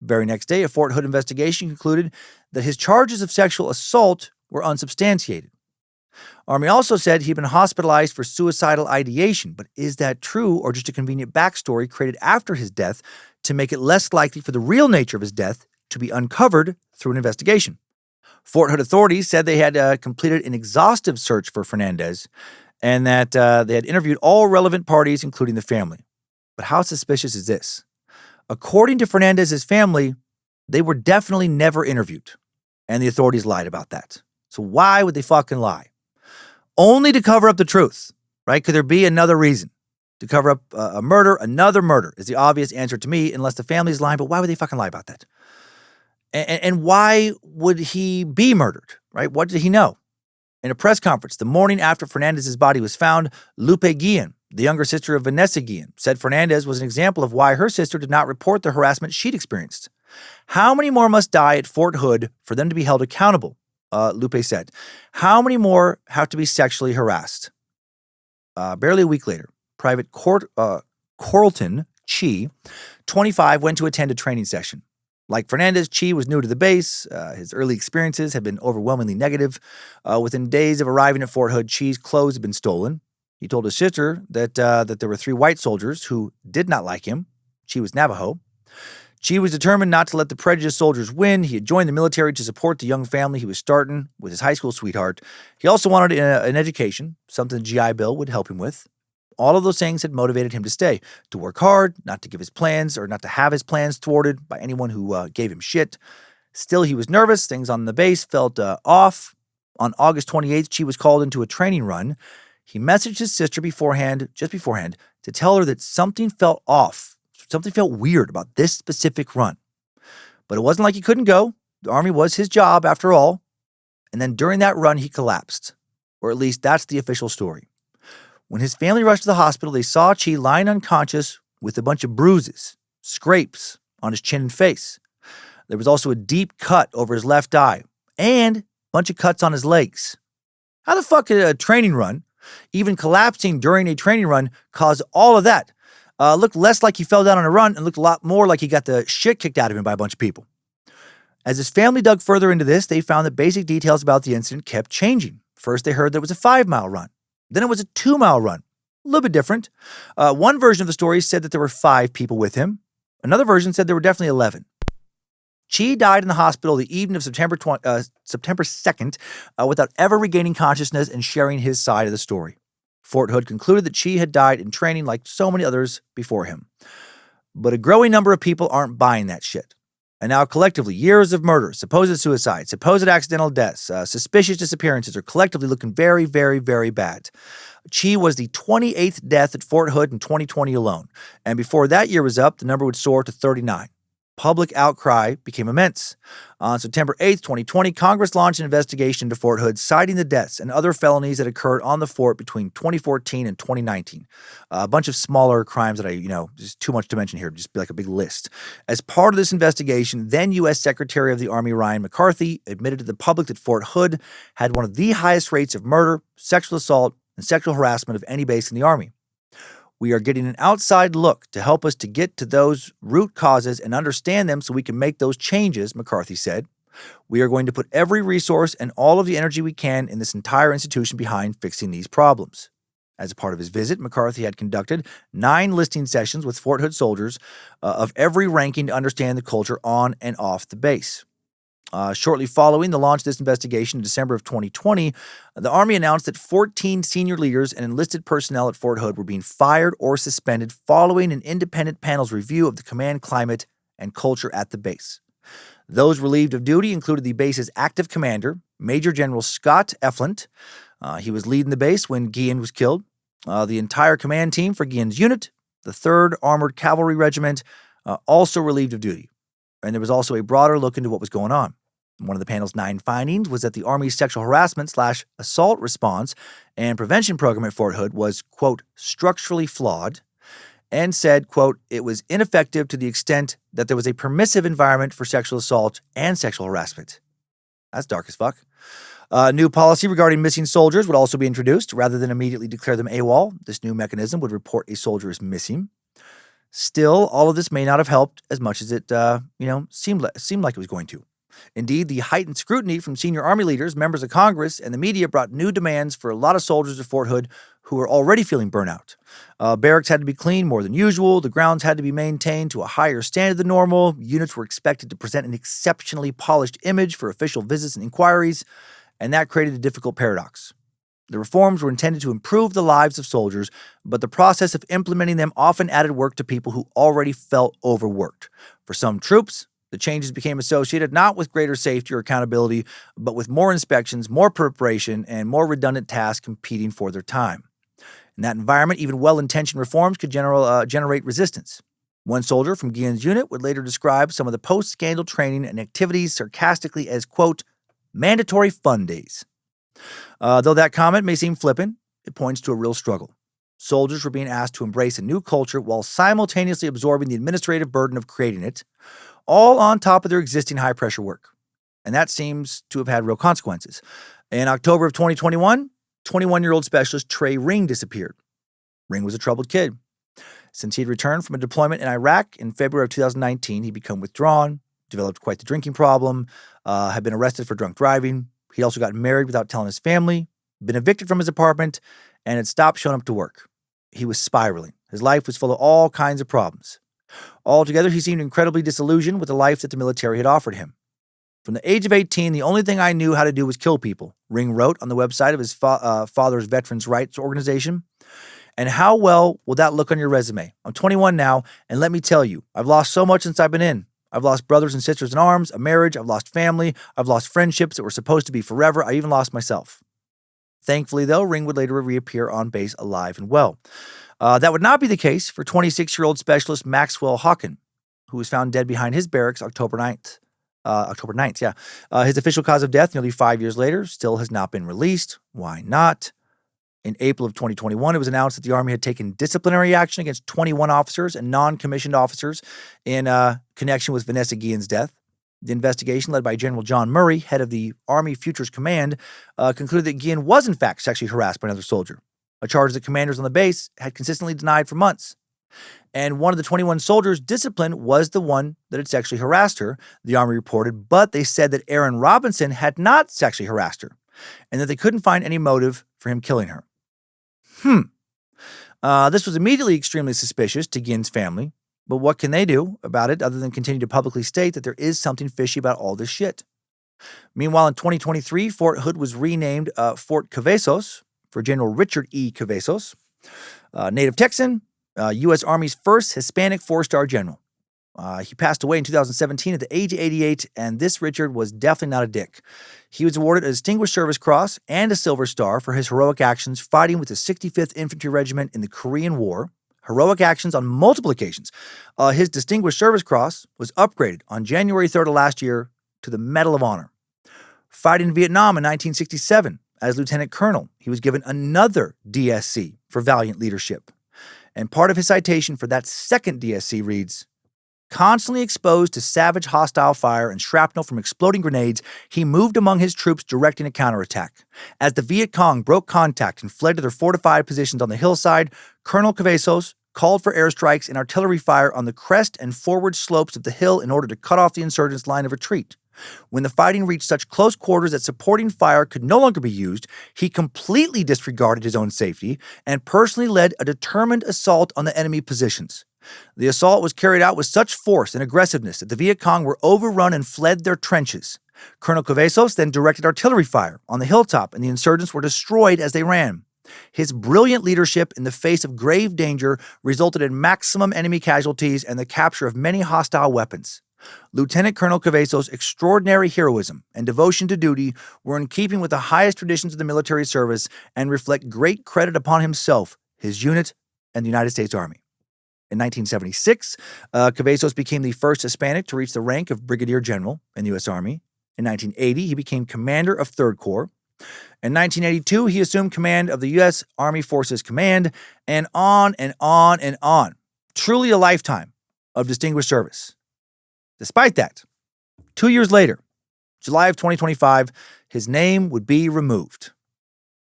Very next day, a Fort Hood investigation concluded that his charges of sexual assault were unsubstantiated. Army also said he'd been hospitalized for suicidal ideation, but is that true or just a convenient backstory created after his death to make it less likely for the real nature of his death to be uncovered through an investigation? Fort Hood authorities said they had completed an exhaustive search for Fernandez and that they had interviewed all relevant parties, including the family. But how suspicious is this? According to Fernandez's family, they were definitely never interviewed, and the authorities lied about that. So why would they fucking lie? Only to cover up the truth. right? Could there be another reason to cover up a murder? Another murder is the obvious answer to me, unless the family's lying. But why would they fucking lie about that? And why would he be murdered, right? What did he know? In a press conference the morning after Fernandez's body was found, Lupe Guillen, the younger sister of Vanessa Guillen, said Fernandez was an example of why her sister did not report the harassment she'd experienced. How many more must die at Fort Hood for them to be held accountable? Lupe said. How many more have to be sexually harassed? Barely a week later, Private Corlton Chi, 25, went to attend a training session. Like Fernandez, Chi was new to the base. His early experiences had been overwhelmingly negative. Within days of arriving at Fort Hood, Chi's clothes had been stolen. He told his sister that there were 3 white soldiers who did not like him. Chi was Navajo. Chi was determined not to let the prejudiced soldiers win. He had joined the military to support the young family he was starting with his high school sweetheart. He also wanted an education, something the GI Bill would help him with. All of those things had motivated him to stay, to work hard, not to give his plans or not to have his plans thwarted by anyone who gave him shit. Still, he was nervous. Things on the base felt off. On August 28th, Chi was called into a training run. He messaged his sister just beforehand, to tell her that something felt off. Something felt weird about this specific run. But it wasn't like he couldn't go. The Army was his job, after all. And then during that run, he collapsed. Or at least that's the official story. When his family rushed to the hospital, they saw Chi lying unconscious with a bunch of bruises, scrapes on his chin and face. There was also a deep cut over his left eye and a bunch of cuts on his legs. How the fuck could a training run, even collapsing during a training run, cause all of that? Looked less like he fell down on a run and looked a lot more like he got the shit kicked out of him by a bunch of people. As his family dug further into this, they found that basic details about the incident kept changing. First, they heard there was a 5-mile run. Then it was a 2-mile run. A little bit different. One version of the story said that there were 5 people with him. Another version said there were definitely 11. Chi died in the hospital the evening of September 2nd without ever regaining consciousness and sharing his side of the story. Fort Hood concluded that Chi had died in training like so many others before him. But a growing number of people aren't buying that shit. And now collectively, years of murder, supposed suicide, supposed accidental deaths, suspicious disappearances are collectively looking very, very, very bad. Chi was the 28th death at Fort Hood in 2020 alone. And before that year was up, the number would soar to 39. Public outcry became immense. On September 8th, 2020, Congress launched an investigation into Fort Hood, citing the deaths and other felonies that occurred on the fort between 2014 and 2019. A bunch of smaller crimes that just too much to mention here, just be like a big list. As part of this investigation, then U.S. Secretary of the Army Ryan McCarthy admitted to the public that Fort Hood had one of the highest rates of murder, sexual assault, and sexual harassment of any base in the Army. We are getting an outside look to help us to get to those root causes and understand them so we can make those changes, McCarthy said. We are going to put every resource and all of the energy we can in this entire institution behind fixing these problems. As a part of his visit, McCarthy had conducted 9 listening sessions with Fort Hood soldiers of every ranking to understand the culture on and off the base. Shortly following the launch of this investigation in December of 2020, the Army announced that 14 senior leaders and enlisted personnel at Fort Hood were being fired or suspended following an independent panel's review of the command climate and culture at the base. Those relieved of duty included the base's active commander, Major General Scott Eflint. He was leading the base when Guillen was killed. The entire command team for Guillen's unit, the 3rd Armored Cavalry Regiment, also relieved of duty. And there was also a broader look into what was going on. One of the panel's 9 findings was that the Army's sexual harassment/assault response and prevention program at Fort Hood was, quote, structurally flawed, and said, quote, it was ineffective to the extent that there was a permissive environment for sexual assault and sexual harassment. That's dark as fuck. New policy regarding missing soldiers would also be introduced. Rather than immediately declare them AWOL, this new mechanism would report a soldier as missing. Still, all of this may not have helped as much as it, seemed like it was going to. Indeed, the heightened scrutiny from senior Army leaders, members of Congress, and the media brought new demands for a lot of soldiers at Fort Hood who were already feeling burnout. Barracks had to be cleaned more than usual. The grounds had to be maintained to a higher standard than normal. Units were expected to present an exceptionally polished image for official visits and inquiries, and that created a difficult paradox. The reforms were intended to improve the lives of soldiers, but the process of implementing them often added work to people who already felt overworked. For some troops, the changes became associated not with greater safety or accountability, but with more inspections, more preparation, and more redundant tasks competing for their time. In that environment, even well-intentioned reforms could generate resistance. One soldier from Guillen's unit would later describe some of the post-scandal training and activities sarcastically as, quote, mandatory fun days. Though that comment may seem flippant, it points to a real struggle. Soldiers were being asked to embrace a new culture while simultaneously absorbing the administrative burden of creating it, all on top of their existing high-pressure work. And that seems to have had real consequences. In October of 2021, 21-year-old specialist Trey Ring disappeared. Ring was a troubled kid. Since he had returned from a deployment in Iraq in February of 2019, he'd become withdrawn, developed quite the drinking problem, had been arrested for drunk driving. He also got married without telling his family, been evicted from his apartment, and had stopped showing up to work. He was spiraling. His life was full of all kinds of problems. Altogether, he seemed incredibly disillusioned with the life that the military had offered him. From the age of 18, the only thing I knew how to do was kill people, Ring wrote on the website of his father's veterans' rights organization. And how well will that look on your resume? I'm 21 now, and let me tell you, I've lost so much since I've been in. I've lost brothers and sisters in arms, a marriage, I've lost family, I've lost friendships that were supposed to be forever, I even lost myself. Thankfully, though, Ring would later reappear on base alive and well. That would not be the case for 26-year-old specialist Maxwell Hawken, who was found dead behind his barracks October 9th. His official cause of death, nearly 5 years later, still has not been released. Why not? In April of 2021, it was announced that the Army had taken disciplinary action against 21 officers and non-commissioned officers in connection with Vanessa Guillen's death. The investigation, led by General John Murray, head of the Army Futures Command, concluded that Guillen was in fact sexually harassed by another soldier, a charge that commanders on the base had consistently denied for months. And one of the 21 soldiers disciplined was the one that had sexually harassed her, the Army reported, but they said that Aaron Robinson had not sexually harassed her, and that they couldn't find any motive for him killing her. This was immediately extremely suspicious to Guillen's family, but what can they do about it other than continue to publicly state that there is something fishy about all this shit? Meanwhile, in 2023, Fort Hood was renamed Fort Cavazos for General Richard E. Cavazos, native Texan, U.S. Army's first Hispanic four-star general. He passed away in 2017 at the age of 88, and this Richard was definitely not a dick. He was awarded a Distinguished Service Cross and a Silver Star for his heroic actions fighting with the 65th Infantry Regiment in the Korean War, heroic actions on multiple occasions. His Distinguished Service Cross was upgraded on January 3rd of last year to the Medal of Honor. Fighting in Vietnam in 1967 as Lieutenant Colonel, he was given another DSC for valiant leadership. And part of his citation for that second DSC reads, constantly exposed to savage hostile fire and shrapnel from exploding grenades, he moved among his troops directing a counterattack. As the Viet Cong broke contact and fled to their fortified positions on the hillside, Colonel Cavazos called for airstrikes and artillery fire on the crest and forward slopes of the hill in order to cut off the insurgents' line of retreat. When the fighting reached such close quarters that supporting fire could no longer be used, he completely disregarded his own safety and personally led a determined assault on the enemy positions. The assault was carried out with such force and aggressiveness that the Viet Cong were overrun and fled their trenches. Colonel Cavazos then directed artillery fire on the hilltop, and the insurgents were destroyed as they ran. His brilliant leadership in the face of grave danger resulted in maximum enemy casualties and the capture of many hostile weapons. Lieutenant Colonel Cavazos' extraordinary heroism and devotion to duty were in keeping with the highest traditions of the military service and reflect great credit upon himself, his unit, and the United States Army. In 1976, Cavazos became the first Hispanic to reach the rank of Brigadier General in the U.S. Army. In 1980, he became Commander of 3rd Corps. In 1982, he assumed command of the U.S. Army Forces Command, and on and on and on. Truly a lifetime of distinguished service. Despite that, 2 years later, July of 2025, his name would be removed.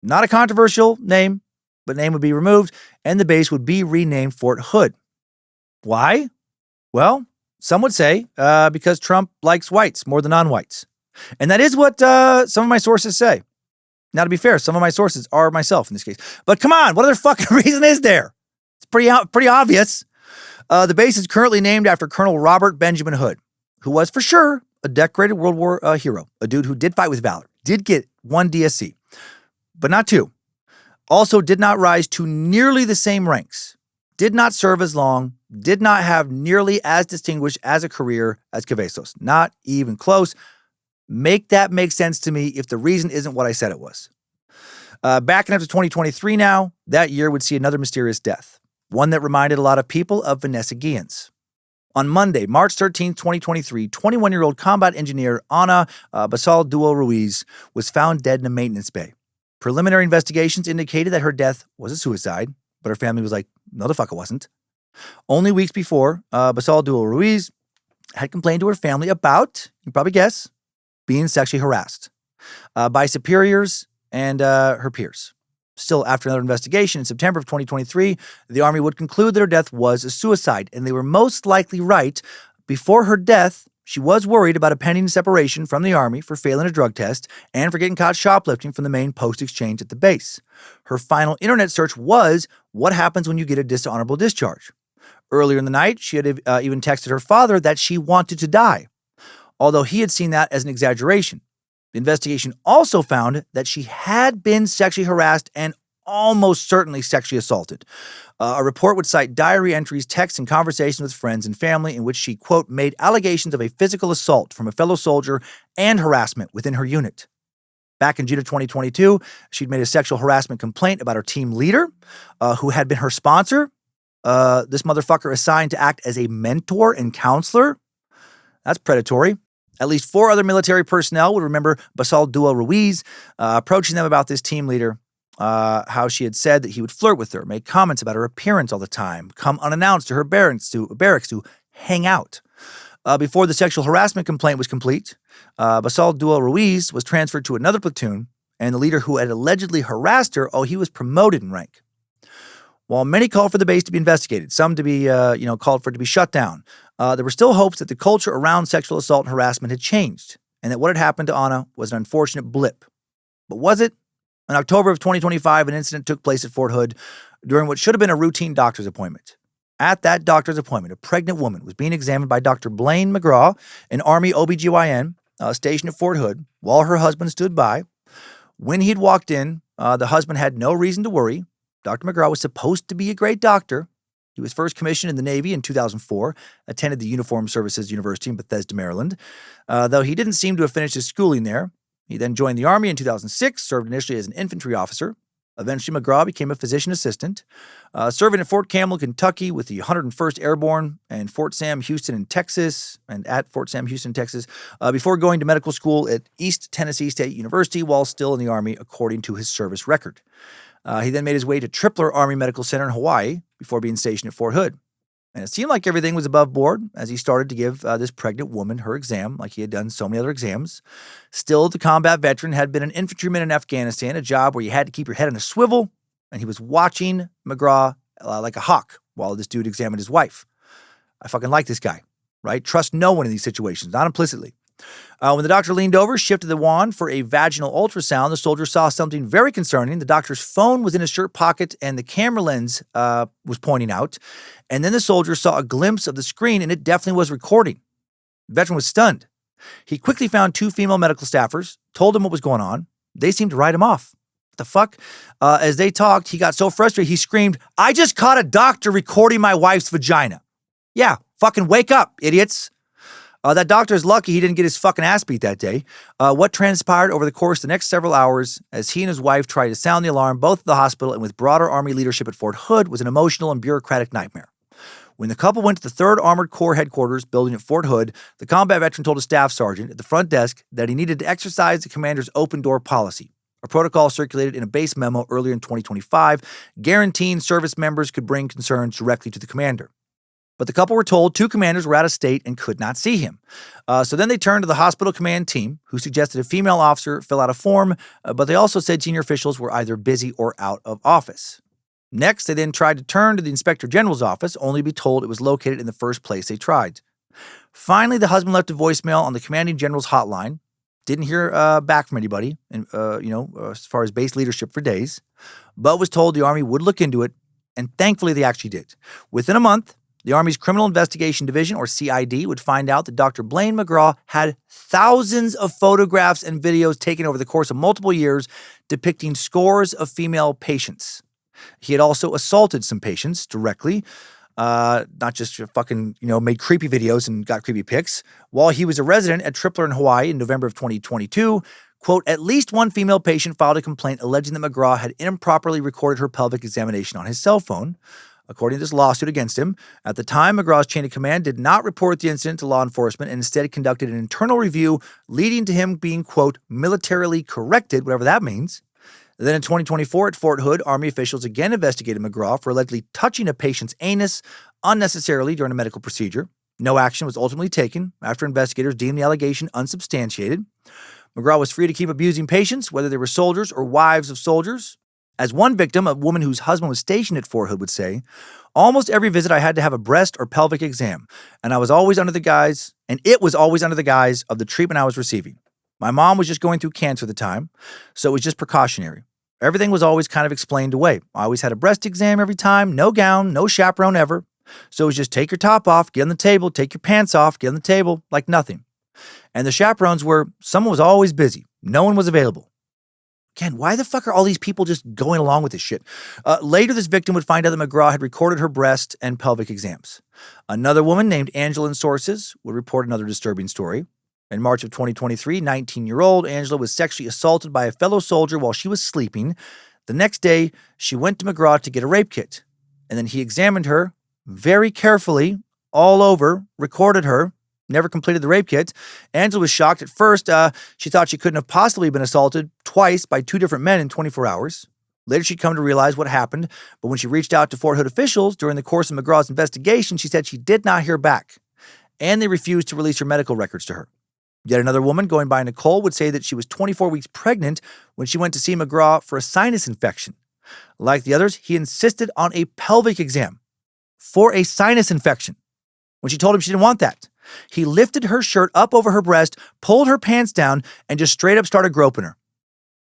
Not a controversial name, but name would be removed, and the base would be renamed Fort Hood. Why? Well, some would say because Trump likes whites more than non-whites. And that is what some of my sources say. Now, to be fair, some of my sources are myself in this case. But come on, what other fucking reason is there? It's pretty obvious. The base is currently named after Colonel Robert Benjamin Hood, who was for sure a decorated World War hero, a dude who did fight with valor, did get 1 DSC, but not 2. Also did not rise to nearly the same ranks, did not serve as long, did not have nearly as distinguished as a career as Cavazos. Not even close. Make that make sense to me if the reason isn't what I said it was. Back in after 2023 now, that year would see another mysterious death, one that reminded a lot of people of Vanessa Guillen's. On Monday, March 13, 2023, 21-year-old combat engineer Ana Basaldúa Ruiz was found dead in a maintenance bay. Preliminary investigations indicated that her death was a suicide, but her family was like, no, the fuck it wasn't. Only weeks before, Basaldúa Ruiz had complained to her family about, you can probably guess, being sexually harassed by superiors and her peers. Still, after another investigation in September of 2023, the Army would conclude that her death was a suicide, and they were most likely right. Before her death, she was worried about a pending separation from the Army for failing a drug test and for getting caught shoplifting from the main post exchange at the base. Her final internet search was, what happens when you get a dishonorable discharge? Earlier in the night, she had even texted her father that she wanted to die, although he had seen that as an exaggeration. The investigation also found that she had been sexually harassed and almost certainly sexually assaulted. A report would cite diary entries, texts, and conversations with friends and family in which she, quote, made allegations of a physical assault from a fellow soldier and harassment within her unit. Back in June of 2022, she'd made a sexual harassment complaint about her team leader, who had been her sponsor. This motherfucker assigned to act as a mentor and counselor. That's predatory. At least 4 other military personnel would remember Basaldúa Ruiz approaching them about this team leader, how she had said that he would flirt with her, make comments about her appearance all the time, come unannounced to her barracks to hang out. Before the sexual harassment complaint was complete, Basaldúa Ruiz was transferred to another platoon, and the leader who had allegedly harassed her, he was promoted in rank. While many called for the base to be investigated, some to be, called for it to be shut down, there were still hopes that the culture around sexual assault and harassment had changed, and that what had happened to Ana was an unfortunate blip. But was it? In October of 2025, an incident took place at Fort Hood during what should have been a routine doctor's appointment. At that doctor's appointment, a pregnant woman was being examined by Dr. Blaine McGraw, an Army OBGYN stationed at Fort Hood, while her husband stood by. When he'd walked in, the husband had no reason to worry. Dr. McGraw was supposed to be a great doctor. He was first commissioned in the Navy in 2004, attended the Uniformed Services University in Bethesda, Maryland. Though he didn't seem to have finished his schooling there. He then joined the Army in 2006, served initially as an infantry officer. Eventually, McGraw became a physician assistant, serving at Fort Campbell, Kentucky with the 101st Airborne and Fort Sam Houston in Texas, before going to medical school at East Tennessee State University while still in the Army, according to his service record. He then made his way to Tripler Army Medical Center in Hawaii before being stationed at Fort Hood. And it seemed like everything was above board as he started to give this pregnant woman her exam like he had done so many other exams. Still, the combat veteran had been an infantryman in Afghanistan, a job where you had to keep your head on a swivel, and he was watching McGraw like a hawk while this dude examined his wife. I fucking like this guy, right? Trust no one in these situations, not implicitly. When the doctor leaned over, shifted the wand for a vaginal ultrasound, the soldier saw something very concerning. The doctor's phone was in his shirt pocket and the camera lens was pointing out. And then the soldier saw a glimpse of the screen and it definitely was recording. The veteran was stunned. He quickly found 2 female medical staffers, told them what was going on. They seemed to write him off. What the fuck? As they talked, he got so frustrated, he screamed, "I just caught a doctor recording my wife's vagina." Yeah, fucking wake up, idiots. That doctor is lucky he didn't get his fucking ass beat that day. What transpired over the course of the next several hours as he and his wife tried to sound the alarm both at the hospital and with broader Army leadership at Fort Hood was an emotional and bureaucratic nightmare. When the couple went to the 3rd Armored Corps headquarters building at Fort Hood, the combat veteran told a staff sergeant at the front desk that he needed to exercise the commander's open door policy. A protocol circulated in a base memo earlier in 2025, guaranteeing service members could bring concerns directly to the commander. But the couple were told 2 commanders were out of state and could not see him. So then they turned to the hospital command team, who suggested a female officer fill out a form, but they also said senior officials were either busy or out of office. Next, they then tried to turn to the Inspector General's office, only to be told it was located in the first place they tried. Finally, the husband left a voicemail on the commanding general's hotline. Didn't hear back from anybody, as far as base leadership for days, but was told the Army would look into it, and thankfully they actually did. Within a month, the Army's Criminal Investigation Division, or CID, would find out that Dr. Blaine McGraw had thousands of photographs and videos taken over the course of multiple years depicting scores of female patients. He had also assaulted some patients directly, not just fucking, made creepy videos and got creepy pics. While he was a resident at Tripler in Hawaii in November of 2022, quote, at least one female patient filed a complaint alleging that McGraw had improperly recorded her pelvic examination on his cell phone. According to this lawsuit against him, at the time, McGraw's chain of command did not report the incident to law enforcement and instead conducted an internal review leading to him being, quote, militarily corrected, whatever that means. Then in 2024 at Fort Hood, Army officials again investigated McGraw for allegedly touching a patient's anus unnecessarily during a medical procedure. No action was ultimately taken after investigators deemed the allegation unsubstantiated. McGraw was free to keep abusing patients, whether they were soldiers or wives of soldiers. As one victim, a woman whose husband was stationed at Fort Hood, would say, almost every visit I had to have a breast or pelvic exam, and it was always under the guise of the treatment I was receiving. My mom was just going through cancer at the time, so it was just precautionary. Everything was always kind of explained away. I always had a breast exam every time, no gown, no chaperone ever. So it was just take your top off, get on the table, take your pants off, get on the table, like nothing. And the chaperones were, someone was always busy. No one was available. Again, why the fuck are all these people just going along with this shit? Later, this victim would find out that McGraw had recorded her breast and pelvic exams. Another woman named Angela in sources would report another disturbing story. In March of 2023, 19-year-old Angela was sexually assaulted by a fellow soldier while she was sleeping. The next day, she went to McGraw to get a rape kit. And then he examined her very carefully, all over, recorded her, never completed the rape kit. Angela was shocked at first. She thought she couldn't have possibly been assaulted twice by two different men in 24 hours. Later, she'd come to realize what happened, but when she reached out to Fort Hood officials during the course of McGraw's investigation, she said she did not hear back, and they refused to release her medical records to her. Yet another woman, going by Nicole, would say that she was 24 weeks pregnant when she went to see McGraw for a sinus infection. Like the others, he insisted on a pelvic exam for a sinus infection when she told him she didn't want that. He lifted her shirt up over her breast, pulled her pants down, and just straight up started groping her.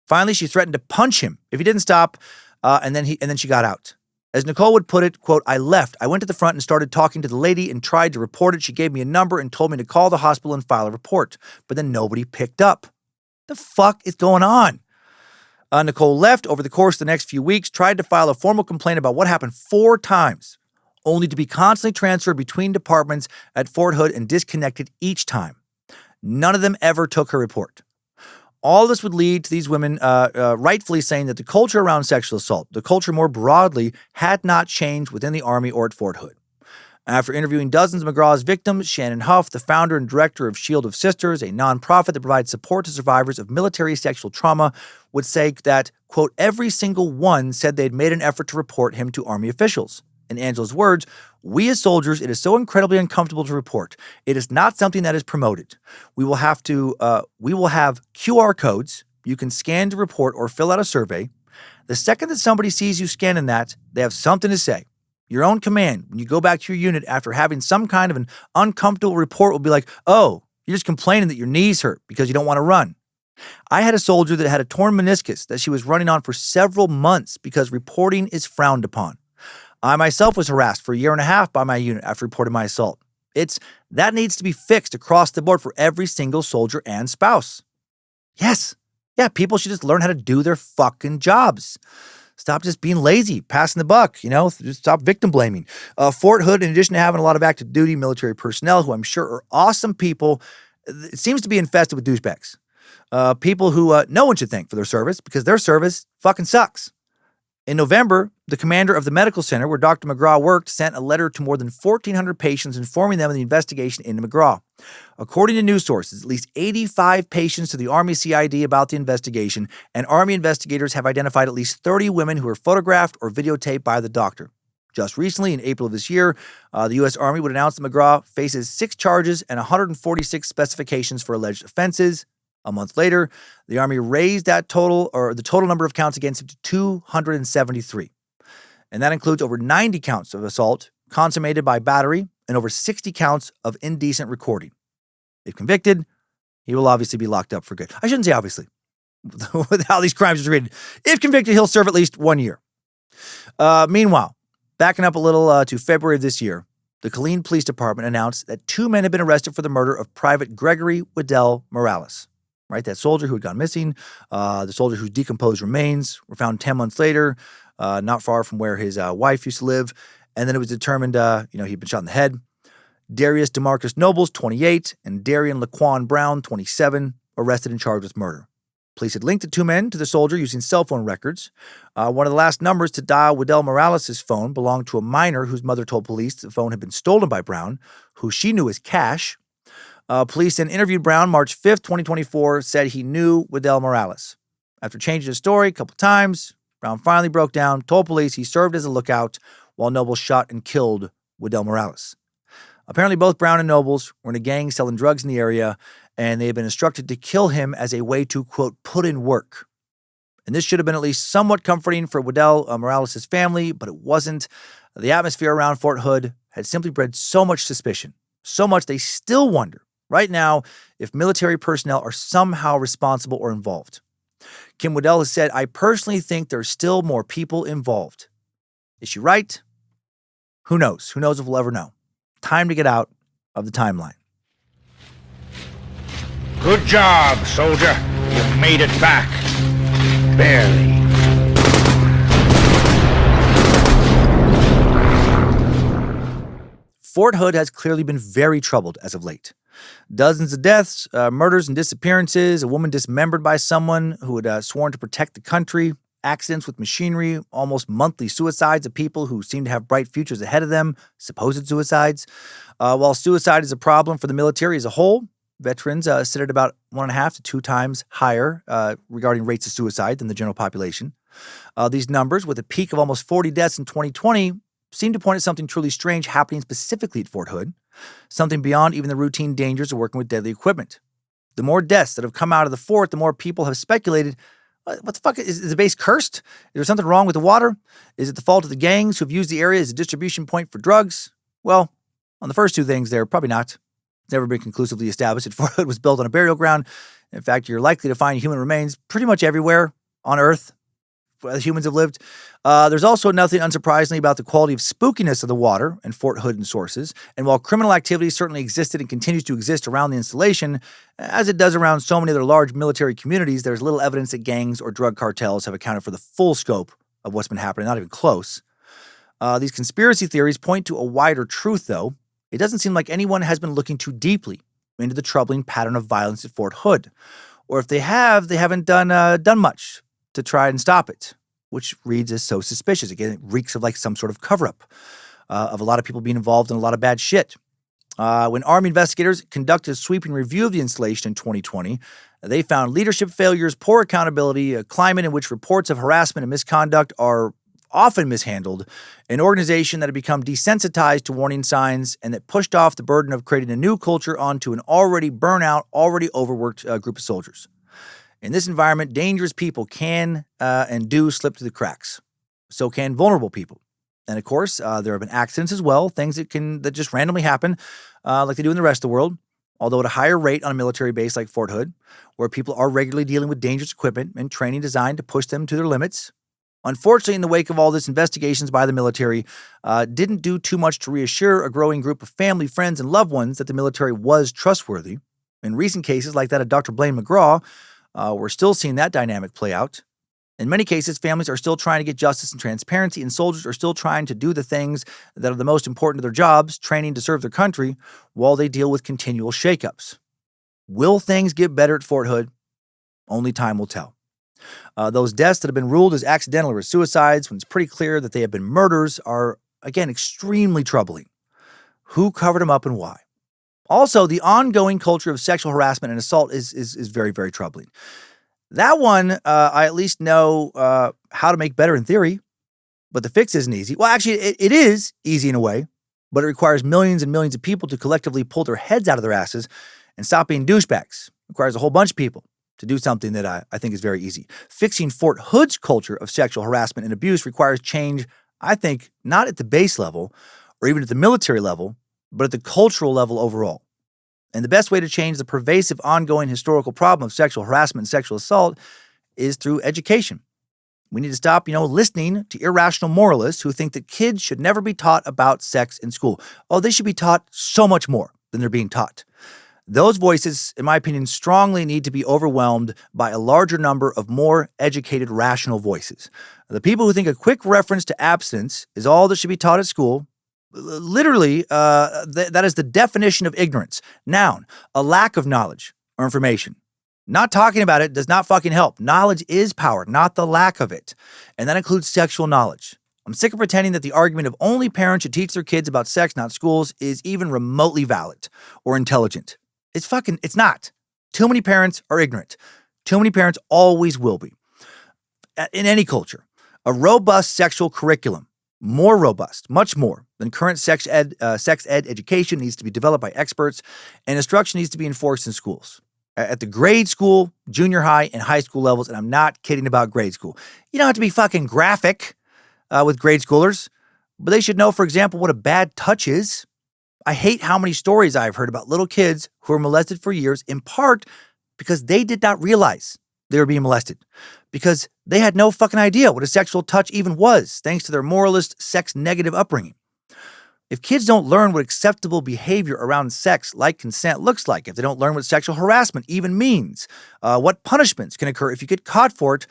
Finally, she threatened to punch him if he didn't stop, and then she got out. As Nicole would put it, quote, I left. I went to the front and started talking to the lady and tried to report it. She gave me a number and told me to call the hospital and file a report, but then nobody picked up. The fuck is going on? Nicole left over the course of the next few weeks, tried to file a formal complaint about what happened 4 times, only to be constantly transferred between departments at Fort Hood and disconnected each time. None of them ever took her report. All this would lead to these women rightfully saying that the culture around sexual assault, the culture more broadly, had not changed within the Army or at Fort Hood. After interviewing dozens of McGraw's victims, Shannon Huff, the founder and director of Shield of Sisters, a nonprofit that provides support to survivors of military sexual trauma, would say that, quote, every single one said they'd made an effort to report him to Army officials. In Angela's words, we as soldiers, it is so incredibly uncomfortable to report. It is not something that is promoted. We will have QR codes you can scan to report or fill out a survey. The second that somebody sees you scanning that, they have something to say. Your own command, when you go back to your unit after having some kind of an uncomfortable report, will be like, oh, you're just complaining that your knees hurt because you don't want to run. I had a soldier that had a torn meniscus that she was running on for several months because reporting is frowned upon. I myself was harassed for 1.5 years by my unit after reporting my assault. That needs to be fixed across the board for every single soldier and spouse. Yes. Yeah, people should just learn how to do their fucking jobs. Stop just being lazy, passing the buck, just stop victim blaming. Fort Hood, in addition to having a lot of active duty military personnel who I'm sure are awesome people, it seems to be infested with douchebags. People who no one should thank for their service because their service fucking sucks. In November, the commander of the medical center where Dr. McGraw worked sent a letter to more than 1,400 patients informing them of the investigation into McGraw. According to news sources, at least 85 patients to the Army CID about the investigation, and Army investigators have identified at least 30 women who were photographed or videotaped by the doctor. Just recently, in April of this year, the U.S. Army would announce that McGraw faces 6 charges and 146 specifications for alleged offenses. A month later, the Army raised the total number of counts against him to 273. And that includes over 90 counts of assault consummated by battery and over 60 counts of indecent recording. If convicted, he will obviously be locked up for good. I shouldn't say obviously, with how these crimes are treated. If convicted, he'll serve at least 1 year. Meanwhile, backing up a little to February of this year, the Killeen Police Department announced that 2 men had been arrested for the murder of Private Gregory Waddell Morales. Right, that soldier who had gone missing, the soldier whose decomposed remains were found 10 months later, not far from where his wife used to live. And then it was determined, he'd been shot in the head. Darius DeMarcus Nobles, 28, and Darian Laquan Brown, 27, arrested and charged with murder. Police had linked the two men to the soldier using cell phone records. One of the last numbers to dial Waddell Morales' phone belonged to a minor whose mother told police the phone had been stolen by Brown, who she knew as Cash. Police then interviewed Brown March 5th, 2024, said he knew Waddell Morales. After changing his story a couple times, Brown finally broke down, told police he served as a lookout while Nobles shot and killed Waddell Morales. Apparently, both Brown and Nobles were in a gang selling drugs in the area, and they had been instructed to kill him as a way to, quote, put in work. And this should have been at least somewhat comforting for Waddell Morales' family, but it wasn't. The atmosphere around Fort Hood had simply bred so much suspicion, so much they still wonder, right now, if military personnel are somehow responsible or involved. Kim Waddell has said, "I personally think there's still more people involved." Is she right? Who knows? Who knows if we'll ever know? Time to get out of the timeline. Good job, soldier. You made it back. Barely. Fort Hood has clearly been very troubled as of late. Dozens of deaths, murders and disappearances, a woman dismembered by someone who had sworn to protect the country, accidents with machinery, almost monthly suicides of people who seem to have bright futures ahead of them, supposed suicides. While suicide is a problem for the military as a whole, veterans sit at about 1.5 to 2 times higher regarding rates of suicide than the general population. These numbers, with a peak of almost 40 deaths in 2020, seem to point at something truly strange happening specifically at Fort Hood, something beyond even the routine dangers of working with deadly equipment. The more deaths that have come out of the fort, the more people have speculated, what the fuck, is the base cursed? Is there something wrong with the water? Is it the fault of the gangs who've used the area as a distribution point for drugs? Well, on the first two things there, probably not. It's never been conclusively established that Fort Hood was built on a burial ground. In fact, you're likely to find human remains pretty much everywhere on Earth where humans have lived. There's also nothing unsurprisingly about the quality of spookiness of the water in Fort Hood and sources. And while criminal activity certainly existed and continues to exist around the installation, as it does around so many other large military communities, there's little evidence that gangs or drug cartels have accounted for the full scope of what's been happening, not even close. These conspiracy theories point to a wider truth, though. It doesn't seem like anyone has been looking too deeply into the troubling pattern of violence at Fort Hood. Or if they have, they haven't done much to try and stop it, which reads as so suspicious. Again, it reeks of like some sort of cover-up of a lot of people being involved in a lot of bad shit. When Army investigators conducted a sweeping review of the installation in 2020, they found leadership failures, poor accountability, a climate in which reports of harassment and misconduct are often mishandled, an organization that had become desensitized to warning signs and that pushed off the burden of creating a new culture onto an already burnout, already overworked group of soldiers. In this environment, dangerous people can and do slip through the cracks. So can vulnerable people. And of course, there have been accidents as well, things that just randomly happen, like they do in the rest of the world, although at a higher rate on a military base like Fort Hood, where people are regularly dealing with dangerous equipment and training designed to push them to their limits. Unfortunately, in the wake of all this, investigations by the military didn't do too much to reassure a growing group of family, friends, and loved ones that the military was trustworthy. In recent cases like that of Dr. Blaine McGraw, we're still seeing that dynamic play out. In many cases, families are still trying to get justice and transparency, and soldiers are still trying to do the things that are the most important to their jobs, training to serve their country, while they deal with continual shakeups. Will things get better at Fort Hood? Only time will tell. Those deaths that have been ruled as accidental or as suicides, when it's pretty clear that they have been murders, are, again, extremely troubling. Who covered them up and why? Also, the ongoing culture of sexual harassment and assault is very, very troubling. That one, I at least know how to make better in theory, but the fix isn't easy. Well, actually, it is easy in a way, but it requires millions and millions of people to collectively pull their heads out of their asses and stop being douchebags. It requires a whole bunch of people to do something that I think is very easy. Fixing Fort Hood's culture of sexual harassment and abuse requires change, I think, not at the base level or even at the military level, but at the cultural level overall. And the best way to change the pervasive, ongoing historical problem of sexual harassment and sexual assault is through education. We need to stop, listening to irrational moralists who think that kids should never be taught about sex in school. Oh, they should be taught so much more than they're being taught. Those voices, in my opinion, strongly need to be overwhelmed by a larger number of more educated, rational voices. The people who think a quick reference to abstinence is all that should be taught at school, literally, that is the definition of ignorance. Noun, a lack of knowledge or information. Not talking about it does not fucking help. Knowledge is power, not the lack of it. And that includes sexual knowledge. I'm sick of pretending that the argument of only parents should teach their kids about sex, not schools, is even remotely valid or intelligent. It's not. Too many parents are ignorant. Too many parents always will be. In any culture, a robust sexual curriculum, more robust, much more than current sex ed education, needs to be developed by experts, and instruction needs to be enforced in schools. At the grade school, junior high, and high school levels, and I'm not kidding about grade school. You don't have to be fucking graphic with grade schoolers, but they should know, for example, what a bad touch is. I hate how many stories I've heard about little kids who were molested for years, in part because they did not realize they were being molested, because they had no fucking idea what a sexual touch even was, thanks to their moralist, sex-negative upbringing. If kids don't learn what acceptable behavior around sex, like consent, looks like, if they don't learn what sexual harassment even means, what punishments can occur if you get caught for it,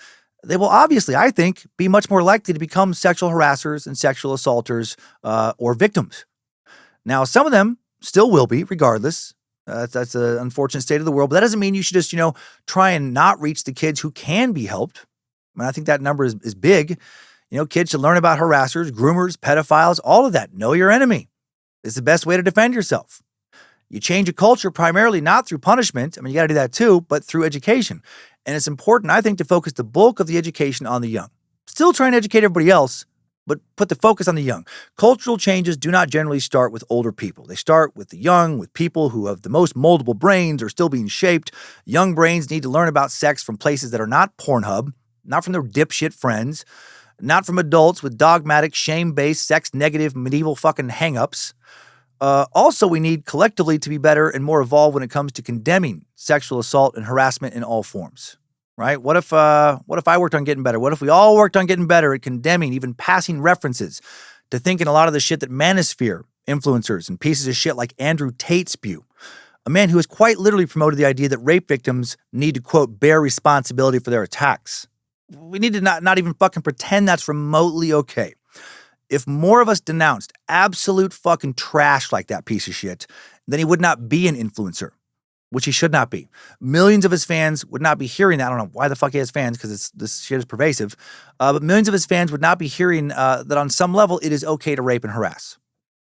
they will obviously, I think, be much more likely to become sexual harassers and sexual assaulters or victims. Now, some of them still will be, regardless. That's an unfortunate state of the world, but that doesn't mean you should just, try and not reach the kids who can be helped. I mean, I think that number is big. Kids should learn about harassers, groomers, pedophiles, all of that. Know your enemy. It's the best way to defend yourself. You change a culture primarily not through punishment. I mean, you got to do that too, but through education. And it's important, I think, to focus the bulk of the education on the young. Still trying to educate everybody else, but put the focus on the young. Cultural changes do not generally start with older people. They start with the young, with people who have the most moldable brains, are still being shaped. Young brains need to learn about sex from places that are not Pornhub, not from their dipshit friends, not from adults with dogmatic, shame-based, sex-negative, medieval fucking hang-ups. Also, we need collectively to be better and more evolved when it comes to condemning sexual assault and harassment in all forms. Right? What if I worked on getting better? What if we all worked on getting better at condemning, even passing references to thinking a lot of the shit that manosphere influencers and pieces of shit like Andrew Tate spew? A man who has quite literally promoted the idea that rape victims need to, quote, bear responsibility for their attacks. We need to not even fucking pretend that's remotely okay. If more of us denounced absolute fucking trash like that piece of shit, then he would not be an influencer, which he should not be. Millions of his fans would not be hearing that. I don't know why the fuck he has fans, because this shit is pervasive. But millions of his fans would not be hearing that on some level it is okay to rape and harass.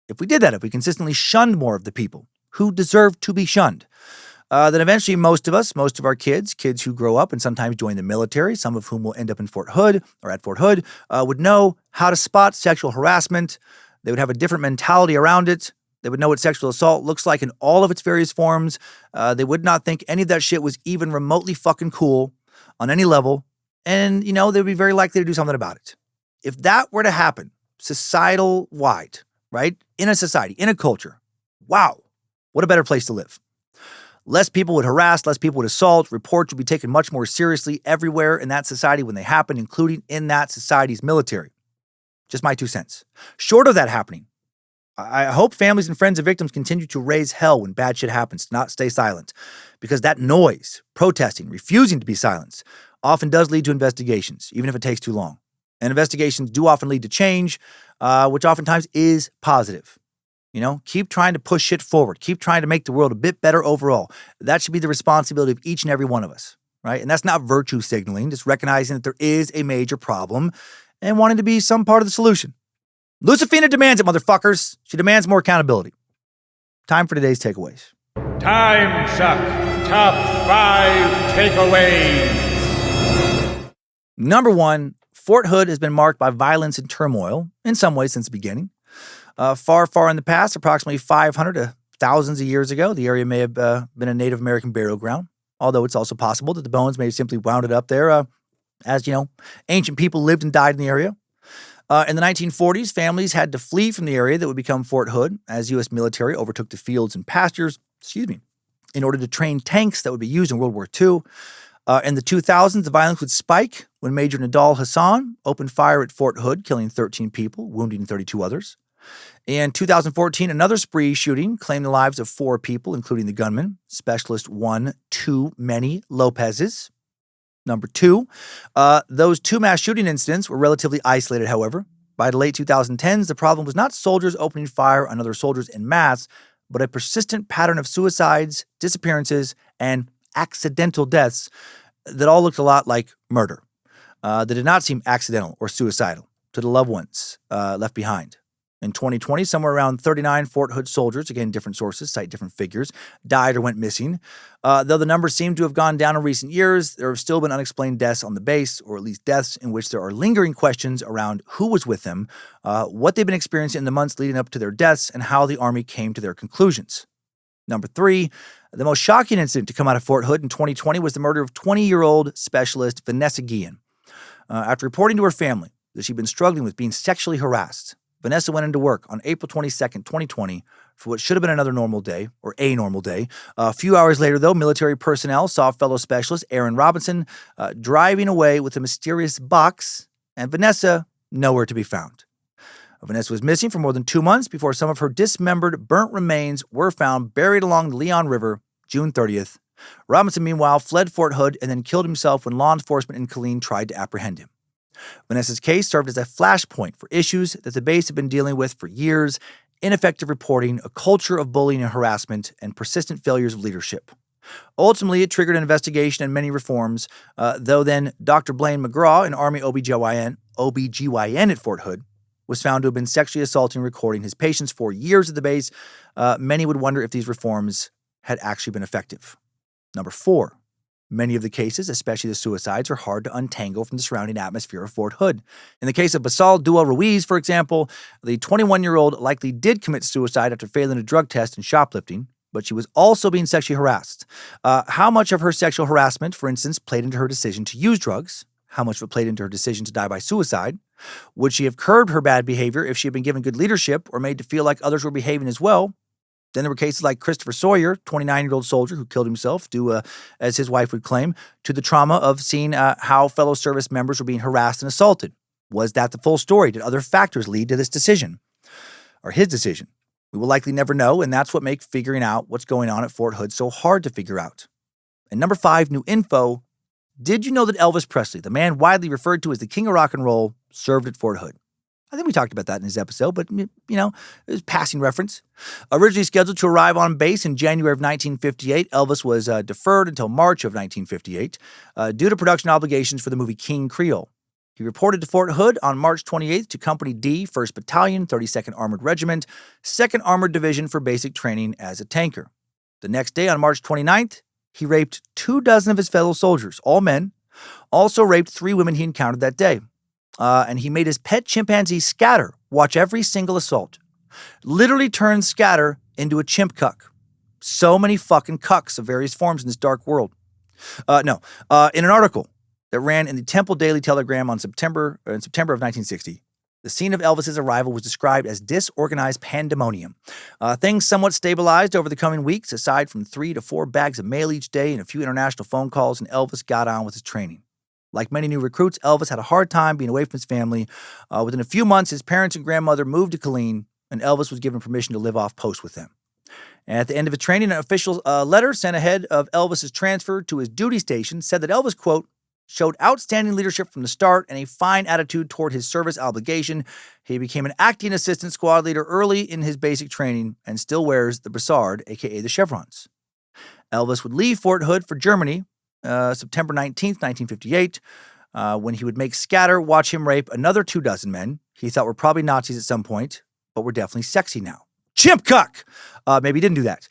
If we did that, if we consistently shunned more of the people who deserve to be shunned, then eventually most of our kids who grow up and sometimes join the military, some of whom will end up in Fort Hood, would know how to spot sexual harassment. They would have a different mentality around it. They would know what sexual assault looks like in all of its various forms. They would not think any of that shit was even remotely fucking cool on any level. And, they would be very likely to do something about it. If that were to happen, societal-wide, right? In a society, in a culture, wow, what a better place to live. Less people would harass, less people would assault. Reports would be taken much more seriously everywhere in that society when they happen, including in that society's military. Just my 2 cents. Short of that happening, I hope families and friends of victims continue to raise hell when bad shit happens, to not stay silent. Because that noise, protesting, refusing to be silenced, often does lead to investigations, even if it takes too long. And investigations do often lead to change, which oftentimes is positive. Keep trying to push shit forward. Keep trying to make the world a bit better overall. That should be the responsibility of each and every one of us, right? And that's not virtue signaling, just recognizing that there is a major problem and wanting to be some part of the solution. Lucifina demands it, motherfuckers. She demands more accountability. Time for today's takeaways. Timesuck Top 5 Takeaways. Number 1, Fort Hood has been marked by violence and turmoil, in some ways since the beginning. Far, far in the past, approximately 500 to thousands of years ago, the area may have been a Native American burial ground, although it's also possible that the bones may have simply wound up there as, ancient people lived and died in the area. In the 1940s, families had to flee from the area that would become Fort Hood as U.S. military overtook the fields and pastures, in order to train tanks that would be used in World War II. In the 2000s, the violence would spike when Major Nadal Hassan opened fire at Fort Hood, killing 13 people, wounding 32 others. In 2014, another spree shooting claimed the lives of 4 people, including the gunman, Specialist 1 Too Many Lopez's. Number 2, those 2 mass shooting incidents were relatively isolated, however. By the late 2010s, the problem was not soldiers opening fire on other soldiers en masse, but a persistent pattern of suicides, disappearances, and accidental deaths that all looked a lot like murder. That did not seem accidental or suicidal to the loved ones left behind. In 2020, somewhere around 39 Fort Hood soldiers, again, different sources cite different figures, died or went missing. Though the numbers seem to have gone down in recent years, there have still been unexplained deaths on the base, or at least deaths in which there are lingering questions around who was with them, what they've been experiencing in the months leading up to their deaths, and how the Army came to their conclusions. Number 3, the most shocking incident to come out of Fort Hood in 2020 was the murder of 20-year-old specialist Vanessa Guillen. After reporting to her family that she'd been struggling with being sexually harassed, Vanessa went into work on April 22nd, 2020, for what should have been another normal day, or a normal day. A few hours later, though, military personnel saw fellow specialist Aaron Robinson driving away with a mysterious box, and Vanessa nowhere to be found. Vanessa was missing for more than 2 months before some of her dismembered, burnt remains were found buried along the Leon River, June 30th. Robinson, meanwhile, fled Fort Hood and then killed himself when law enforcement in Killeen tried to apprehend him. Vanessa's case served as a flashpoint for issues that the base had been dealing with for years: ineffective reporting, a culture of bullying and harassment, and persistent failures of leadership. Ultimately, it triggered an investigation and many reforms, though then Dr. Blaine McGraw, an Army OBGYN at Fort Hood, was found to have been sexually assaulting and recording his patients for years at the base. Many would wonder if these reforms had actually been effective. Number 4. Many of the cases, especially the suicides, are hard to untangle from the surrounding atmosphere of Fort Hood. In the case of Basal Dua Ruiz, for example, the 21-year-old likely did commit suicide after failing a drug test and shoplifting, but she was also being sexually harassed. How much of her sexual harassment, for instance, played into her decision to use drugs? How much of it played into her decision to die by suicide? Would she have curbed her bad behavior if she had been given good leadership or made to feel like others were behaving as well? Then there were cases like Christopher Sawyer, 29-year-old soldier who killed himself due, as his wife would claim, to the trauma of seeing how fellow service members were being harassed and assaulted. Was that the full story? Did other factors lead to this decision? Or his decision? We will likely never know, and that's what makes figuring out what's going on at Fort Hood so hard to figure out. And number 5, new info. Did you know that Elvis Presley, the man widely referred to as the king of rock and roll, served at Fort Hood? I think we talked about that in his episode, but, it was passing reference. Originally scheduled to arrive on base in January of 1958, Elvis was deferred until March of 1958 due to production obligations for the movie King Creole. He reported to Fort Hood on March 28th to Company D, 1st Battalion, 32nd Armored Regiment, 2nd Armored Division for basic training as a tanker. The next day, on March 29th, he raped 24 of his fellow soldiers, all men, also raped 3 women he encountered that day. And he made his pet chimpanzee Scatter watch every single assault. Literally turned Scatter into a chimp cuck. So many fucking cucks of various forms in this dark world. In an article that ran in the Temple Daily Telegram in September of 1960, the scene of Elvis's arrival was described as disorganized pandemonium. Things somewhat stabilized over the coming weeks, aside from 3 to 4 bags of mail each day and a few international phone calls, and Elvis got on with his training. Like many new recruits, Elvis had a hard time being away from his family. Within a few months, his parents and grandmother moved to Killeen, and Elvis was given permission to live off post with them. And at the end of his training, an official letter sent ahead of Elvis's transfer to his duty station said that Elvis, quote, showed outstanding leadership from the start and a fine attitude toward his service obligation. He became an acting assistant squad leader early in his basic training and still wears the brassard, a.k.a. the chevrons. Elvis would leave Fort Hood for Germany September 19th, 1958, when he would make Scatter watch him rape another 24 men he thought were probably Nazis at some point, but were definitely sexy now. Chimp cuck! Maybe he didn't do that.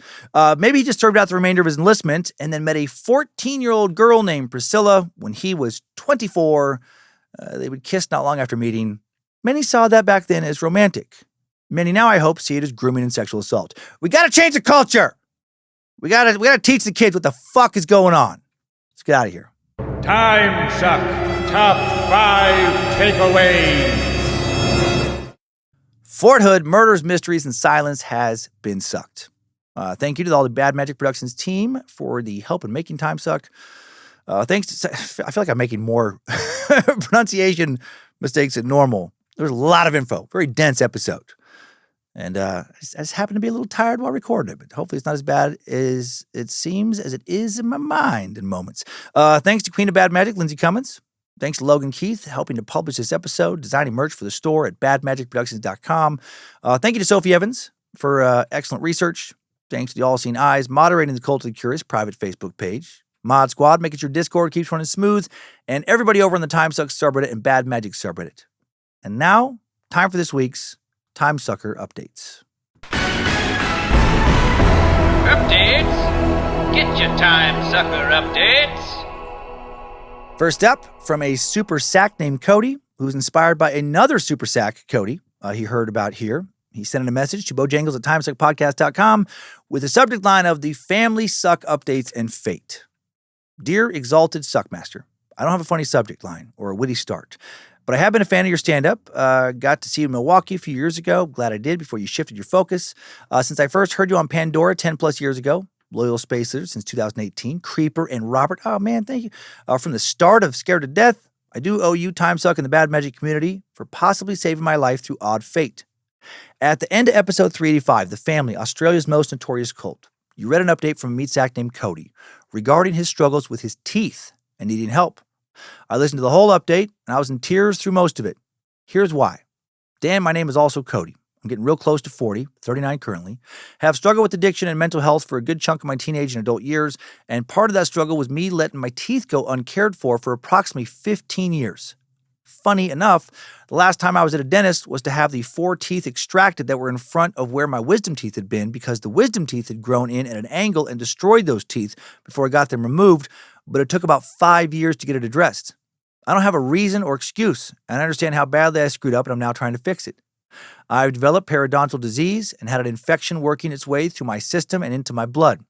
Maybe he just served out the remainder of his enlistment and then met a 14-year-old girl named Priscilla when he was 24. They would kiss not long after meeting. Many saw that back then as romantic. Many now, I hope, see it as grooming and sexual assault. We gotta change the culture! We gotta teach the kids what the fuck is going on. Let's get out of here. Timesuck Top 5 Takeaways. Fort Hood, murders, mysteries, and silence has been sucked. Thank you to all the Bad Magic Productions team for the help in making Timesuck. Thanks to, I feel like I'm making more pronunciation mistakes than normal. There's a lot of info, very dense episode. And I just happened to be a little tired while recording it, but hopefully it's not as bad as it seems, as it is in my mind in moments. Thanks to Queen of Bad Magic, Lindsay Cummins. Thanks to Logan Keith, helping to publish this episode, designing merch for the store at badmagicproductions.com. Thank you to Sophie Evans for excellent research. Thanks to the All Seeing Eyes, moderating the Cult of the Curious private Facebook page. Mod Squad, making sure Discord keeps running smooth, and everybody over on the Timesuck subreddit and Bad Magic subreddit. And now, time for this week's Timesucker updates. Updates? Get your Timesucker updates. First up, from a super sack named Cody, who's inspired by another super sack, Cody, he heard about here. He sent in a message to Bojangles at timesuckpodcast.com with a subject line of the Family Suck Updates and Fate. Dear Exalted Suckmaster, I don't have a funny subject line or a witty start, but I have been a fan of your stand-up. Got to see you in Milwaukee a few years ago. Glad I did before you shifted your focus. Since I first heard you on Pandora 10 plus years ago, loyal spacers since 2018, Creeper and Robert. Oh man, thank you. From the start of Scared to Death, I do owe you, Timesuck, and the Bad Magic community for possibly saving my life through odd fate. At the end of episode 385, The Family, Australia's most notorious cult, you read an update from a meat sack named Cody regarding his struggles with his teeth and needing help. I listened to the whole update, and I was in tears through most of it. Here's why. Dan, my name is also Cody. I'm getting real close to 40, 39 currently. Have struggled with addiction and mental health for a good chunk of my teenage and adult years, and part of that struggle was me letting my teeth go uncared for approximately 15 years. Funny enough, the last time I was at a dentist was to have the 4 teeth extracted that were in front of where my wisdom teeth had been because the wisdom teeth had grown in at an angle and destroyed those teeth before I got them removed, but it took about 5 years to get it addressed. I don't have a reason or excuse, and I understand how badly I screwed up, and I'm now trying to fix it. I've developed periodontal disease and had an infection working its way through my system and into my blood.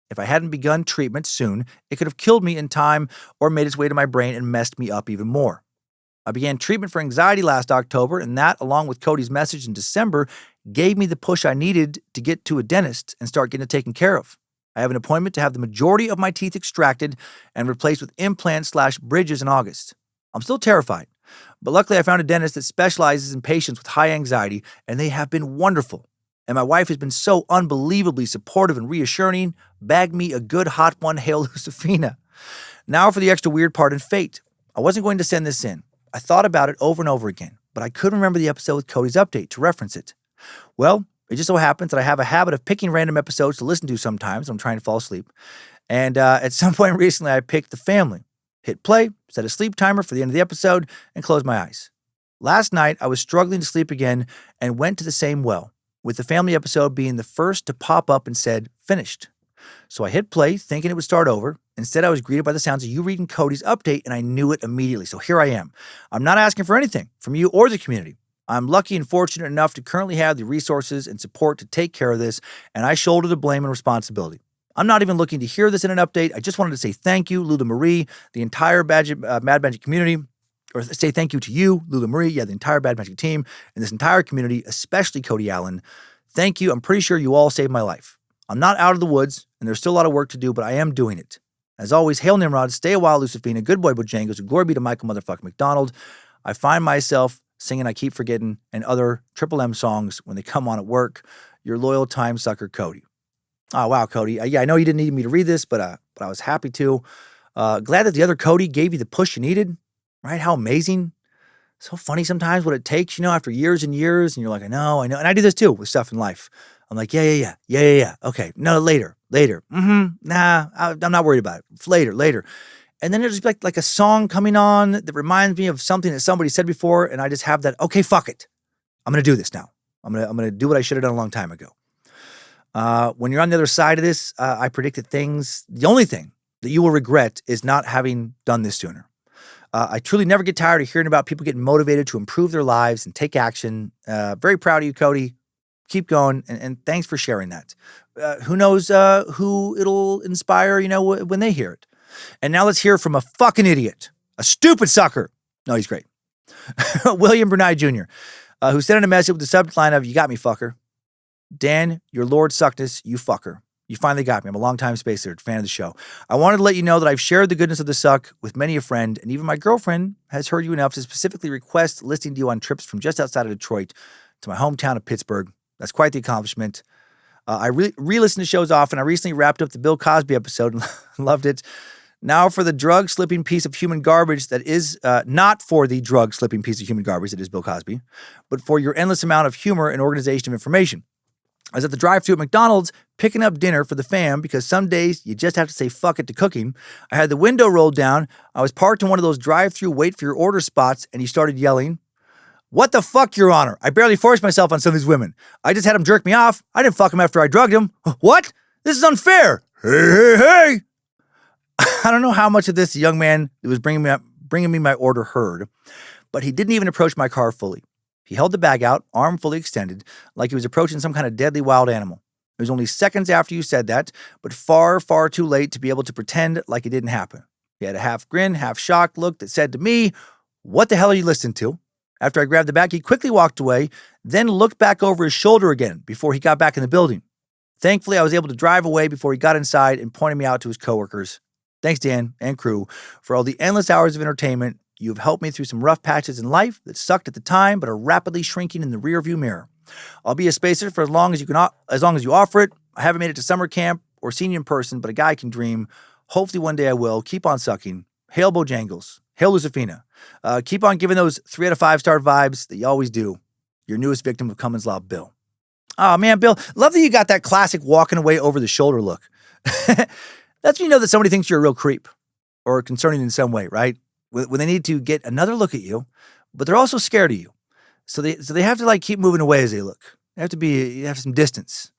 If I hadn't begun treatment soon, it could have killed me in time or made its way to my brain and messed me up even more. I began treatment for anxiety last October, and that, along with Cody's message in December, gave me the push I needed to get to a dentist and start getting it taken care of. I have an appointment to have the majority of my teeth extracted and replaced with implants/bridges in August. I'm still terrified, but luckily I found a dentist that specializes in patients with high anxiety, and they have been wonderful. And my wife has been so unbelievably supportive and reassuring, bagged me a good hot one, Hail Lucifina. Now for the extra weird part in fate. I wasn't going to send this in. I thought about it over and over again, but I couldn't remember the episode with Cody's update to reference it. Well, it just so happens that I have a habit of picking random episodes to listen to sometimes when I'm trying to fall asleep. And at some point recently, I picked The Family. Hit play, set a sleep timer for the end of the episode, and closed my eyes. Last night, I was struggling to sleep again and went to the same well, with The Family episode being the first to pop up and said, finished. So I hit play, thinking it would start over. Instead, I was greeted by the sounds of you reading Cody's update, and I knew it immediately. So here I am. I'm not asking for anything from you or the community. I'm lucky and fortunate enough to currently have the resources and support to take care of this, and I shoulder the blame and responsibility. I'm not even looking to hear this in an update. I just wanted to say thank you, Lula Marie, the entire Mad Magic community, or say thank you to you, Lula Marie, the entire Bad Magic team, and this entire community, especially Cody Allen. Thank you. I'm pretty sure you all saved my life. I'm not out of the woods, and there's still a lot of work to do, but I am doing it. As always, hail Nimrod, stay a while, Lucifina, good boy Bojangles, and glory be to Michael motherfucking McDonald. I find myself singing I Keep Forgetting and other Triple M songs when they come on at work. Your loyal time sucker, Cody. Oh, wow, Cody. Yeah, I know you didn't need me to read this, but I was happy to. Glad that the other Cody gave you the push you needed, right? How amazing. So funny sometimes what it takes, after years and years, and you're like, I know. And I do this too with stuff in life. I'm like, yeah. Okay, no, later. Nah, I'm not worried about it. Later. And then there's like a song coming on that reminds me of something that somebody said before, and I just have that, okay, fuck it. I'm going to do this now. I'm going to do what I should have done a long time ago. When you're on the other side of this, I predict that the only thing that you will regret is not having done this sooner. I truly never get tired of hearing about people getting motivated to improve their lives and take action. Very proud of you, Cody. Keep going, and thanks for sharing that. Who knows who it'll inspire, when they hear it. And now let's hear from a fucking idiot, a stupid sucker. No, he's great. William Brunei Jr., who sent in a message with the subject line of, you got me, fucker. Dan, your Lord Suckness, you fucker. You finally got me. I'm a longtime spacer, fan of the show. I wanted to let you know that I've shared the goodness of the suck with many a friend, and even my girlfriend has heard you enough to specifically request listening to you on trips from just outside of Detroit to my hometown of Pittsburgh. That's quite the accomplishment. I re-listen to shows often. I recently wrapped up the Bill Cosby episode and loved it. Now for the drug-slipping piece of human garbage that is not for the drug-slipping piece of human garbage that is Bill Cosby, but for your endless amount of humor and organization of information. I was at the drive-thru at McDonald's picking up dinner for the fam because some days you just have to say fuck it to cooking. I had the window rolled down. I was parked in one of those drive-thru wait for your order spots, and he started yelling, "What the fuck, Your Honor? I barely forced myself on some of these women. I just had them jerk me off. I didn't fuck them after I drugged them. What? This is unfair. Hey. I don't know how much of this the young man that was bringing me my order heard, but he didn't even approach my car fully. He held the bag out, arm fully extended, like he was approaching some kind of deadly wild animal. It was only seconds after you said that, but far, far too late to be able to pretend like it didn't happen. He had a half grin, half shocked look that said to me, "What the hell are you listening to?" After I grabbed the bag, he quickly walked away, then looked back over his shoulder again before he got back in the building. Thankfully, I was able to drive away before he got inside and pointed me out to his coworkers. Thanks, Dan and crew, for all the endless hours of entertainment. You've helped me through some rough patches in life that sucked at the time but are rapidly shrinking in the rearview mirror. I'll be a spacer for as long as you offer it. I haven't made it to summer camp or seen you in person, but a guy can dream. Hopefully one day I will. Keep on sucking. Hail Bojangles. Hail Lucifina. Keep on giving those 3 out of 5 star vibes that you always do. Your newest victim of Cummins Law, Bill." Oh man, Bill, love that you got that classic walking away over the shoulder look. That's when you know that somebody thinks you're a real creep or concerning in some way, right? When they need to get another look at you, but they're also scared of you. So they have to like keep moving away as they look. You have some distance.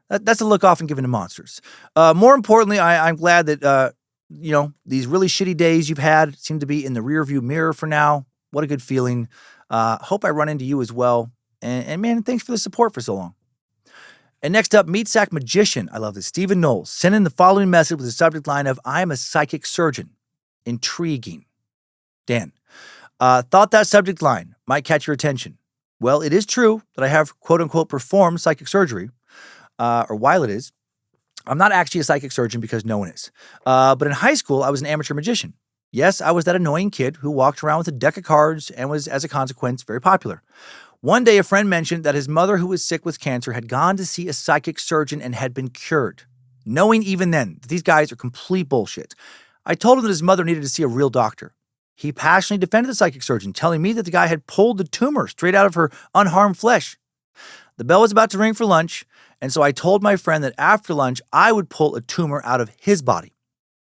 That's a look often given to monsters. More importantly, I'm glad that, these really shitty days you've had seem to be in the rearview mirror for now. What a good feeling. Hope I run into you as well. And man, thanks for the support for so long. And next up, Meat Sack Magician. I love this. Stephen Knowles sent in the following message with the subject line of, "I am a psychic surgeon." Intriguing. Dan, thought that subject line might catch your attention. Well, it is true that I have quote-unquote performed psychic surgery, or while it is, I'm not actually a psychic surgeon because no one is. But in high school, I was an amateur magician. Yes, I was that annoying kid who walked around with a deck of cards and was, as a consequence, very popular. One day, a friend mentioned that his mother, who was sick with cancer, had gone to see a psychic surgeon and had been cured. Knowing even then that these guys are complete bullshit, I told him that his mother needed to see a real doctor. He passionately defended the psychic surgeon, telling me that the guy had pulled the tumor straight out of her unharmed flesh. The bell was about to ring for lunch, and so I told my friend that after lunch, I would pull a tumor out of his body.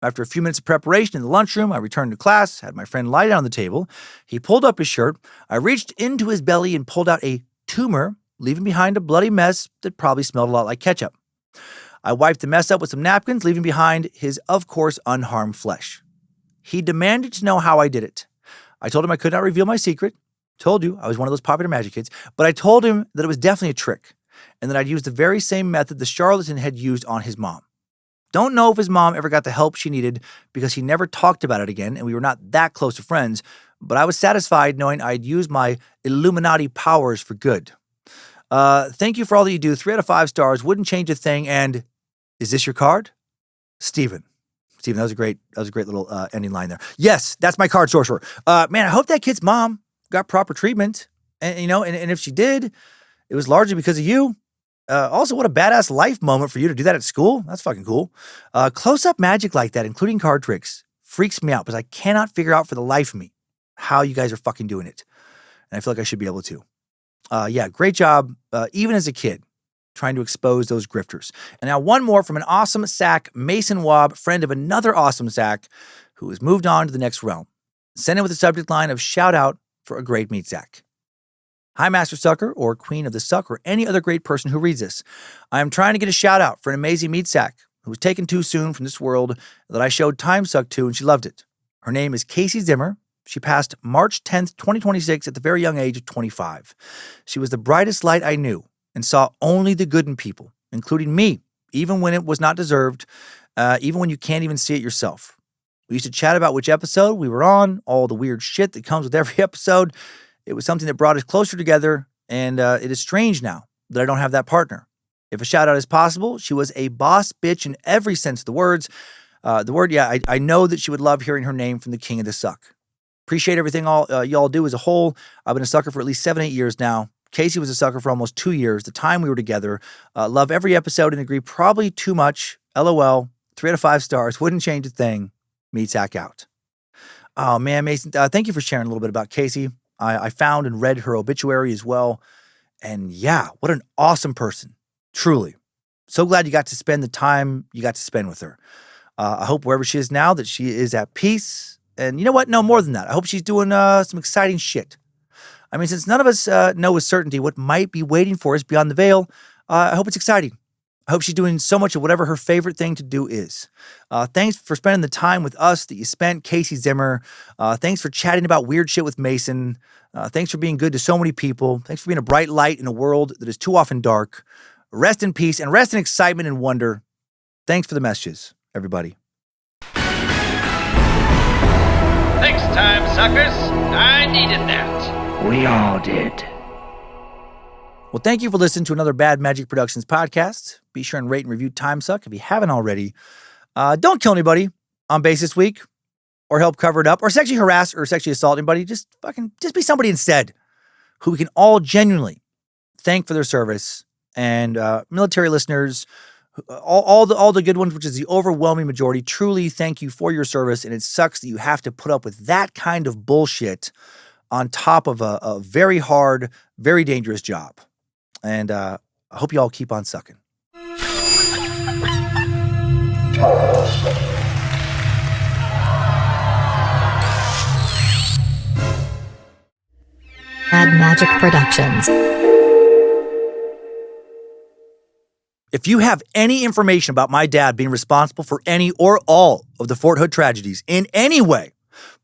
After a few minutes of preparation in the lunchroom, I returned to class, had my friend lie down on the table. He pulled up his shirt. I reached into his belly and pulled out a tumor, leaving behind a bloody mess that probably smelled a lot like ketchup. I wiped the mess up with some napkins, leaving behind his, of course, unharmed flesh. He demanded to know how I did it. I told him I could not reveal my secret. Told you I was one of those popular magic kids, but I told him that it was definitely a trick and that I'd used the very same method the charlatan had used on his mom. Don't know if his mom ever got the help she needed because he never talked about it again and we were not that close of friends, but I was satisfied knowing I'd used my Illuminati powers for good. Thank you for all that you do. 3 out of 5 stars. Wouldn't change a thing. And is this your card? Steven, that was a great little ending line there. Yes, that's my card, sorcerer. Man, I hope that kid's mom got proper treatment. And if she did, it was largely because of you. Also, what a badass life moment for you to do that at school. That's fucking cool. Close-up magic like that, including card tricks, freaks me out because I cannot figure out for the life of me how you guys are fucking doing it. And I feel like I should be able to. Great job, even as a kid, trying to expose those grifters. And now one more from an awesome sack, Mason Wabb, friend of another awesome sack, who has moved on to the next realm. Send in with the subject line of shout out for a great meat sack. Hi, Master Sucker, or Queen of the Suck, or any other great person who reads this. I am trying to get a shout out for an amazing meat sack who was taken too soon from this world that I showed Timesuck to and she loved it. Her name is Casey Zimmer. She passed March 10th, 2026 at the very young age of 25. She was the brightest light I knew and saw only the good in people, including me, even when it was not deserved, even when you can't even see it yourself. We used to chat about which episode we were on, all the weird shit that comes with every episode. It was something that brought us closer together, and it is strange now that I don't have that partner. If a shout-out is possible, she was a boss bitch in every sense of the words. I know that she would love hearing her name from the King of the Suck. Appreciate everything y'all do as a whole. I've been a sucker for at least 7-8 years now. Casey was a sucker for almost 2 years, the time we were together. Love every episode and agree probably too much. LOL. 3 out of 5 stars. Wouldn't change a thing. Meat sack out. Oh, man, Mason, thank you for sharing a little bit about Casey. I found and read her obituary as well. And yeah, what an awesome person. Truly. So glad you got to spend the time you got to spend with her. I hope wherever she is now that she is at peace. And you know what? No, more than that. I hope she's doing some exciting shit. I mean, since none of us know with certainty what might be waiting for us beyond the veil, I hope it's exciting. I hope she's doing so much of whatever her favorite thing to do is. Thanks for spending the time with us that you spent, Casey Zimmer. Thanks for chatting about weird shit with Mason. Thanks for being good to so many people. Thanks for being a bright light in a world that is too often dark. Rest in peace and rest in excitement and wonder. Thanks for the messages, everybody. Thanks, time suckers. I needed that. We all did. Well, thank you for listening to another Bad Magic Productions podcast. Be sure and rate and review Timesuck if you haven't already. Don't kill anybody on base this week, or help cover it up, or sexually harass or sexually assault anybody. Just be somebody instead who we can all genuinely thank for their service. And military listeners, all the good ones, which is the overwhelming majority, truly thank you for your service. And it sucks that you have to put up with that kind of bullshit on top of a very hard, very dangerous job. And I hope you all keep on sucking. Bad Magic Productions. If you have any information about my dad being responsible for any or all of the Fort Hood tragedies in any way,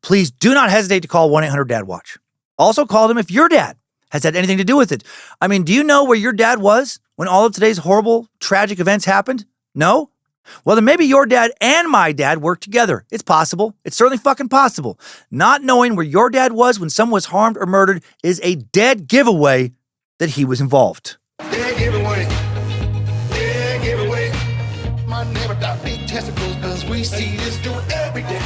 please do not hesitate to call 1-800-DAD-WATCH. Also call them if your dad has had anything to do with it. I mean, do you know where your dad was when all of today's horrible, tragic events happened? No? Well, then maybe your dad and my dad worked together. It's possible. It's certainly fucking possible. Not knowing where your dad was when someone was harmed or murdered is a dead giveaway that he was involved. Dead giveaway. Dead giveaway. My neighbor got big testicles because we see this dude every day.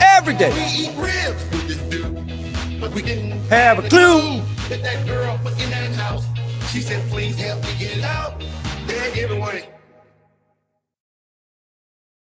Every day. We eat ribs with this dude, but we didn't have a clue. That girl in that house, she said, please help me get it out. Dead giveaway.